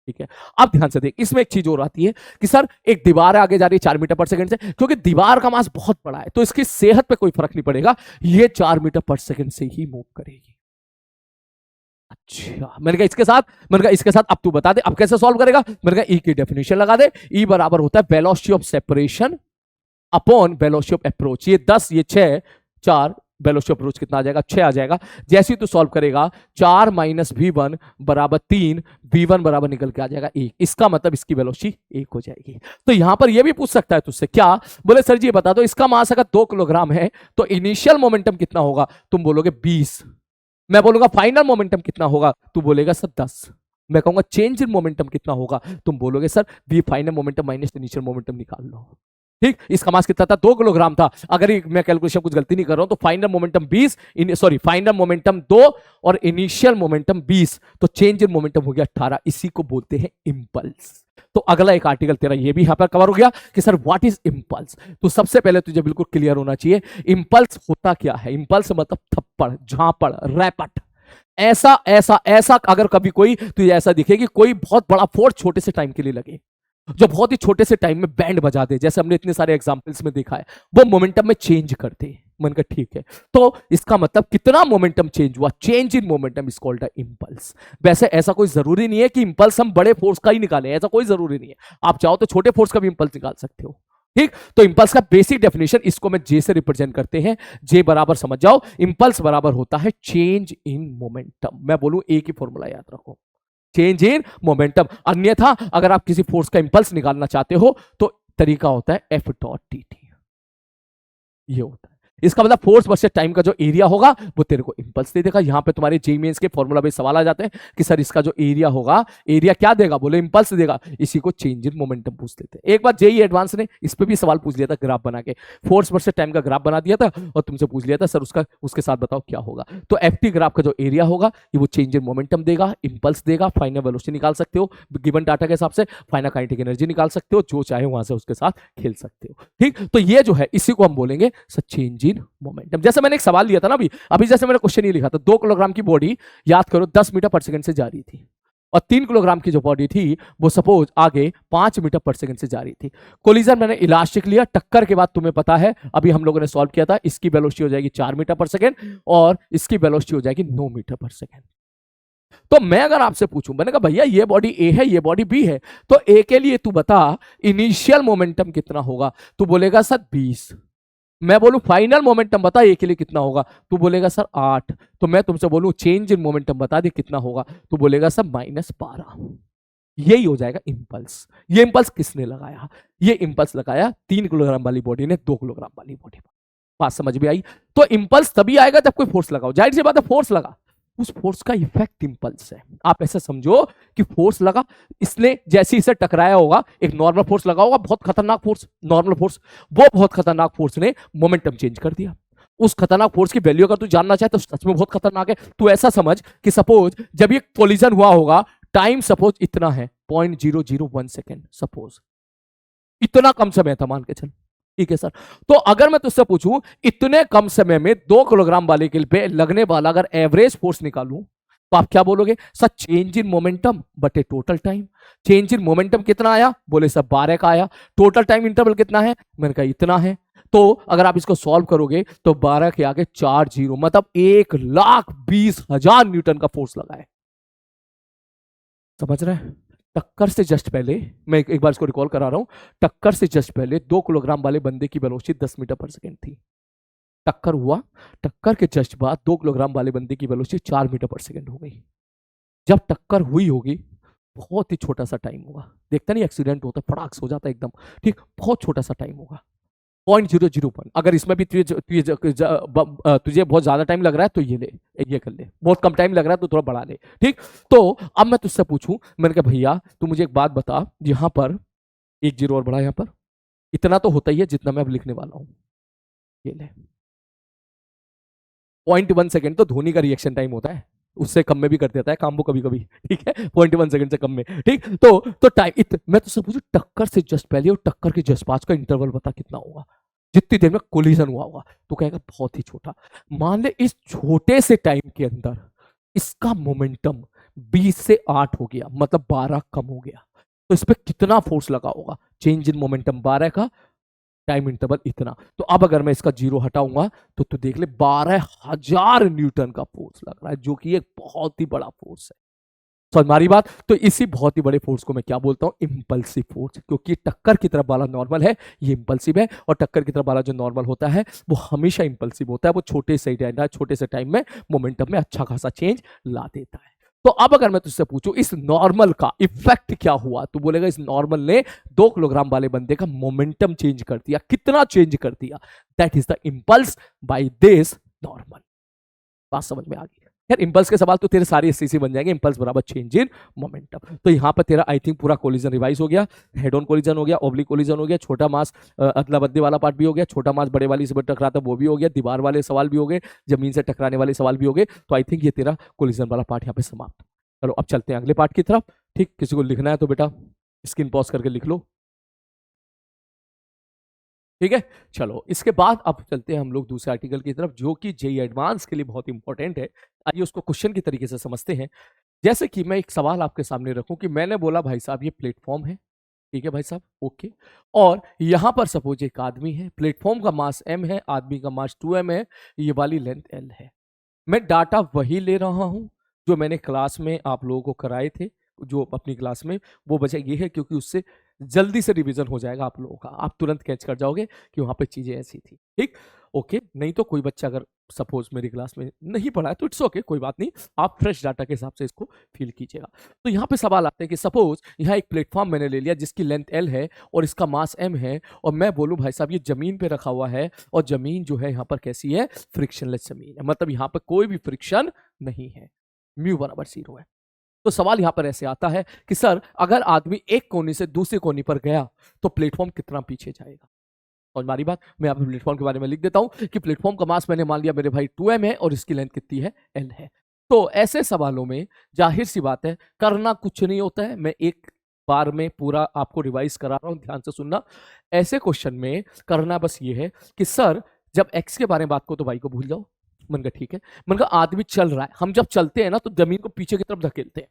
Speaker 1: ठीक है, अब ध्यान से देख, इसमें एक चीज और आती है कि सर एक दीवार आगे जा रही है 4 मीटर पर सेकंड से, क्योंकि दीवार का मास बहुत बड़ा है तो इसकी सेहत पे कोई फर्क नहीं पड़ेगा, ये 4 मीटर पर सेकंड से ही मूव करेगी। अच्छा, मैंने कहा इसके साथ अब तू बता दे अब कैसे सॉल्व करेगा। मैंने कहा ई की डेफिनेशन लगा दे, ई बराबर होता है velocity of separation upon velocity of approach. ये 10 ये 6 4 वेलोसिटी ऑफ अप्रोच कितना आ जाएगा, 6 आ जाएगा। जैसे ही तू सॉल्व करेगा 4 माइनस v1 बराबर 3, v1 बराबर निकल के आ जाएगा 1। इसका मतलब इसकी वेलोसिटी 1 हो जाएगी। तो यहां पर यह भी पूछ सकता है तुझसे क्या, बोले सर जी ये बता दो इसका मास अगर 2 किलोग्राम है तो इनिशियल मोमेंटम कितना होगा, तुम बोलोगे 20। मैं बोलूंगा फाइनल मोमेंटम कितना होगा, तू बोलेगा सर 10। मैं कहूंगा चेंज इन मोमेंटम कितना होगा, तुम बोलोगे sir V final momentum minus initial momentum निकाल लो। ठीक, इसका मास कितना था, 2 किलोग्राम था। अगर मैं कैलकुलेशन कुछ गलती नहीं कर रहा हूं तो final momentum 20, sorry final momentum 2 और इनिशियल मोमेंटम 20, तो चेंज इन मोमेंटम हो गया 18। इसी को बोलते हैं इंपल्स। तो अगला एक आर्टिकल तेरा ये भी यहां पर कवर हो गया कि सर व्हाट इज इंपल्स। तो सबसे पहले तुझे बिल्कुल क्लियर होना चाहिए इंपल्स होता क्या है। इंपल्स मतलब थप्पड़, झापड़, रैपट। ऐसा ऐसा ऐसा अगर कभी कोई तुझे ऐसा दिखे कि कोई बहुत बड़ा फोर्स छोटे से टाइम के लिए लगे, जो बहुत ही छोटे से टाइम में बैंड बजा दे, जैसे हमने इतने सारे एग्जांपल्स में देखा है, वो मोमेंटम में चेंज करते। मन का ठीक है, तो इसका मतलब कितना मोमेंटम चेंज हुआ, change in momentum is called a impulse. वैसे ऐसा कोई जरूरी नहीं है कि इंपल्स हम बड़े फोर्स का ही निकालें, ऐसा कोई जरूरी नहीं है। आप चाहो तो छोटे फोर्स का भी इंपल्स निकाल सकते हो। ठीक, तो इंपल्स का बेसिक डेफिनेशन इसको मैं जे से रिप्रेजेंट करते हैं। जे बराबर समझ जाओ, इंपल्स बराबर होता है चेंज इन मोमेंटम। मैं बोलूं एक ही फॉर्मूला याद रखो, चेंज इन मोमेंटम। अन्यथा अगर आप किसी फोर्स का इंपल्स निकालना चाहते हो तो तरीका होता है एफ डॉट टी टी, ये होता है। इसका मतलब फोर्स वर्सेस टाइम का जो एरिया होगा वो तेरे को इंपल्स दे देगा। यहां पे तुम्हारे जेईई मेंस के फॉर्मूला पे सवाल आ जाते हैं कि सर इसका जो एरिया होगा, एरिया क्या देगा, बोले इंपल्स देगा। इसी को चेंज इन मोमेंटम पूछ लेते हैं। एक बार जेईई एडवांस ने इस पे भी सवाल पूछ लिया था, ग्राफ बना के फोर्स वर्सेस टाइम का ग्राफ बना दिया था और तुमसे पूछ लिया था सर उसका उसके साथ बताओ क्या होगा। तो एफटी ग्राफ का जो एरिया होगा ये वो चेंज इन मोमेंटम देगा, इंपल्स देगा, फाइनल वेलोसिटी निकाल सकते हो गिवन डाटा के हिसाब से, फाइनल काइनेटिक एनर्जी निकाल सकते हो, जो चाहे वहां से उसके साथ खेल सकते हो। ठीक, तो ये जो है इसी को हम बोलेंगे सर चेंज इन मोमेंटम। जैसे मैंने एक सवाल लिया था ना अभी जैसे मैंने क्वेश्चन ये लिखा था, 2 किलोग्राम की बॉडी याद करो 10 मीटर पर सेकंड से जा रही थी और 3 किलोग्राम की जो बॉडी थी वो सपोज आगे 5 मीटर पर सेकंड से जा रही थी। कोलिजन मैंने इलास्टिक लिया, टक्कर के बाद तुम्हें पता है अभी हम लोगों ने सॉल्व किया था, इसकी वेलोसिटी हो जाएगी 4 मीटर पर सेकंड और इसकी वेलोसिटी हो जाएगी 9 मीटर पर सेकंड। तो मैं अगर आपसे पूछूं, मैंने कहा भैया ये बॉडी ए है ये बॉडी बी है, तो ए के लिए तू बता इनिशियल मोमेंटम कितना होगा, तू बोलेगा सर 20। मैं बोलूं फाइनल मोमेंटम बता ए के लिए कितना होगा, तू बोलेगा सर 8। तो मैं तुमसे बोलूं चेंज इन मोमेंटम बता दे कितना होगा, तू बोलेगा सर -12। यही हो जाएगा इंपल्स। ये इंपल्स किसने लगाया, ये इंपल्स लगाया 3 किलोग्राम वाली बॉडी ने 2 किलोग्राम वाली बॉडी पर। बात समझ में आई। तो इंपल्स तभी आएगा जब कोई फोर्स लगाओ, जाहिर सी बात है फोर्स लगा, उस फोर्स का इफेक्ट इंपल्स है। आप ऐसा समझो कि फोर्स लगा, इसने जैसे इसे टकराया होगा, एक नॉर्मल फोर्स लगा होगा, बहुत खतरनाक फोर्स, नॉर्मल फोर्स, वो बहुत खतरनाक फोर्स ने मोमेंटम चेंज कर दिया। उस खतरनाक फोर्स की वैल्यू अगर तू जानना चाहे तो सच में बहुत खतरनाक है। तू ऐसा समझ कि सपोज जब ये कोलिजन हुआ होगा, टाइम सपोज इतना है 0.001 सेकेंड, सपोज इतना कम समय था मान के चल, ठीक है सर। तो अगर मैं तुझसे पूछूं इतने कम समय में 2 किलोग्राम वाले के पे लगने वाला अगर एवरेज फोर्स निकालूं तो आप क्या बोलोगे, सर चेंज इन मोमेंटम बटे total time. Change in momentum कितना आया, बोले सर 12 का आया। टोटल टाइम इंटरवल कितना है, मैंने कहा इतना है। तो अगर आप इसको सॉल्व करोगे तो 12 के आगे 4 जीरो, मतलब 1,20,000 न्यूटन का फोर्स लगा है। समझ रहे हैं। टक्कर से जस्ट पहले, मैं एक बार इसको रिकॉल करा रहा हूं, टक्कर से जस्ट पहले 2 किलोग्राम वाले बंदे की वेलोसिटी 10 मीटर पर सेकंड थी। टक्कर हुआ, टक्कर के जस्ट बाद 2 किलोग्राम वाले बंदे की वेलोसिटी 4 मीटर पर सेकंड हो गई। जब टक्कर हुई होगी बहुत ही छोटा सा टाइम होगा, देखता नहीं एक्सीडेंट होता फटाक से हो जाता है एकदम, ठीक, बहुत छोटा सा टाइम होगा 0.001। अगर इसमें भी तुझे बहुत ज्यादा टाइम लग रहा है तो ये ले, ये कर ले, बहुत कम टाइम लग रहा है तो थोड़ा बढ़ा ले, ठीक। तो अब मैं तुझसे पूछूं, मैंने कहा भैया तू मुझे एक बात बता, यहां पर एक जीरो और बढ़ा, यहां पर इतना तो होता ही है जितना मैं अब लिखने वाला हूं, ये ले 0.1 सेकंड तो धोनी का रिएक्शन टाइम होता है, उससे कम में भी कर देता है काम वो कभी कभी, ठीक है, 0.1 सेकंड से कम में, ठीक। तो टाइम मैं तुझसे पूछूं टक्कर से जस्ट पहले और टक्कर के जस्ट बाद का इंटरवल बता कितना होगा, जितनी देर में कोलिजन हुआ होगा। तो कहेगा बहुत ही छोटा। मान ले इस छोटे से टाइम के अंदर इसका मोमेंटम 20 से 8 हो गया, मतलब 12 कम हो गया, तो इस पर कितना फोर्स लगा होगा, चेंज इन मोमेंटम 12 का, टाइम इंटरवल इतना। तो अब अगर मैं इसका जीरो हटाऊंगा तो तू देख ले 12,000 न्यूटन का फोर्स लग रहा है, जो कि एक बहुत ही बड़ा फोर्स है। समझ मारी बात। तो इसी बहुत ही बड़े फोर्स को मैं क्या बोलता हूं, इंपल्सिव फोर्स, क्योंकि टक्कर की तरफ वाला नॉर्मल है, ये इंपल्सिव है, और टक्कर की तरफ वाला जो नॉर्मल होता है वो हमेशा इंपल्सिव होता है, वो छोटे से टाइम में मोमेंटम में अच्छा खासा चेंज ला देता है। तो अब अगर मैं तुझसे पूछूं इस नॉर्मल का इफेक्ट क्या हुआ, तो बोलेगा इस नॉर्मल ने 2 किलोग्राम वाले बंदे का मोमेंटम चेंज कर दिया। कितना चेंज कर दिया, that is the impulse by this normal. बात समझ में आ गई। यार इंपल्स के सवाल तो तेरे सारे एससीसी बन जाएंगे, इंपल्स बराबर चेंज इन मोमेंटम। तो यहाँ पर तेरा आई थिंक पूरा कोलिजन रिवाइज हो गया, हेड ऑन कोलिजन हो गया, ऑब्लिक कोलिजन हो गया, छोटा मास अदला बदली वाला पार्ट भी हो गया, छोटा मास बड़े वाली से टकराता वो भी हो गया, दीवार वाले सवाल भी हो गए, जमीन से टकराने वाले सवाल भी हो गए। तो आई थिंक ये तेरा कोलिजन वाला पार्ट यहाँ पे समाप्त। चलो अब चलते हैं अगले पार्ट की तरफ। ठीक, किसी को लिखना है तो बेटा स्क्रीन पॉज करके लिख लो। ठीक है, चलो इसके बाद अब चलते हैं हम लोग दूसरे आर्टिकल की तरफ, जो कि जेई एडवांस के लिए बहुत इंपॉर्टेंट है। आइए उसको क्वेश्चन की तरीके से समझते हैं। जैसे कि मैं एक सवाल आपके सामने रखूं कि मैंने बोला भाई साहब ये प्लेटफॉर्म है, ठीक है भाई साहब, ओके, और यहां पर सपोज एक आदमी है, प्लेटफॉर्म का मास m है, आदमी का मास 2m है, ये वाली लेंथ l है। मैं डाटा वही ले रहा हूं जो मैंने क्लास में आप लोगों को कराए थे, जो अपनी क्लास में, वो वजह ये है क्योंकि उससे जल्दी से रिवीजन हो जाएगा आप लोगों का, आप तुरंत कैच कर जाओगे कि वहां पे चीजें ऐसी थी। ठीक, ओके, नहीं तो कोई बच्चा अगर सपोज मेरी क्लास में नहीं पढ़ा है तो इट्स ओके, कोई बात नहीं, आप फ्रेश डाटा के हिसाब से इसको फील कीजिएगा। तो यहाँ पे सवाल आते हैं कि सपोज यहाँ एक प्लेटफॉर्म मैंने ले लिया जिसकी लेंथ l है और इसका मास m है, और मैं बोलूं भाई साहब ये जमीन पे रखा हुआ है, और जमीन जो है यहाँ पर कैसी है, फ्रिक्शनलेस जमीन है, मतलब यहाँ पर कोई भी फ्रिक्शन नहीं है, म्यू बराबर 0 है। तो सवाल यहां पर ऐसे आता है कि सर अगर आदमी एक कोने से दूसरे कोने पर गया तो प्लेटफॉर्म कितना पीछे जाएगा। और हमारी बात, मैं यहाँ पे प्लेटफॉर्म के बारे में लिख देता हूं कि प्लेटफॉर्म का मास मैंने मान लिया मेरे भाई 2m है और इसकी लेंथ कितनी है, l है। तो ऐसे सवालों में जाहिर सी बात है करना कुछ नहीं होता है, मैं एक बार में पूरा आपको रिवाइज करा रहा हूं, ध्यान से सुनना। ऐसे क्वेश्चन में करना बस ये है कि सर जब x के बारे में बात को तो y को भूल जाओ। मन का ठीक है, मन का आदमी चल रहा है, हम जब चलते हैं ना तो जमीन को पीछे की तरफ धकेलते हैं,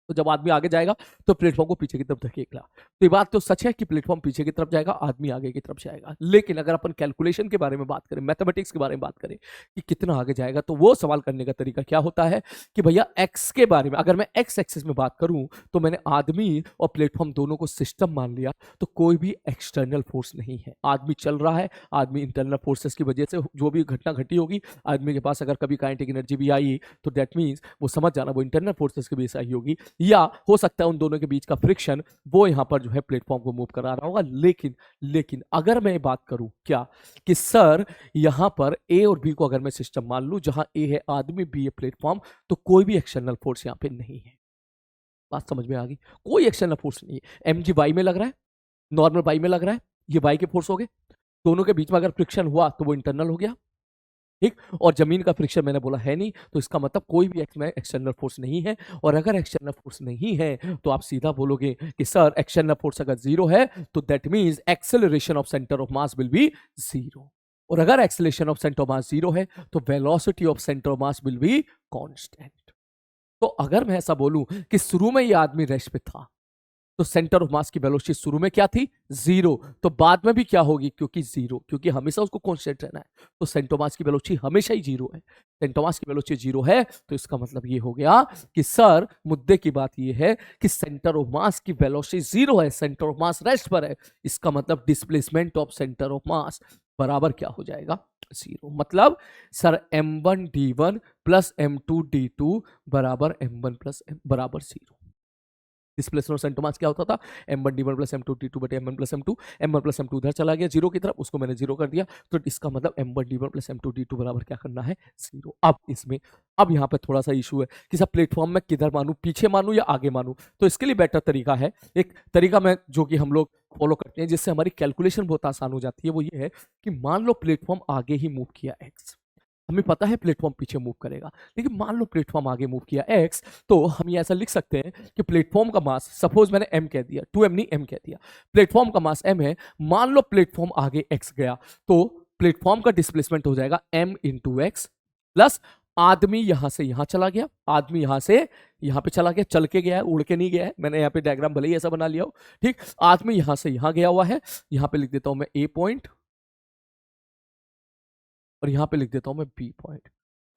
Speaker 1: तो जब आदमी आगे जाएगा तो प्लेटफॉर्म को पीछे की तरफ धकेलेगा। तो ये बात तो सच है कि प्लेटफॉर्म पीछे की तरफ जाएगा, आदमी आगे की तरफ जाएगा। लेकिन अगर अपन कैलकुलेशन के बारे में बात करें, मैथमेटिक्स के बारे में बात करें कि कितना आगे जाएगा, तो वो सवाल करने का तरीका क्या होता है कि भैया एक्स के बारे में, अगर मैं एक्स एक्सिस में बात करूं तो मैंने आदमी और प्लेटफॉर्म दोनों को सिस्टम मान लिया, तो कोई भी एक्सटर्नल फोर्स नहीं है, आदमी चल रहा है, आदमी इंटरनल फोर्सेस की वजह से जो भी घटना घटी होगी, आदमी के पास अगर कभी काइनेटिक एनर्जी भी आई तो दैट मीन्स वो समझ जाना वो इंटरनल फोर्सेस की वजह से आई होगी, या हो सकता है उन दोनों के बीच का फ्रिक्शन वो यहां पर जो है प्लेटफॉर्म को मूव करा रहा होगा। लेकिन अगर मैं बात करूं क्या कि सर यहां पर ए और बी को अगर मैं सिस्टम मान लूं, जहां ए है आदमी, बी है प्लेटफॉर्म, तो कोई भी एक्सटर्नल फोर्स यहां पे नहीं है। बात समझ में आ गई, कोई एक्सटर्नल फोर्स नहीं है। एम जी वाई में लग रहा है, नॉर्मल वाई में लग रहा है, ये वाई के फोर्स हो गए, दोनों के बीच में अगर फ्रिक्शन हुआ तो वो इंटरनल हो गया, ठीक, और जमीन का फ्रिक्शन मैंने बोला है नहीं, तो इसका मतलब कोई भी एक्स में एक्सटर्नल फोर्स नहीं है। और अगर एक्सटर्नल फोर्स नहीं है तो आप सीधा बोलोगे कि सर एक्सटर्नल फोर्स अगर जीरो है तो that means acceleration of centre of mass will B zero, और अगर acceleration of centre of mass zero है तो velocity of centre of mass will be constant. तो अगर मैं ऐसा बोलूं कि शुरू में ये आदमी रेस्ट पे था तो सेंटर ऑफ मास की वेलोसिटी शुरू में क्या थी, जीरो, तो बाद में भी क्या होगी, क्योंकि जीरो, क्योंकि हमेशा उसको कांस्टेंट रहना है, तो सेंटर ऑफ मास की वेलोसिटी हमेशा ही जीरो है। सेंटर ऑफ मास की वेलोसिटी जीरो है तो इसका मतलब ये हो गया कि सर मुद्दे की बात ये है कि सेंटर ऑफ मास की वेलोसिटी जीरो है, सेंटर ऑफ मास रेस्ट पर है, इसका मतलब डिस्प्लेसमेंट ऑफ सेंटर ऑफ मास बराबर क्या हो जाएगा, जीरो। मतलब सर m1d1 प्लस m2d2 बराबर m1 प्लस बराबर जीरो। डिस्प्लेसमेंट सेंटर मास क्या होता था, m1d1 प्लस m2d2 बटे m1 plus m2, m1 plus m2 उधर चला गया जीरो की तरफ, उसको मैंने जीरो कर दिया, तो इसका मतलब m1d1 प्लस m2d2 बराबर क्या करना है, जीरो। अब यहाँ पे थोड़ा सा इशू है कि सब प्लेटफॉर्म में किधर मानूं, पीछे मानूं या आगे मानूं। तो इसके लिए बेटर तरीका है, एक तरीका मैं जो कि हम लोग फॉलो करते हैं जिससे हमारी कैलकुलेशन बहुत आसान हो जाती है, वो ये है कि मान लो प्लेटफॉर्म आगे ही मूव किया एक्स, हमें पता है प्लेटफॉर्म पीछे मूव करेगा, लेकिन मान लो प्लेटफॉर्म आगे मूव किया x, तो हम ये ऐसा लिख सकते हैं कि प्लेटफॉर्म का मास, सपोज मैंने m कह दिया, 2m नहीं m कह दिया, प्लेटफॉर्म का मास m है, मान लो प्लेटफॉर्म आगे x गया तो प्लेटफॉर्म का डिस्प्लेसमेंट हो जाएगा m इंटू एक्स, प्लस आदमी यहां से यहां चला गया, आदमी यहां से यहां पे चला गया, चल के गया है, उड़ के नहीं गया है, मैंने यहाँ पे डायग्राम भले ही ऐसा बना लिया हो, ठीक, आदमी यहां से यहां गया हुआ है, यहां पे लिख देता हूं मैं a पॉइंट और यहां पे लिख देता हूं मैं बी पॉइंट,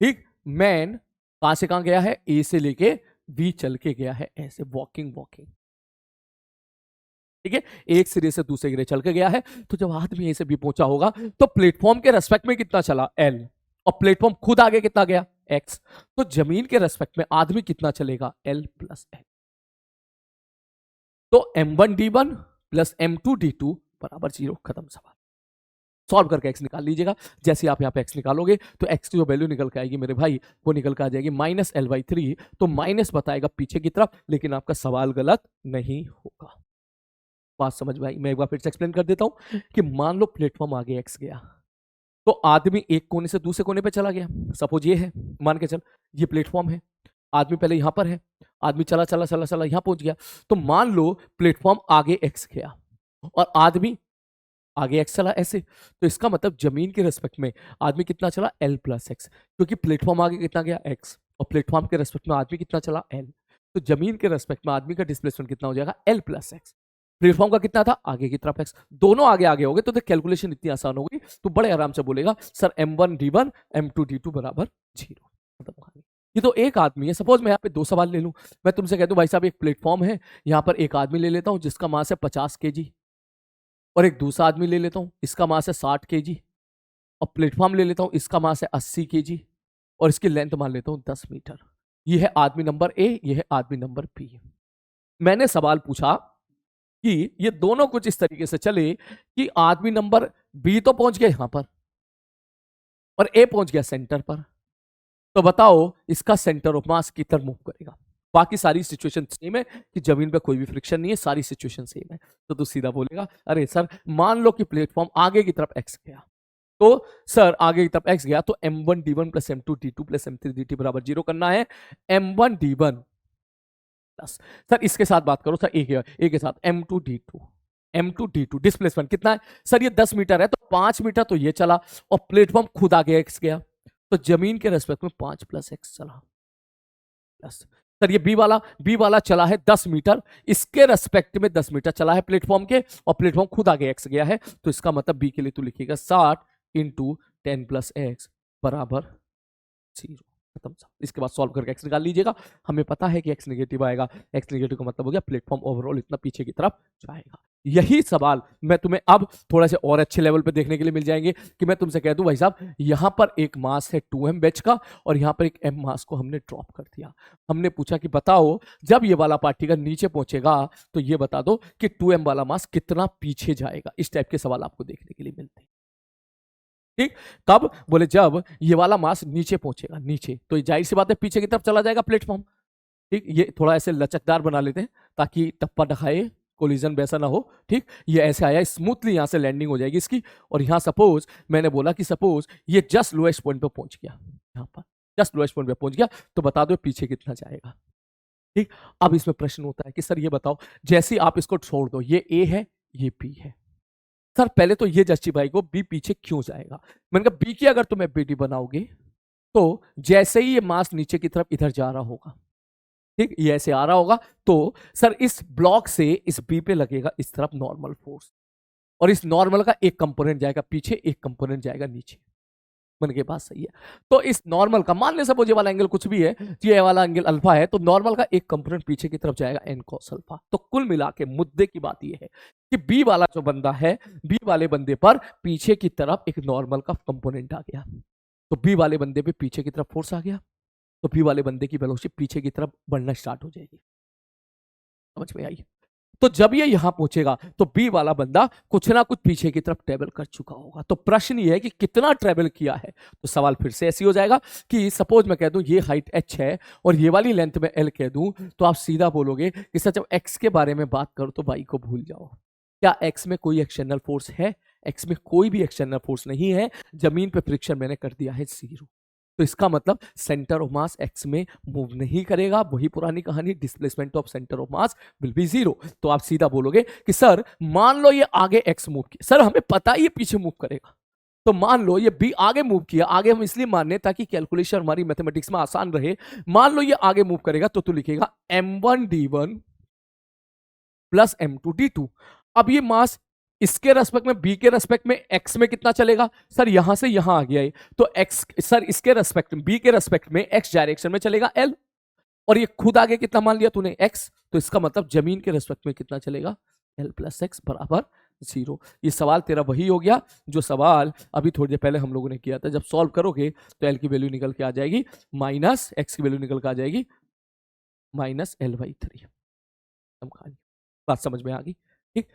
Speaker 1: ठीक। मैन कहां से कहां गया है, ए से लेके बी चल के गया है, ऐसे वॉकिंग, ठीक है, एक सिरे से दूसरे सिरे चल के गया है। तो जब आदमी ए से बी पहुंचा होगा तो प्लेटफॉर्म के रेस्पेक्ट में कितना चला, एल, और प्लेटफॉर्म खुद आगे कितना गया, एक्स, तो जमीन के रेस्पेक्ट में आदमी कितना चलेगा, एल प्लस एल। तो m1d1 प्लस m2d2 बराबर जीरो, खत्म सवाल। सॉल्व करके x निकाल लीजिएगा। जैसे आप यहाँ पे x निकालोगे तो x की जो वैल्यू निकल के आएगी मेरे भाई वो निकल के आ जाएगी -l/3। तो माइनस बताएगा पीछे की तरफ, लेकिन आपका सवाल गलत नहीं होगा। बात समझ में आई? मैं एक बार फिर से एक्सप्लेन कर देता हूं कि मान लो प्लेटफॉर्म आगे x गया, तो आदमी एक कोने से दूसरे कोने पे चला गया। सपोज ये है, मान के चल ये प्लेटफॉर्म है, आदमी पहले यहां पर है, आदमी चला चला चला चला यहां पहुंच गया। तो मान लो प्लेटफॉर्म आगे x गया और आदमी आगे x चला ऐसे, तो इसका मतलब जमीन के रेस्पेक्ट में आदमी कितना चला l+x, क्योंकि प्लेटफॉर्म आगे कितना गया x और प्लेटफॉर्म के रेस्पेक्ट में आदमी कितना चला l। तो जमीन के रेस्पेक्ट में आदमी का डिस्प्लेसमेंट कितना हो जाएगा l+x। प्लेटफॉर्म का कितना था आगे की तरफ x, दोनों आगे आगे हो गए, तो कैलकुलेशन इतनी आसान होगी, तो बड़े आराम से बोलेगा सर m1d1 m2d2 बराबर 0। ये तो एक आदमी है। सपोज मैं यहाँ पे दो सवाल ले लूं, मैं तुमसे कह दूं भाई साहब एक प्लेटफॉर्म है, यहाँ पर एक आदमी ले लेता हूं जिसका मास है 50 kg, और एक दूसरा आदमी ले लेता हूं इसका मास है 60 kg, और प्लेटफॉर्म ले लेता हूं इसका मास है 80 kg, और इसकी लेंथ मान लेता हूं 10 मीटर। ये है आदमी नंबर ए, ये है आदमी नंबर बी। मैंने सवाल पूछा कि ये दोनों कुछ इस तरीके से चले कि आदमी नंबर बी तो पहुंच गया यहां पर और ए पहुंच गया सेंटर पर, तो बताओ इसका सेंटर ऑफ मास किधर मूव करेगा। बाकी सारी सिचुएशन सेम है कि जमीन पे कोई भी फ्रिक्शन नहीं है, सारी सिचुएशन सेम है। तो तू सीधा बोलेगा अरे सर मान लो कि प्लेटफॉर्म आगे की तरफ एक्स गया, तो सर आगे की तरफ एक्स गया तो m1d1 plus m2d2 plus m3dt बराबर 0 करना है। m1d1 प्लस सर इसके साथ बात करो सर ए के साथ m2d2 डिस्प्लेसमेंट कितना है सर, ये 10 मीटर है, तो 5 मीटर तो ये चला और प्लेटफॉर्म खुद आगे एक्स गया, तो जमीन के रेस्पेक्ट में 5 + x चला प्लस सर ये बी वाला चला है 10 मीटर, इसके रेस्पेक्ट में 10 मीटर चला है प्लेटफॉर्म के, और प्लेटफॉर्म खुद आगे एक्स गया है, तो इसका मतलब बी के लिए तू लिखेगा 60 × 10 + x बराबर 0। खत्म। इसके बाद सॉल्व करके x निकाल लीजिएगा। हमें पता है कि x नेगेटिव आएगा, x नेगेटिव का मतलब हो गया प्लेटफॉर्म ओवरऑल इतना पीछे की तरफ जाएगा। यही सवाल मैं तुम्हें अब थोड़ा से और अच्छे लेवल पे देखने के लिए मिल जाएंगे कि मैं तुमसे कह दूं भाई साहब यहां पर एक मास है 2m बैच का और यहां पर एक m मास को हमने ड्रॉप कर दिया। हमने पूछा कि बताओ जब ये वाला पार्टिकल नीचे पहुंचेगा तो ये बता दो कि 2m वाला मास कितना पीछे जाएगा। इस टाइप के सवाल आपको देखने के लिए मिलते हैं। ठीक, कब बोले जब ये वाला मास नीचे पहुंचेगा, नीचे तो जाहिर सी बात है पीछे की तरफ चला जाएगा प्लेटफॉर्म। ठीक, ये थोड़ा ऐसे लचकदार बना लेते हैं ताकि टप्पा ढकाए कोलिजन वैसा ना हो। ठीक, ये ऐसे आया स्मूथली यहां से लैंडिंग हो जाएगी इसकी, और यहां सपोज मैंने बोला कि सपोज ये जस्ट लोएस्ट पॉइंट पे पहुंच गया, यहां पर जस्ट लोएस्ट पॉइंट पे पहुंच गया, तो बता दो पीछे कितना जाएगा। ठीक, अब इसमें प्रश्न होता है कि सर ये बताओ जैसे आप इसको छोड़ दो, ये ए है ये बी है, सर पहले तो ये जस्टिफाई को बी पीछे क्यों जाएगा। मैंने कहा बी की अगर तुम एफबीडी बनाओगे तो जैसे ही ये मास नीचे की तरफ इधर जा रहा होगा, ठीक ये ऐसे आ रहा होगा, तो सर इस ब्लॉक से इस बी पे लगेगा इस तरफ नॉर्मल फोर्स, और इस नॉर्मल का एक कंपोनेंट जाएगा पीछे, एक कंपोनेंट जाएगा नीचे। मन के बात सही है। तो इस नॉर्मल का मान ले सपोज ये वाला एंगल कुछ भी है, ये वाला एंगल अल्फा है, तो नॉर्मल का एक कंपोनेंट पीछे की तरफ जाएगा n cos अल्फा। तो कुल मिला के मुद्दे की बात ये है कि बी वाला जो बंदा है, बी वाले बंदे पर पीछे की तरफ एक नॉर्मल का कंपोनेंट आ गया, तो बी वाले बंदे पे पीछे की तरफ फोर्स आ गया, तो बी वाले बंदे की वेलोसिटी पीछे की तरफ बढ़ना स्टार्ट हो जाएगी। समझ में आई? तो जब ये यहां पहुंचेगा तो बी वाला बंदा कुछ ना कुछ पीछे की तरफ ट्रेवल कर चुका होगा। तो प्रश्न ये है कि कितना ट्रेवल किया है। तो सवाल फिर से ऐसी हो जाएगा कि सपोज मैं कह दूं ये हाइट h है और ये वाली लेंथ में l कह दूं, तो आप सीधा बोलोगे कि सर जब x के बारे में बात करो तो y को भूल जाओ। क्या x में कोई एक्सटर्नल फोर्स है? x में कोई भी एक्सटर्नल फोर्स नहीं है, जमीन पे फ्रिक्शन मैंने कर दिया है 0। तो इसका मतलब सेंटर ऑफ मास x में मूव नहीं करेगा, वही पुरानी कहानी, displacement of centre of mass will B 0। तो आप सीधा बोलोगे कि सर मान लो ये आगे x मूव किया, सर हमें पता ही ये पीछे मूव करेगा, तो मान लो ये b आगे मूव किया, आगे हम इसलिए मानने ताकि कैलकुलेशन हमारी मैथमेटिक्स में आसान रहे। मान लो ये आगे मूव करेगा तो तू लिखेगा m1d1 प्लस m2d2। अब ये मास इसके रेस्पेक्ट में, बी के रेस्पेक्ट में एक्स में कितना चलेगा? सर यहां से यहां आ गया है, तो एक्स सर इसके रेस्पेक्ट में, बी के रेस्पेक्ट में एक्स डायरेक्शन में चलेगा एल, और ये खुद आगे कितना मान लिया तूने एक्स, तो इसका मतलब जमीन के रेस्पेक्ट में कितना चलेगा? एल प्लस एक्स बराबर 0। ये सवाल तेरा वही हो गया जो सवाल अभी थोड़ी देर पहले हम लोगों ने किया था। जब सॉल्व करोगे तो एल की वैल्यू निकल के आ जाएगी माइनस एक्स की वैल्यू निकल के आ जाएगी -l/3। बात समझ में आ गई? ठीक,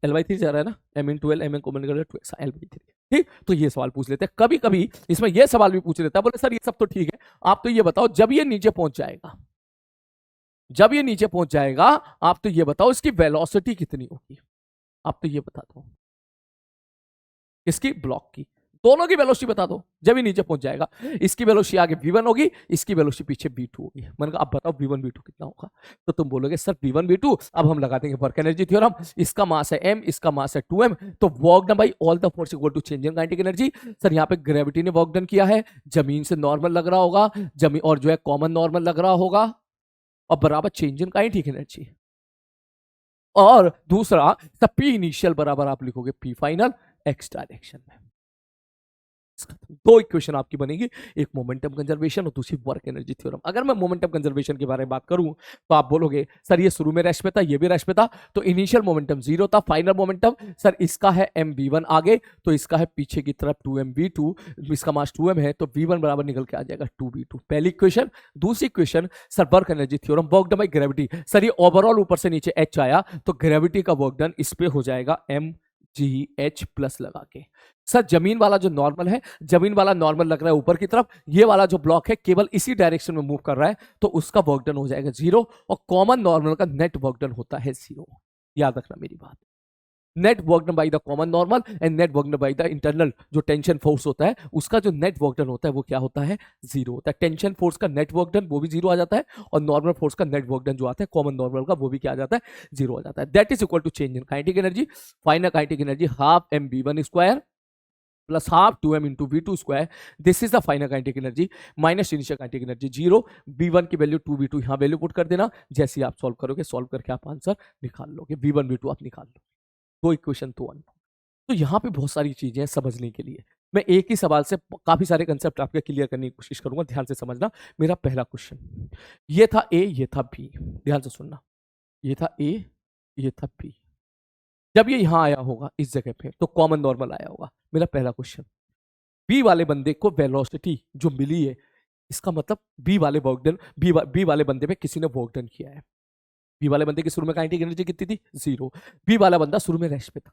Speaker 1: L/3 जा रहा है ना, m into L, m common निकल 2x L/3। ठीक, तो ये सवाल पूछ लेते हैं। कभी कभी इसमें ये सवाल भी पूछ लेता है, बोले सर ये सब तो ठीक है, आप तो ये बताओ जब ये नीचे पहुंच जाएगा, जब ये नीचे पहुंच जाएगा, आप तो ये बताओ इसकी वेलोसिटी कितनी होगी, आप तो ये बता दो, इसकी ब्लॉक की, दोनों की वेलोसिटी बता दो जब ये नीचे पहुंच जाएगा। इसकी वेलोसिटी आगे v1 होगी, इसकी वेलोसिटी पीछे v2 होगी। मैंने कहा अब बताओ v1 v2 कितना होगा, तो तुम बोलोगे सर v1 v2, अब हम लगा देंगे वर्क एनर्जी थ्योरम। इसका मास है m, इसका मास है 2m, तो work done by all the force equal to change in kinetic energy. Sir यहाँ पे ग्रेविटी ने वर्क डन किया है, जमीन से नॉर्मल लग रहा होगा, जमीन और जो है कॉमन नॉर्मल लग रहा होगा, और बराबर चेंज इन काइनेटिक एनर्जी। और दूसरा पी इनिशियल बराबर आप लिखोगे पी फाइनल एक्स डायरेक्शन में। दो इक्वेशन आपकी बनेगी, एक मोमेंटम कंजर्वेशन और दूसरी वर्क एनर्जी थ्योरम। अगर मैं मोमेंटम कंजर्वेशन के बारे में बात करूं तो आप बोलोगे सर ये शुरू में रैश पे था, ये भी रैश पे था, तो इनिशियल मोमेंटम 0 था, फाइनल मोमेंटम सर इसका है mv1 आगे, तो इसका है पीछे की तरफ 2mv2, इसका मास 2m है, तो v1 बराबर निकल के आ जाएगा 2v2, पहली इक्वेशन। दूसरी equation sir work energy theorem, work done by gravity. Sir ये ओवरऑल ऊपर से नीचे h आया, तो ग्रेविटी का वर्क डन इस पे हो जाएगा mgh प्लस लगा के। सर जमीन वाला जो नॉर्मल है, जमीन वाला नॉर्मल लग रहा है ऊपर की तरफ, ये वाला जो ब्लॉक है केवल इसी डायरेक्शन में मूव कर रहा है, तो उसका वर्क डन हो जाएगा 0, और कॉमन नॉर्मल का नेट वर्क डन होता है 0। याद रखना मेरी बात, net work done by the common normal and net work done by the internal जो टेंशन फोर्स होता है, उसका जो नेट वर्क डन होता है वो क्या होता है 0 होता है। टेंशन फोर्स का नेट वर्क डन वो भी 0 आ जाता है, और नॉर्मल फोर्स का नेट वर्क डन जो आता है कॉमन नॉर्मल का वो भी क्या आ जाता है 0 आ जाता है। That is equal to change in kinetic energy, final kinetic energy half mv1 square plus half 2m into v2 square, this is the final kinetic energy minus initial kinetic energy 0। v1 की वैल्यू 2v2 यहां वैल्यू पुट कर देना, जैसे आप सॉल्व करोगे, सॉल्व करके आप आंसर निकाल लोगे, v1 v2 आप निकाल लो, दो इक्वेशन तो 1। तो यहाँ पे बहुत सारी चीजें हैं समझने के लिए, मैं एक ही सवाल से काफी सारे कंसेप्ट आपके क्लियर करने की कोशिश करूंगा, ध्यान से समझना। मेरा पहला क्वेश्चन ये था ए, ये था बी, ध्यान से सुनना, ये था ए, ये था बी। जब ये यहां आया होगा इस जगह पे, तो कॉमन नॉर्मल आया होगा। मेरा पहला क्वेश्चन, बी वाले बंदे को वेलोसिटी जो मिली है, इसका मतलब बी वाले वर्क डन, बी वाले बंदे पे किसी ने वर्क डन किया है। बी वाले बंदे की शुरू में काइनेटिक एनर्जी कितनी थी 0, बी वाला बंदा शुरू में रैश पे था,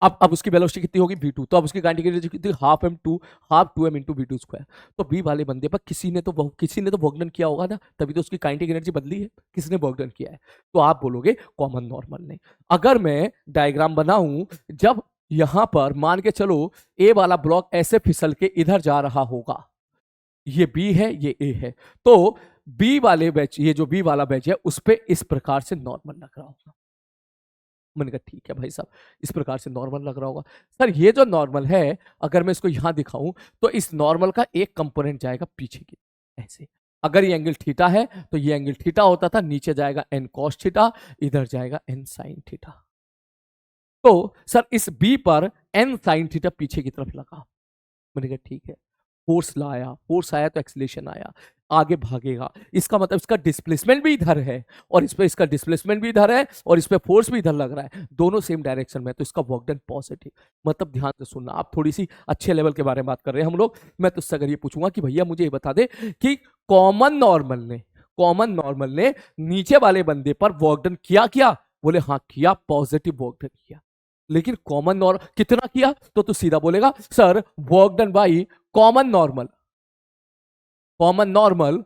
Speaker 1: अब उसकी वेलोसिटी कितनी होगी v2, तो अब उसकी काइनेटिक एनर्जी कितनी half m into v2 square. तो बी वाले बंदे पर किसी ने तो वर्क डन किया होगा ना, तभी तो उसकी काइनेटिक एनर्जी बदली है, किसने वर्क डन किया है, तो आप बोलोगे कॉमन नॉर्मल ने। अगर मैं डायग्राम बनाऊं, जब यहां पर मान के चलो ए वाला ब्लॉक ऐसे फिसल के इधर जा रहा होगा, ये बी है ये ए है, तो बी वाले बैच, ये जो बी वाला बैच है उस पर इस प्रकार से नॉर्मल लग रहा होगा। मैंने कहा ठीक है भाई साहब, इस प्रकार से नॉर्मल लग रहा होगा। सर ये जो नॉर्मल है, अगर मैं इसको यहां दिखाऊं तो इस नॉर्मल का एक कंपोनेंट जाएगा पीछे की, ऐसे। अगर ये एंगल थीटा है तो ये एंगल थीटा होता था, नीचे जाएगा n cos थीटा, इधर जाएगा n sin थीटा। तो सर इस बी पर n sin थीटा पीछे की तरफ लगा। मैंने कहा ठीक है, फोर्स लाया, फोर्स आया तो एक्सीलरेशन आया, आगे भागेगा, इसका मतलब इसका डिस्प्लेसमेंट भी इधर है, और इस पे इसका डिस्प्लेसमेंट भी इधर है, और इस पे फोर्स भी इधर लग रहा है, दोनों सेम डायरेक्शन में, तो इसका वर्क डन पॉजिटिव। मतलब ध्यान से सुनना, आप थोड़ी सी अच्छे लेवल के बारे में बात कर रहे हैं हम लोग। मैं तुझसे अगर ये पूछूंगा कि भैया मुझे ये बता दे कि कॉमन नॉर्मल ने नीचे वाले बंदे पर वर्क डन किया, बोले हाँ किया, पॉजिटिव वर्क डन किया, लेकिन कॉमन नॉर्मल कितना किया, तो तू सीधा बोलेगा sir work done by common normal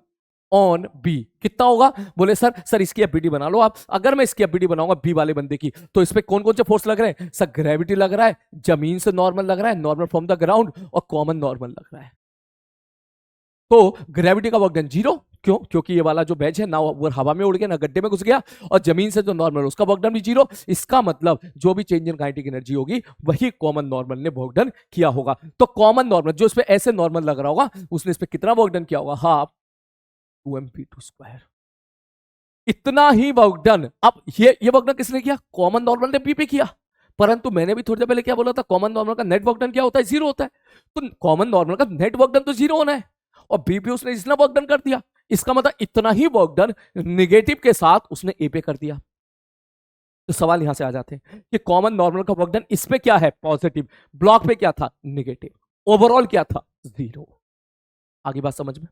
Speaker 1: on B कितना होगा, बोले सर इसकी एफबीडी बना लो आप। अगर मैं इसकी एफबीडी बनाऊंगा बी वाले बंदे की, तो इस पे कौन कौन से फोर्स लग रहे हैं, सर ग्रेविटी लग रहा है, जमीन से नॉर्मल लग रहा है, नॉर्मल फ्रॉम द ग्राउंड, और कॉमन नॉर्मल लग रहा है। तो ग्रेविटी का वर्क डन 0, क्यों, क्योंकि ये वाला जो बैच है ना वो हवा में उड़ गया ना गड्ढे में घुस गया, और जमीन से जो नॉर्मल उसका वर्क डन भी 0। इसका मतलब जो भी चेंज इन काइनेटिक एनर्जी होगी वही कॉमन नॉर्मल ने वर्क डन किया होगा। तो कॉमन नॉर्मल जो इस पे ऐसे नॉर्मल लग रहा होगा, उसने इस पे कितना वर्क डन किया होगा, हाफ 2mv2 स्क्वायर, इतना ही वर्क डन। अब ये वर्क डन किसने किया, कॉमन नॉर्मल ने बी पे किया, परंतु मैंने भी थोड़ी देर पहले क्या बोला था, कॉमन नॉर्मल का नेट वर्क डन क्या होता है 0 होता है, तो कॉमन नॉर्मल का नेट वर्क डन तो 0 होना है, और बी पे उसने इतना वर्क डन कर दिया, इसका मतलब इतना ही वर्क डन नेगेटिव के साथ उसने ए पे कर दिया। तो सवाल यहां से आ जाते हैं कि कॉमन नॉर्मल का वर्क डन इस पे क्या है पॉजिटिव, ब्लॉक पे क्या था नेगेटिव, ओवरऑल क्या था 0। आगे बात समझ में,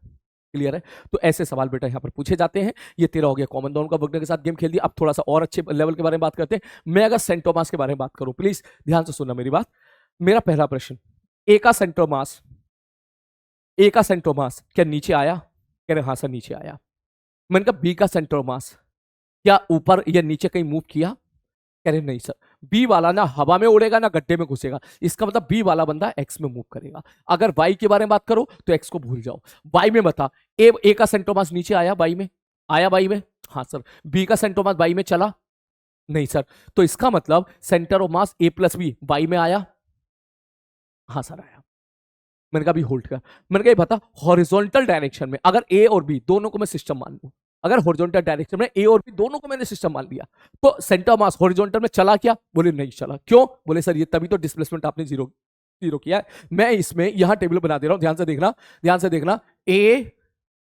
Speaker 1: क्लियर है? तो ऐसे सवाल बेटा यहाँ पर पूछे जाते हैं। ये तेरा हो गया कॉमन दोनों का वगैरह के साथ गेम खेल दिया। अब थोड़ा सा और अच्छे लेवल के बारे में बात करते हैं। मैं अगर सेंट थॉमस के बारे में बात करूं, प्लीज ध्यान से सुनना मेरी बात। मेरा पहला प्रश्न, ए का सेंट थॉमस, ए का सेंट थॉमस क्या नीचे आया? कह रहे हाँ सर नीचे आया। मैंने कहा बी का सेंट थॉमस क्या ऊपर या नीचे कहीं मूव किया? कह रहे नहीं सर, बी वाला ना हवा में उड़ेगा ना गड्ढे में घुसेगा। इसका मतलब बी वाला बंदा एक्स में मूव करेगा। अगर वाई के बारे में बात करो तो एक्स को भूल जाओ। वाई में बता, ए का सेंट थॉमस नीचे आया वाई में? आया वाई में? हाँ सर। बी का सेंट थॉमस वाई में चला? नहीं सर। तो इसका मतलब centre of mass A plus B Y में आया? हाँ सर आया। मैंने कहा अभी होल्ड कर। मैंने कहा बता, हॉरिजॉन्टल डायरेक्शन में अगर ए और बी दोनों को मैं सिस्टम मान लूं, अगर हॉरिजॉन्टल डायरेक्शन में ए और बी दोनों को मैंने सिस्टम मान लिया, तो सेंटर मास हॉरिजॉन्टल में चला क्या? बोले नहीं चला। क्यों? बोले सर ये तभी तो डिस्प्लेसमेंट आपने जीरो जीरो किया है। मैं इसमें यहां टेबल बना दे रहा हूं, ध्यान से देखना, ध्यान से देखना। ए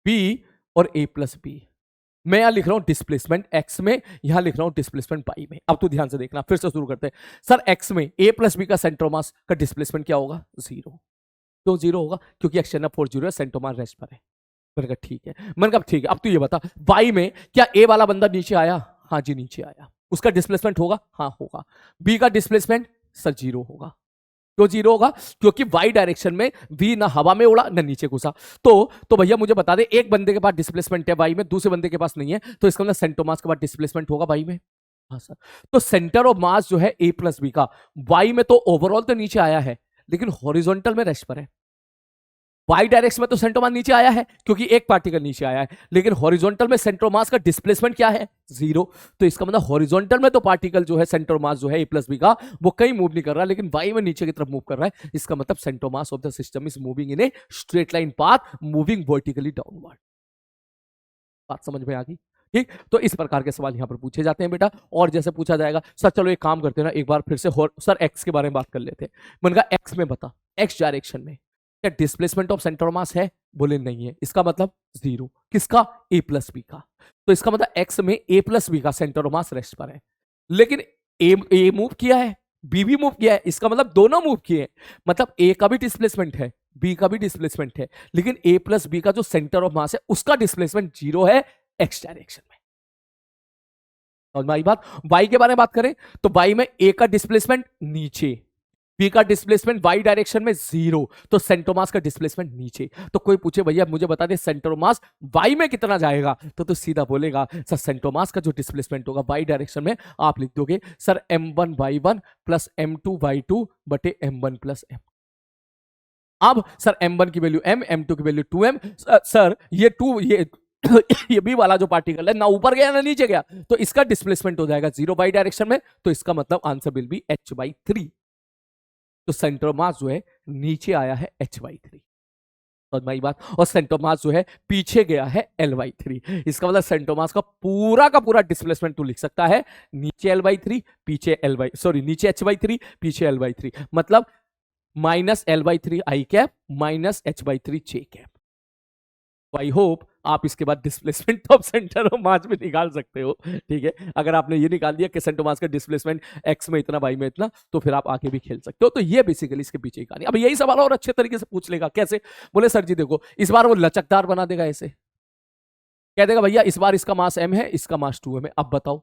Speaker 1: बी और ए प्लस बी, मैं यहां लिख रहा हूं डिस्प्लेसमेंट एक्स में, यहां लिख रहा हूं डिस्प्लेसमेंट वाई में। अब तो ध्यान से देखना, फिर से शुरू करते हैं। सर एक्स में ए प्लस बी का सेंटर मास का डिस्प्लेसमेंट क्या होगा? जीरो। क्यों जीरो होगा? क्योंकि एक्सटर्नल फोर्स जीरो है, सेंटर मास रेस्ट पर है। मैंने कहा ठीक है। मैंने कहा ठीक है, अब तू ये बता, वाई में क्या ए वाला बंदा नीचे आया? हाँ जी नीचे आया। उसका डिस्प्लेसमेंट होगा? हाँ होगा। बी का डिस्प्लेसमेंट सर जीरो होगा। क्यों जीरो होगा? क्योंकि वाई डायरेक्शन में वी ना हवा में उड़ा ना नीचे घुसा। तो भैया मुझे बता दे, एक बंदे के पास डिस्प्लेसमेंट है वाई में, दूसरे बंदे के पास नहीं है, तो इसका मतलब सेंटर मास के बाद डिस्प्लेसमेंट होगा वाई में? हाँ सर। तो सेंटर ऑफ मास जो है ए प्लस बी का वाई में तो ओवरऑल तो नीचे आया है, लेकिन हॉरिजॉन्टल में रेस्ट पर है। वाई डायरेक्शन में तो सेंटर मास नीचे आया है क्योंकि एक पार्टिकल नीचे आया है, लेकिन हॉरिजॉन्टल में सेंटर मास का डिस्प्लेसमेंट क्या है? जीरो। तो इसका मतलब हॉरिजॉन्टल में तो पार्टिकल जो है सेंटर मास जो है ए प्लस बी का वो कहीं मूव नहीं कर रहा है, लेकिन वाई में नीचे की तरफ मूव कर रहा है। इसका मतलब centre mass of the system is moving in a straight line path, moving vertically downward. बात समझ में आ गई? ठीक। तो इस प्रकार के सवाल यहां पर पूछे जाते हैं बेटा। और जैसे पूछा जाएगा सर चलो एक काम करते हैं ना, एक बार फिर से सर एक्स के बारे में बात कर लेते हैं। मैंने कहा एक्स में बता, एक्स डायरेक्शन में क्या डिस्प्लेसमेंट ऑफ सेंटर मास है? बोले नहीं है। इसका मतलब जीरो। किसका? ए प्लस बी का। तो इसका मतलब एक्स में ए प्लस बी का सेंटर मास रेस्ट पर है, लेकिन ए मूव किया है, बी भी मूव किया है। इसका मतलब दोनों मूव किए हैं, मतलब ए का भी डिस्प्लेसमेंट है, बी का भी डिस्प्लेसमेंट है, लेकिन ए प्लस बी का जो सेंटर ऑफ मास है उसका डिस्प्लेसमेंट जीरो है एक्स डायरेक्शन में। समझ में आई बात? वाई के बारे में बात करें तो वाई में ए का डिस्प्लेसमेंट नीचे, बी का डिस्प्लेसमेंट वाई डायरेक्शन में जीरो, तो सेंटर मास का डिस्प्लेसमेंट नीचे। तो कोई पूछे भैया मुझे बता दे सेंटर मास वाई में कितना जाएगा, तो सीधा बोलेगा सर सेंटर मास का जो डिस्प्लेसमेंट होगा वाई डायरेक्शन में आप लिख दोगे सर m1y1 प्लस m2y2 बटे m1 प्लस m। अब सर m1 की वैल्यू m, m2 की वैल्यू 2m। सर ये 2 ये बी वाला जो पार्टिकल है ना ऊपर गया ना नीचे गया, तो इसका डिस्प्लेसमेंट हो जाएगा जीरो वाई डायरेक्शन में, तो इसका मतलब आंसर विल बी h/3। तो सेंटर मास जो है नीचे आया है h/3। समझ में आई बात? और सेंटर मास जो है पीछे गया है L/3। इसका मतलब सेंटर मास का पूरा डिस्प्लेसमेंट तू लिख सकता है नीचे L/3 पीछे नीचे h/3 पीछे L/3, मतलब minus L/3 I cap minus h/3 j cap. I hope आप इसके बाद डिस्प्लेसमेंट ऑफ सेंटर ऑफ मास भी निकाल सकते हो। ठीक है, अगर आपने ये निकाल दिया कि सेंटर मास का डिस्प्लेसमेंट एक्स में इतना वाई में इतना, तो फिर आप आगे भी खेल सकते हो। तो ये बेसिकली इसके पीछे की कहानी। अब यही सवाल और अच्छे तरीके से पूछ लेगा। कैसे? बोले सर जी देखो इस बार वो लचकदार बना देगा, ऐसे कह देगा भैया इस बार इसका मास m है, इसका मास 2m है, अब बताओ।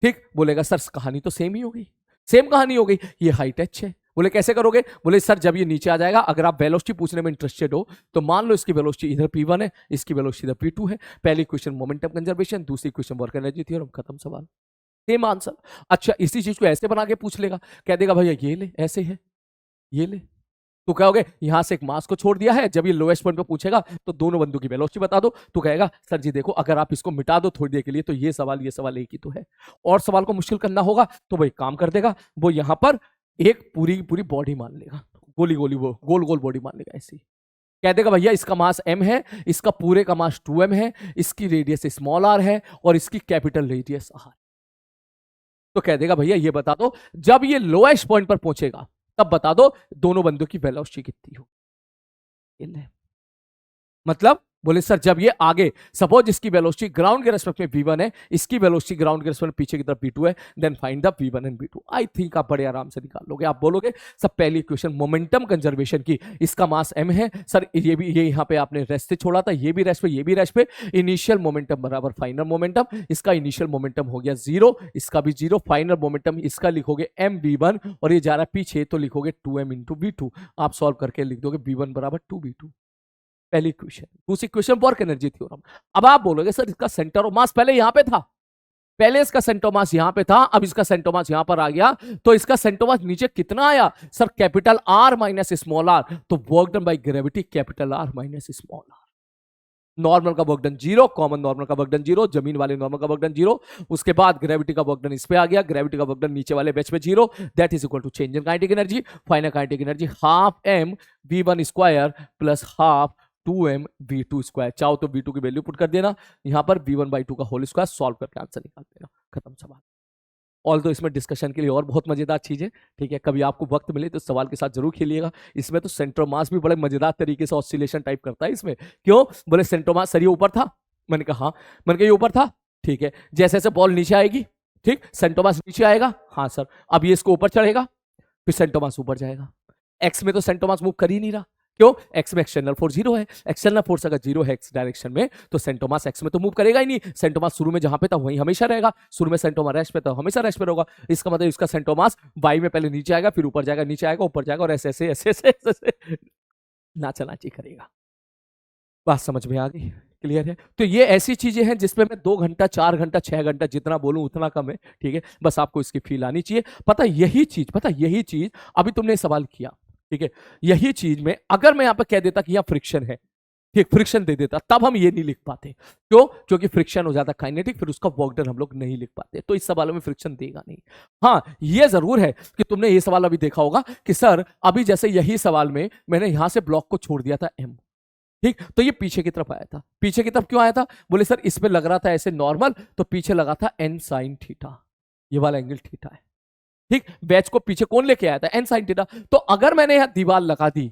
Speaker 1: ठीक, बोलेगा सर कहानी तो सेम ही हो गई, सेम कहानी हो गई, ये हाइट h है। बोले कैसे करोगे? बोले सर जब ये नीचे आ जाएगा, अगर आप वेलोसिटी पूछने में इंटरेस्टेड हो तो मान लो इसकी वेलोसिटी इधर p1 है, इसकी वेलोसिटी इधर p2 है। पहली क्वेश्चन मोमेंटम कंजर्वेशन, दूसरी क्वेश्चन वर्क एनर्जी थ्योरम, खत्म सवाल, सेम आंसर। अच्छा इसी चीज को ऐसे बना के पूछ लेगा, कह देगा भैया ये ले ऐसे है, ये ले, तो कहोगे यहां से एक मास को छोड़ दिया है, जब ये लोएस्ट पॉइंट पे पूछेगा तो दोनों बंदों की वेलोसिटी बता दो, तो कहेगा सर जी देखो अगर आप इसको मिटा दो थोड़ी देर के लिए तो ये सवाल एक ही तो है, और सवाल को मुश्किल करना होगा तो वो एक काम कर देगा, वो यहां पर एक पूरी बॉडी मान लेगा, गोल गोल बॉडी मान लेगा। ऐसी कह देगा भैया इसका मास m है, इसका पूरे का मास 2m है, इसकी रेडियस स्मॉल r है और इसकी कैपिटल रेडियस r। तो कह देगा भैया ये बता दो जब ये लोएस्ट पॉइंट पर पहुंचेगा तब बता दो दोनों बंदों की वेलोसिटी कितनी हो। मतलब बोले सर जब ये आगे, सपोज इसकी वेलोसिटी ग्राउंड के रेस्पेक्ट में v1 है, इसकी वेलोसिटी ग्राउंड के रेस्पेक्ट में पीछे की तरफ v2 है, then find the v1 and v2। I think आप बड़े आराम से निकाल लोगे। आप बोलोगे सर पहली इक्वेशन मोमेंटम कंजर्वेशन की, इसका मास m है सर, ये यहाँ पे आपने रेस्ट से छोड़ा था, ये भी रेस्ट पे, ये भी रेस्ट पे, इनिशियल मोमेंटम बराबर फाइनल मोमेंटम, इसका इनिशियल मोमेंटम हो गया 0, इसका भी 0, फाइनल मोमेंटम इसका लिखोगे mv1 और ये जा रहा है पीछे तो लिखोगे 2m इंटू v2। आप सॉल्व करके लिख दोगे v1 बराबर 2v2। पहली इक्वेशन। दूसरी इक्वेशन वर्क एनर्जी थ्योरम। अब आप बोलोगे सर इसका सेंटर ऑफ मास पहले यहां पे था, पहले इसका सेंटर ऑफ मास यहां पे था, अब इसका सेंटर ऑफ मास यहां पर आ गया, तो इसका सेंटर ऑफ मास नीचे कितना आया sir? Capital R minus small R, तो work done by gravity capital R minus small R. Normal का वर्क डन 0, कॉमन नॉर्मल का वर्क डन 0, जमीन वाले नॉर्मल का वर्क डन 0, उसके बाद ग्रेविटी का वर्क डन इस पे आ गया, ग्रेविटी का वर्क डन नीचे वाले बेच पे 0, that is equal to change in kinetic energy, final kinetic energy half m v1 square plus half 2m v2 square. चाहो तो v2 की वैल्यू पुट कर देना, यहां पर v1/2 का होल स्क्वायर सॉल्व करके आंसर निकाल देना, खत्म सवाल। ऑल तो इसमें डिस्कशन के लिए और बहुत मजेदार चीज है, ठीक है, कभी आपको वक्त मिले तो सवाल के साथ जरूर खेलिएगा। इसमें तो सेंटर मास भी बड़े मजेदार तरीके से ऑसिलेशन टाइप करता है इसमें। क्यों? बोले सेंटर मास सर ये ऊपर था, मैंने कहा हाँ, मैंने कहा ये ऊपर था, ठीक है, जैसे जैसे बॉल नीचे आएगी, ठीक, सेंटर मास नीचे आएगा, हाँ सर, अब ये इसको ऊपर चढ़ेगा, फिर सेंटर मास ऊपर जाएगा। एक्स में तो सेंटर मास मूव कर ही नहीं रहा, क्यों? एक्स में एक्सटर्नल फोर्स 0 है, एक्सटर्नल फोर्स अगर 0 है एक्स डायरेक्शन में तो सेंटर मास एक्स में तो मूव करेगा ही नहीं, सेंटर मास शुरू में जहां पे था वहीं हमेशा रहेगा, शुरू में सेंटर मास रेस्ट पे था हमेशा रेस्ट पे रहेगा, इसका मतलब इसका सेंटर मास वाई में पहले नीचे आएगा, फिर ऊपर जाएगा, नीचे आएगा, ऊपर जाएगा, और ऐसे ऐसे ऐसे ऐसे ऐसे नाचा नाची करेगा। बात समझ में आ गई? क्लियर है? तो ये ऐसी चीजें हैं जिसमें मैं 2 घंटा 4 घंटा 6 घंटा जितना बोलूं उतना कम है, ठीक है, बस आपको इसकी फील आनी चाहिए। पता यही चीज अभी तुमने सवाल किया, ठीक है, यही चीज में अगर मैं यहां पर कह देता कि यहां फ्रिक्शन है, ठीक, फ्रिक्शन दे देता, तब हम ये नहीं लिख पाते। क्यों? क्योंकि फ्रिक्शन हो जाता काइनेटिक, फिर उसका वर्क डन हम लोग नहीं लिख पाते, तो इस सवालों में फ्रिक्शन देगा नहीं। हाँ ये जरूर है कि तुमने ये सवाल अभी देखा होगा कि सर अभी जैसे यही सवाल में मैंने यहां से ब्लॉक को छोड़ दिया था m, ठीक, तो ये पीछे की तरफ आया था। पीछे की तरफ क्यों आया था? बोले सर इसमें लग रहा था ऐसे नॉर्मल, तो पीछे लगा था n sin थीटा, ये वाला एंगल थीटा है, ठीक, बैच को पीछे कौन लेके आया था? n sin theta. तो अगर मैंने यहां दीवार लगा दी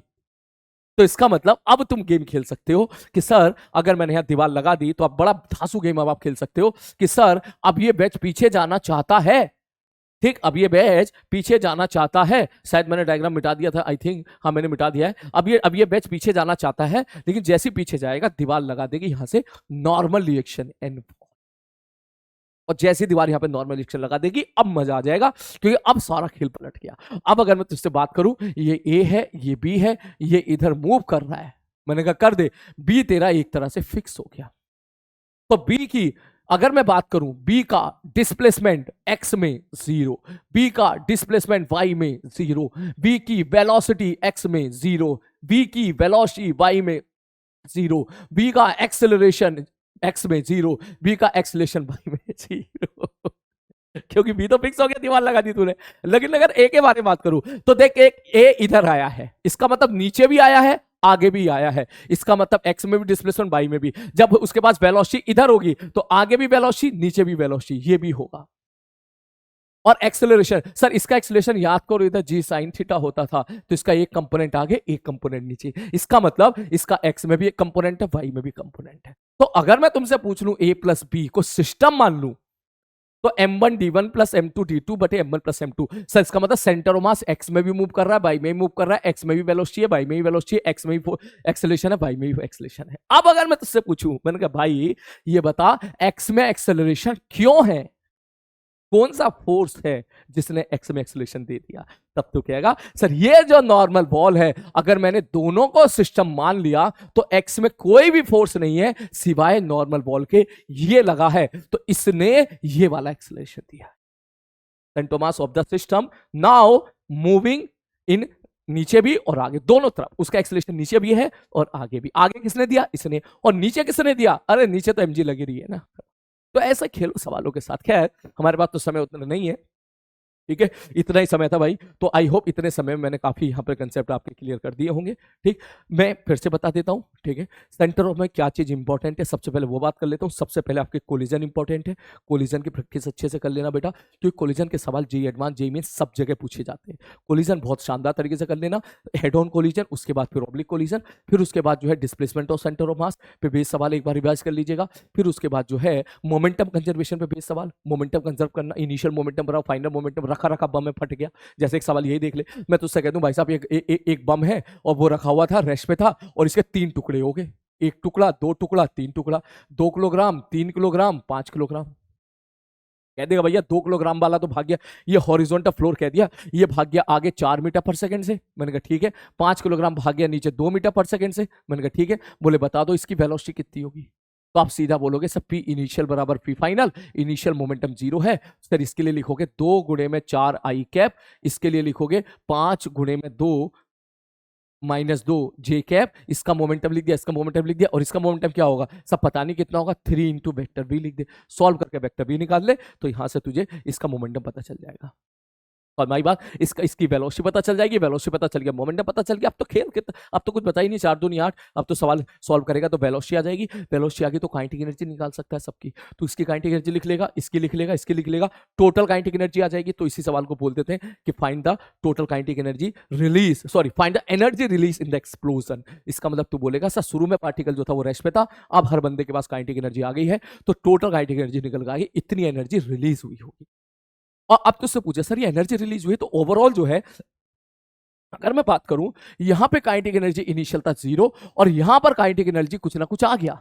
Speaker 1: तो इसका मतलब अब तुम गेम खेल सकते हो कि सर अगर मैंने यहां दीवार लगा दी तो अब बड़ा धांसू गेम अब आप खेल सकते हो कि सर अब ये बैच पीछे जाना चाहता है, ठीक, अब ये बैच पीछे जाना चाहता है, शायद मैंने डायग्राम मिटा दिया था, आई थिंक, हाँ मैंने मिटा दिया है। अब ये बैच पीछे जाना चाहता है, लेकिन जैसे ही पीछे जाएगा दीवार लगा देगी यहां से नॉर्मल रिएक्शन n, और जैसी दीवार यहां पे नॉर्मल रिएक्शन लगा देगी अब मजा आ जाएगा, क्योंकि अब सारा खेल पलट गया। अब अगर मैं तुझसे बात करूं, ये A है, ये B है, ये इधर मूव कर रहा है, मैंने कहा कर दे, B तेरा एक तरह से फिक्स हो गया। तो B की अगर मैं बात करूं, B का डिस्प्लेसमेंट x में 0, B का डिस्प्लेसमेंट y में 0, B की वेलोसिटी x में 0, B की वेलोसिटी y में 0, B का एक्सेलरेशन x में 0, B का एक्सेलरेशन y में 0 क्योंकि B तो फिक्स हो गया, दीवार लगा दी तूने। लेकिन अगर A के बारे में बात करूं तो देख, एक A इधर आया है, इसका मतलब नीचे भी आया है, आगे भी आया है, इसका मतलब x में भी डिस्प्लेसमेंट y में भी। जब उसके पास वेलोसिटी इधर होगी तो आगे भी वेलोसिटी, नीचे भी वेलोसिटी, ये भी होगा। और एक्सेलरेशन, सर इसका एक्सेलरेशन याद करो इधर g sin थीटा होता था, तो इसका एक कंपोनेंट आगे एक कंपोनेंट नीचे, इसका मतलब इसका x में भी एक कंपोनेंट है, y में भी कंपोनेंट है। तो अगर मैं तुमसे पूछ लूं a प्लस b को सिस्टम मान लूं तो m1 d1 plus m2 d2 बटे m1 प्लस m2, सर इसका मतलब सेंटर ऑफ मास x में भी मूव कर रहा है, y में भी मूव कर रहा है, x में भी वेलोसिटी है, y में भी वेलोसिटी है, x में भी एक्सेलरेशन है, y में भी एक्सेलरेशन है। अब अगर मैं तुझसे पूछूं, मैंने कहा भाई ये बता x में एक्सेलरेशन क्यों है, कौन सा फोर्स है जिसने x में एक्सेलरेशन दे दिया, तब तो कहेगा सर ये जो नॉर्मल बॉल है अगर मैंने दोनों को सिस्टम मान लिया तो x में कोई भी फोर्स नहीं है सिवाय नॉर्मल बॉल के, ये लगा है, तो इसने ये वाला एक्सेलरेशन दिया। Centre mass of the system now moving in, नीचे भी और आगे दोनों तरफ, उसका एक्सेलरेशन नीचे भी है और आगे भी। आगे किसने दिया? इसने। और नीचे किसने दिया? अरे नीचे तो mg लगी रही है ना। तो ऐसा खेलो सवालों के साथ। खैर हमारे पास तो समय उतना नहीं है, ठीक है, इतना ही समय था भाई। तो आई होप इतने समय में मैंने काफी यहाँ पर कंसेप्ट आपके क्लियर कर दिए होंगे। ठीक, मैं फिर से बता देता हूँ। ठीक है, सेंटर ऑफ में क्या चीज इंपॉर्टेंट है, सबसे पहले वो बात कर लेता हूँ। सबसे पहले आपके कोलिजन इंपॉर्टेंट है। कोलिजन की प्रैक्टिस अच्छे से कर लेना बेटा, क्योंकि कोलिजन के सवाल जेई एडवांस, जेई में सब जगह पूछे जाते हैं। कोलिजन बहुत शानदार तरीके से कर लेना। हेड ऑन कोलिजन, उसके बाद फिर ऑब्लिक कोलिजन, फिर उसके बाद जो है डिस्प्लेसमेंट ऑफ सेंटर ऑफ मास पे बेस सवाल एक बार रिवाइज कर लीजिएगा। फिर उसके बाद जो है मोमेंटम कंजर्वेशन पे बेस सवाल, मोमेंटम कंजर्व करना, इनिशियल मोमेंटम बनाओ, फाइनल मोमेंटम, रखा रखा बम में फट गया। जैसे एक सवाल यही देख ले, मैं तुझसे कह दूं भाई साहब एक बम है और वो रखा हुआ था, रेस्ट पे था, और इसके 3 टुकड़े हो गए, 1 टुकड़ा, 2 टुकड़ा, 3 टुकड़ा, 2 किलोग्राम, 3 किलोग्राम, 5 किलोग्राम। कह देगा भैया 2 किलोग्राम वाला तो भाग गया, ये हॉरिजॉन्टल फ्लोर कह दिया, ये भाग गया आगे 4 मीटर पर सेकंड से। मैंने कहा ठीक है। 5 किलोग्राम भाग गया नीचे 2 मीटर पर सेकंड से। मैंने कहा ठीक है। बोले बता दो इसकी वेलोसिटी कितनी होगी। तो आप सीधा बोलोगे सर पी इनिशियल बराबर पी फाइनल, इनिशियल मोमेंटम 0 है सर। इसके लिए लिखोगे 2 गुणे में 4 आई कैप, इसके लिए लिखोगे 5 गुणे में 2 -2 जे कैप। इसका मोमेंटम लिख दिया, इसका मोमेंटम लिख दिया, और इसका मोमेंटम क्या होगा सब पता नहीं कितना होगा, 3 इंटू वेक्टर बी लिख दे। सॉल्व करके वेक्टर बी निकाल ले, तो यहां से तुझे इसका मोमेंटम पता चल जाएगा। और माई बात, इसकी वेलोसिटी पता चल जाएगी, वेलोसिटी पता चल गया, मोमेंटम पता चल गया। अब तो खेल कितना, अब तो कुछ बता ही नहीं, 4 दूनी 8। अब तो सवाल सॉल्व करेगा तो वेलोसिटी आ जाएगी। वेलोसिटी आ गई तो काइनेटिक एनर्जी निकाल सकता है सबकी। तो इसकी काइनेटिक एनर्जी लिख लेगा, इसकी लिख लेगा, इसकी लिख लेगा, टोटल काइनेटिक एनर्जी आ जाएगी। तो इसी सवाल को बोल देते हैं कि find the total kinetic energy release, sorry find the energy release in the explosion. इसका मतलब तू बोलेगा सर शुरू में पार्टिकल जो था वो रेस्ट पे था, अब हर बंदे के पास काइनेटिक एनर्जी आ गई है, तो टोटल काइनेटिक एनर्जी निकल गई, इतनी एनर्जी रिलीज हुई होगी। और अब तो उससे पूछे सर ये एनर्जी रिलीज हुई तो ओवरऑल जो है, अगर मैं बात करूं यहां पे काइनेटिक एनर्जी इनिशियल था 0, और यहां पर काइनेटिक एनर्जी कुछ ना कुछ आ गया,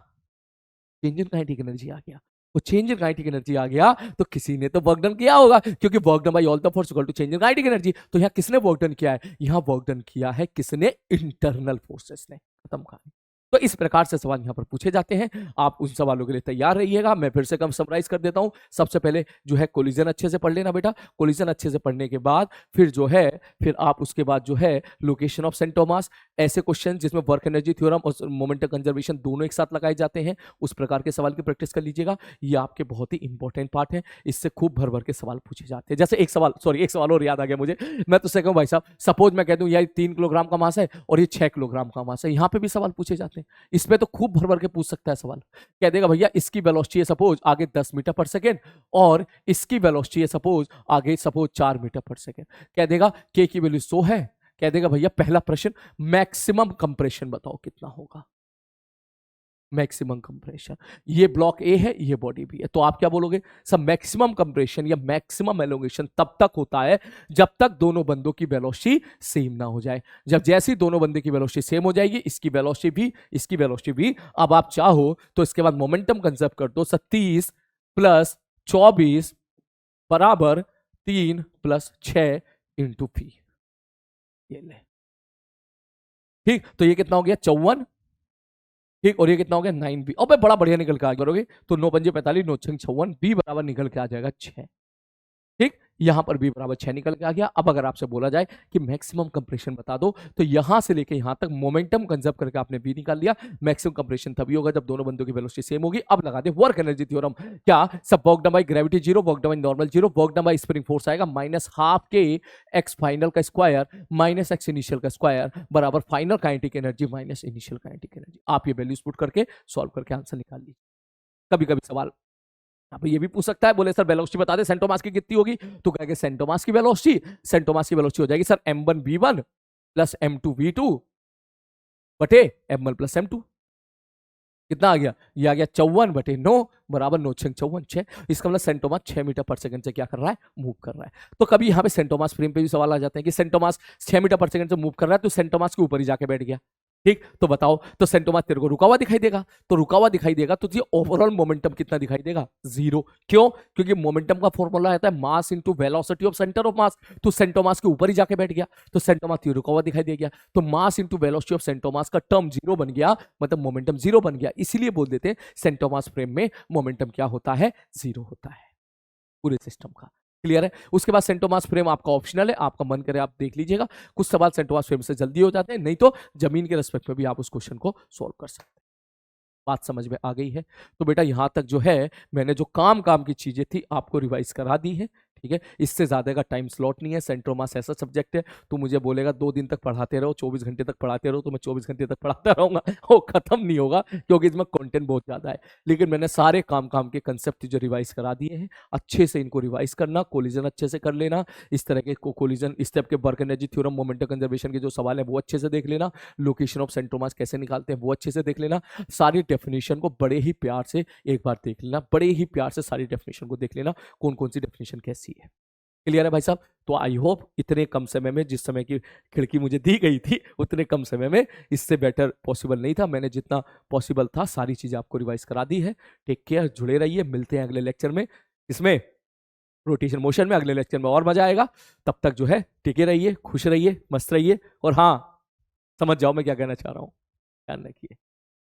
Speaker 1: चेंज इन काइनेटिक एनर्जी आ गया। वो चेंज इन काइनेटिक एनर्जी आ गया तो किसी ने तो वर्क डन किया होगा, क्योंकि work done by all the force equal to change in kinetic energy. तो यहां किसने वर्क डन किया है, यहां वर्क डन किया है किसने, इंटरनल फोर्सेस ने। खत्म कहानी। तो इस प्रकार से सवाल यहां पर पूछे जाते हैं, आप उन सवालों के लिए तैयार रहिएगा। मैं फिर से कम समराइज कर देता हूं। सबसे पहले जो है कोलिजन अच्छे से पढ़ लेना बेटा। कोलिजन अच्छे से पढ़ने के बाद फिर जो है, फिर आप उसके बाद जो है लोकेशन ऑफ सेंट थॉमस, ऐसे क्वेश्चन जिसमें वर्क एनर्जी थ्योरम और मोमेंटम कंजर्वेशन दोनों एक साथ लगाए जाते हैं, उस प्रकार के सवाल की प्रैक्टिस कर लीजिएगा। ये आपके बहुत ही इंपॉर्टेंट पार्ट है, इससे खूब भर भर के सवाल पूछे जाते हैं। जैसे एक सवाल, सॉरी एक सवाल और याद आ गया मुझे, मैं तुझसे कहूं भाई साहब, सपोज मैं कह दूं यार 3 किलोग्राम का मास है और ये 6 किलोग्राम का मास है, यहां पे भी सवाल पूछे जाते हैं। इसमें तो खूब भर भर के पूछ सकता है सवाल। कह देगा भैया इसकी वेलोसिटी है सपोज आगे 10 मीटर पर सेकेंड, और इसकी वेलोसिटी है सपोज आगे सपोज 4 मीटर पर सेकेंड। कह देगा के की वैल्यू 100 है। कह देगा भैया पहला प्रश्न, मैक्सिमम कंप्रेशन बताओ कितना होगा, मैक्सिमम कंप्रेशन। ये ब्लॉक ए है, ये बॉडी बी है, तो आप क्या बोलोगे सर मैक्सिमम कंप्रेशन या मैक्सिमम एलोंगेशन तब तक होता है जब तक दोनों बंदों की वेलोसिटी सेम ना हो जाए। जब जैसी दोनों बंदे की वेलोसिटी सेम हो जाएगी, इसकी वेलोसिटी भी, इसकी वेलोसिटी भी, अब आप चाहो तो इसके बाद मोमेंटम कंजर्व कर दो, 30 + 24 बराबर 3 + 6 इंटू पी। ये ले, ठीक, तो ये कितना हो गया 54, ठीक, और ये कितना हो गया 9b। और बड़ा बढ़िया निकल के आ करोगे तो 9 पंजे 45, 9 छंग 56, b बराबर निकल के आ जाएगा 6। ठीक, यहां पर b बराबर 6 निकल के आ गया। अब अगर आपसे बोला जाए कि मैक्सिमम कंप्रेशन बता दो, तो यहां से लेके यहां तक मोमेंटम कंजर्व करके आपने b निकाल लिया। मैक्सिमम कंप्रेशन तभी होगा जब दोनों बंदों की वेलोसिटी सेम होगी। अब लगा दे वर्क एनर्जी थ्योरम। क्या सब work done by gravity 0, work done by normal 0, work done bye spring force आएगा -12 के x फाइनल का स्क्वायर माइनस x इनिशियल का स्क्वायर बराबर final kinetic energy minus initial kinetic energy. आप ये वैल्यूज पुट करके सॉल्व करके आंसर निकाल लीजिए। कभी कभी सवाल अब ये भी पूछ सकता है, बोले सर वेलोसिटी बता दे सेंट थॉमस की कितनी होगी, तो कहेंगे सेंट थॉमस की वेलोसिटी हो जाएगी सर m1v1 + m2v2 बटे m1 + m2। कितना आ गया, ये आ गया 54/9 बराबर 9 6 54 6। इसका मतलब सेंट थॉमस 6 मीटर पर सेकंड से क्या कर रहा है, मूव कर रहा है। तो कभी यहां पे सेंट थॉमस फ्रेम पे भी सवाल आ जाते हैं कि सेंट थॉमस 6 मीटर पर सेकंड से मूव कर रहा है, तो सेंट थॉमस के ऊपर ही जाके बैठ गया। ठीक, तो बताओ, तो सेंट थॉमस तेरे को रुका हुआ दिखाई देगा, तो रुका हुआ दिखाई देगा तो तुझे ओवरऑल मोमेंटम कितना दिखाई देगा, 0। क्यों, क्योंकि मोमेंटम का फॉर्मूला आता है मास into velocity of centre of mass. तो सेंट थॉमस के ऊपर ही जाके बैठ गया, तो सेंट थॉमस रुका हुआ दिखाई दे गया, तो mass into velocity of centre mass का टर्म 0 बन गया, मतलब मोमेंटम 0 बन गया। इसीलिए बोल देते हैं सेंट थॉमस फ्रेम में मोमेंटम क्या होता है, 0 होता है पूरे सिस्टम का। क्लियर है। उसके बाद सेंट थॉमस फ्रेम आपका ऑप्शनल है, आपका मन करे आप देख लीजिएगा। कुछ सवाल सेंट थॉमस फ्रेम से जल्दी हो जाते हैं, नहीं तो जमीन के रेस्पेक्ट में भी आप उस क्वेश्चन को सॉल्व कर सकते हैं। बात समझ में आ गई है। तो बेटा यहां तक जो है मैंने जो काम की चीजें थी आपको रिवाइज करा दी है। ठीक है, इससे ज्यादा का टाइम स्लॉट नहीं है। सेंट्रोमास ऐसा सब्जेक्ट है, तो मुझे बोलेगा 2 दिन तक पढ़ाते रहो, 24 घंटे तक पढ़ाते रहो, तो मैं 24 घंटे तक पढ़ाता रहूंगा, वो खत्म नहीं होगा, क्योंकि इसमें कंटेंट बहुत ज्यादा है। लेकिन मैंने सारे काम के कंसेप्ट जो रिवाइज करा दिए हैं, अच्छे से इनको रिवाइज करना, कोलिजन अच्छे से कर लेना, इस तरह के कोलिजन स्टेप के work energy theorem, momentum conservation के जो सवाल है वो अच्छे से देख लेना, लोकेशन ऑफ सेंट्रोमास कैसे निकालते हैं वो अच्छे से देख लेना, सारी डेफिनेशन को बड़े ही प्यार से एक बार देख लेना, बड़े ही प्यार से सारी डेफिनेशन को देख लेना, कौन कौन सी डेफिनेशन कैसी है। क्लियर है भाई साहब? तो आई होप इतने कम समय में, जिस समय की खिड़की मुझे दी गई थी उतने कम समय में इससे बेटर पॉसिबल नहीं था। मैंने जितना पॉसिबल था सारी चीजें आपको रिवाइज करा दी है। टेक केयर, जुड़े रहिए, मिलते हैं अगले लेक्चर में, इसमें रोटेशन मोशन में। अगले लेक्चर में और मजा आएगा। तब तक जो है टिके रहिए, खुश रहिए, मस्त रहिए, और हाँ, समझ जाओ मैं क्या कहना चाह रहा हूँ, ध्यान रखिए।